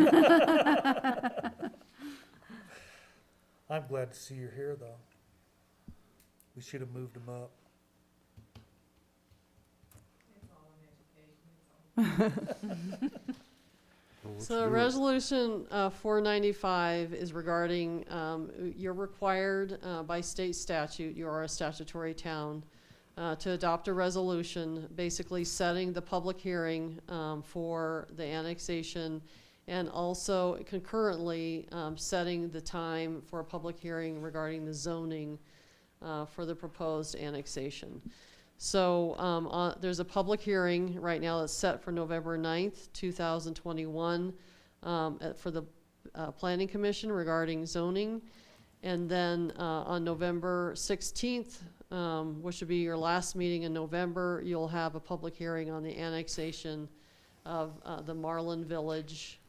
I'm glad to see you're here, though. We should have moved them up. So resolution 495 is regarding, you're required by state statute, you are a statutory town, to adopt a resolution basically setting the public hearing for the annexation and also concurrently setting the time for a public hearing regarding the zoning for the proposed annexation. So there's a public hearing right now that's set for November 9th, 2021 for the Planning Commission regarding zoning. And then on November 16th, which would be your last meeting in November, you'll have a public hearing on the annexation of the Marlin Village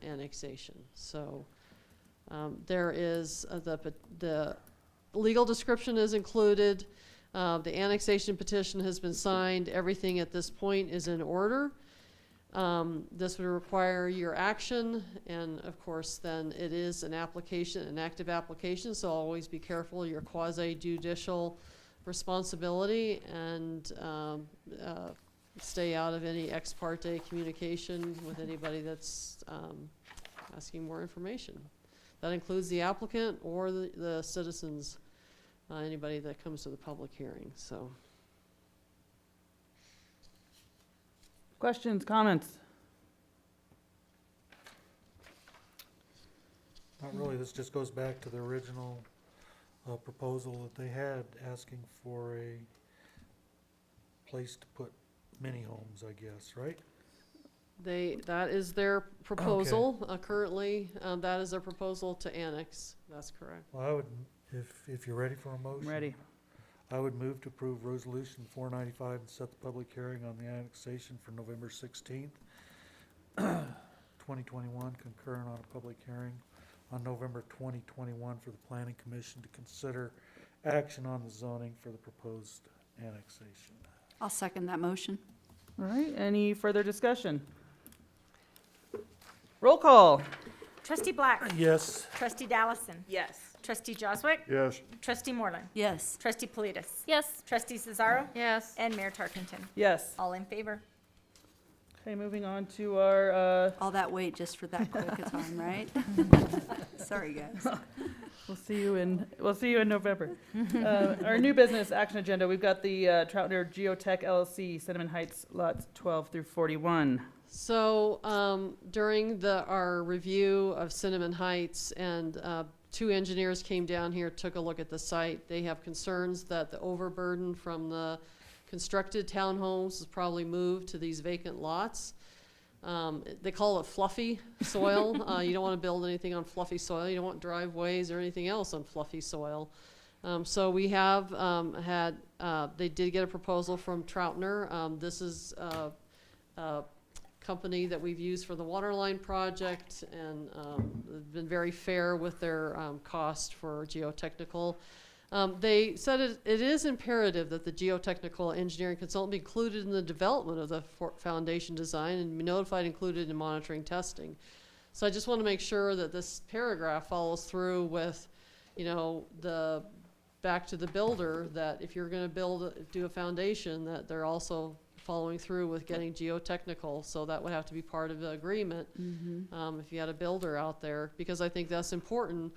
annexation. So there is the legal description is included. The annexation petition has been signed. Everything at this point is in order. This would require your action, and of course, then it is an application, an active application, so always be careful your quasi-judicial responsibility and stay out of any ex parte communication with anybody that's asking more information. That includes the applicant or the citizens. Anybody that comes to the public hearing, so. Questions, comments? Not really. This just goes back to the original proposal that they had, asking for a place to put mini homes, I guess, right? That is their proposal, currently, that is their proposal to annex, that's correct. Well, I would, if you're ready for a motion. Ready. I would move to approve resolution 495 and set the public hearing on the annexation for November 16th, 2021, concurrent on a public hearing on November 2021 for the Planning Commission to consider action on the zoning for the proposed annexation. I'll second that motion. All right, any further discussion? Roll call. Trustee Black. Yes. Trustee Dallison. Yes. Trustee Joswick. Yes. Trustee Moreland. Yes. Trustee Politis. Yes. Trustee Cesaro. Yes. And Mayor Tarkenton. Yes. All in favor. Okay, moving on to our, All that wait just for that quick a time, right? Sorry, guys. we'll see you in November. Our new business action agenda, we've got the Troutner Geotech LLC, Cinnamon Heights, lots 12 through 41. So during our review of Cinnamon Heights, and 2 engineers came down here, took a look at the site. They have concerns that the overburden from the constructed townhomes is probably moved to these vacant lots. They call it fluffy soil. You don't want to build anything on fluffy soil. You don't want driveways or anything else on fluffy soil. So we have they did get a proposal from Troutner. This is a company that we've used for the waterline project, and been very fair with their cost for geotechnical. They said it is imperative that the geotechnical engineering consultant be included in the development of the foundation design and be notified, included in monitoring testing. So I just want to make sure that this paragraph follows through with, back to the builder, that if you're going to do a foundation, that they're also following through with getting geotechnical. So that would have to be part of the agreement. If you had a builder out there, because I think that's important.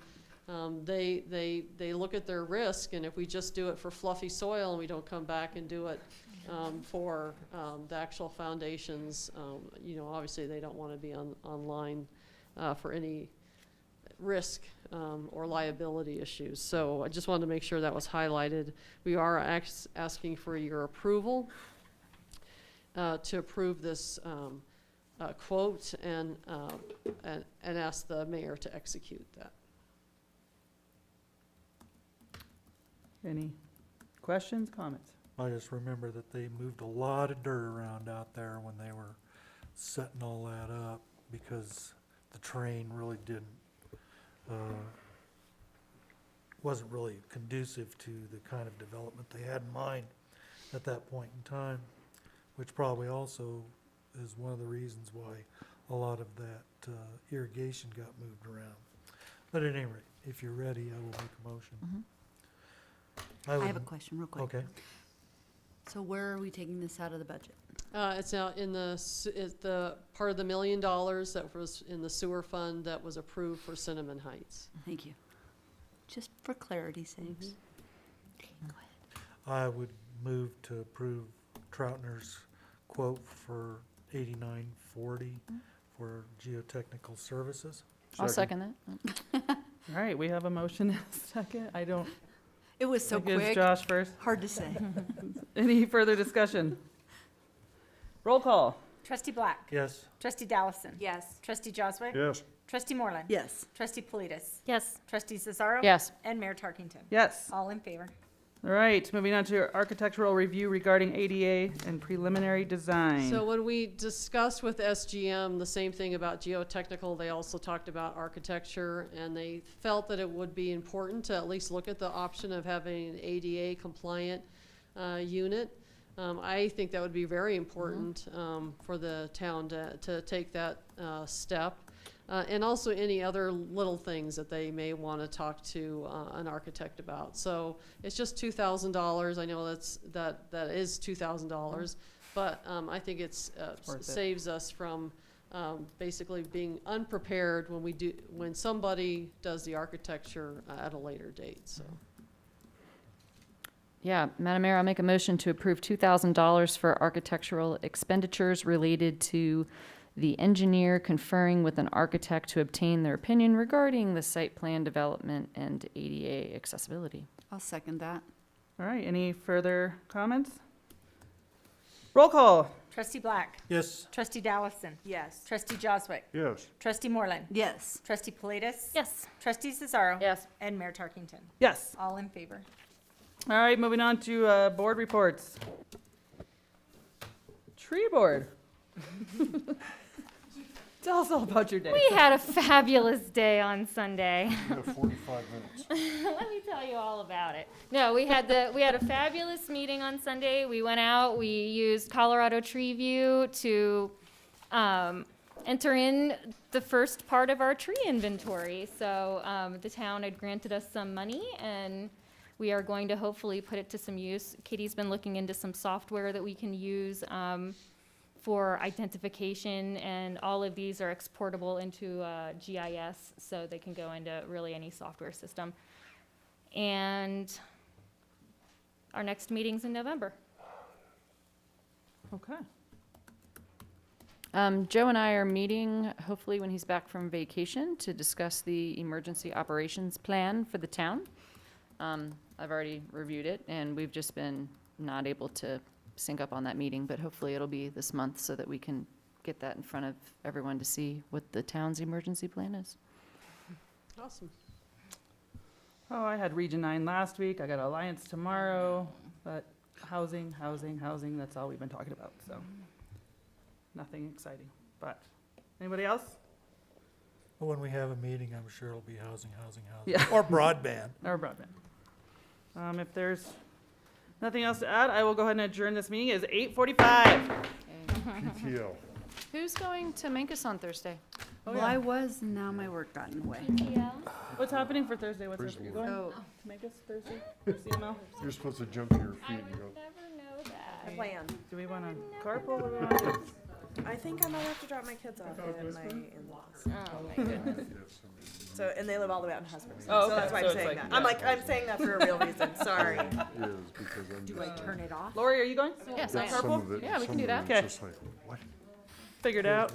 They look at their risk, and if we just do it for fluffy soil and we don't come back and do it for the actual foundations, obviously they don't want to be online for any risk or liability issues. So I just wanted to make sure that was highlighted. We are asking for your approval to approve this quote and ask the mayor to execute that. Any Questions, comments? I just remember that they moved a lot of dirt around out there when they were setting all that up, because the terrain really wasn't really conducive to the kind of development they had in mind at that point in time, which probably also is one of the reasons why a lot of that irrigation got moved around. But at any rate, if you're ready, I will make a motion. I have a question real quick. Okay. So where are we taking this out of the budget? It's now in it's the part of the $1 million that was in the sewer fund that was approved for Cinnamon Heights. Thank you. Just for clarity's sakes. Okay, go ahead. I would move to approve Troutner's quote for $89.40 for geotechnical services. I'll second that. All right, we have a motion and a second. It was so I guess quick, Josh first. hard to say. Any further discussion? Roll call. Trustee Black. Yes. Trustee Dallison. Yes. Trustee Joswick. Yes. Trustee Moreland. Yes. Trustee Politis. Yes. Trustee Cesaro. Yes. And Mayor Tarkington. Yes. All in favor. All right, moving on to architectural review regarding ADA and preliminary design. So when we discussed with SGM the same thing about geotechnical, they also talked about architecture, and they felt that it would be important to at least look at the option of having an ADA compliant unit. I think that would be very important for the town to take that step. And also any other little things that they may want to talk to an architect about. So it's just $2,000. I know that is $2,000, but I think it's worth it. saves us from basically being unprepared when somebody does the architecture at a later date. So. Yeah, Madam Mayor, I'll make a motion to approve $2,000 for architectural expenditures related to the engineer conferring with an architect to obtain their opinion regarding the site plan development and ADA accessibility. I'll second that. All right, any further comments? Roll call. Trustee Black. Yes. Trustee Dallison. Yes. Trustee Joswick. Yes. Trustee Moreland. Yes. Trustee Politis. Yes. Trustee Cesaro. Yes. And Mayor Tarkington. Yes. All in favor. All right, moving on to board reports. Tree board. Tell us all about your day. We had a fabulous day on Sunday. You have 45 minutes. Let me tell you all about it. No, we had a fabulous meeting on Sunday. We went out, we used Colorado Tree View to enter in the first part of our tree inventory. So the town had granted us some money, and we are going to hopefully put it to some use. Katie's been looking into some software that we can use for identification, and all of these are exportable into GIS, so they can go into really any software system. And our next meeting's in November. Okay. Joe and I are meeting, hopefully when he's back from vacation, to discuss the emergency operations plan for the town. I've already reviewed it, and we've just been not able to sync up on that meeting, but hopefully it'll be this month so that we can get that in front of everyone to see what the town's emergency plan is. Awesome. Oh, I had Region 9 last week. I got Alliance tomorrow, but housing, that's all we've been talking about, so nothing exciting. But anybody else? Well, when we have a meeting, I'm sure it'll be housing. Yeah. Or broadband. Or broadband. If there's nothing else to add, I will go ahead and adjourn this meeting. It's 8:45. PTO. Who's going to Mancus on Thursday? Oh, Well, yeah. I was, and now my work got in the way. What's happening for Thursday? What's Praise you the going Oh, to make us Thursday? For CML? You're supposed to jump to your feet and go, Never know that. Plan. Do we want to carpool or we want to? I think I might have to drop my kids off at my in-laws. Oh, my goodness. So, and they live all the way out in Husband. Oh, So okay. that's why So I'm it's saying like- that. I'm saying that for a real reason. Sorry. is because I'm Do I just, turn it off? Lori, are you going? Yes, I some am. of it, Yeah, we some can do of that. it's Okay. just like, what? Figured out.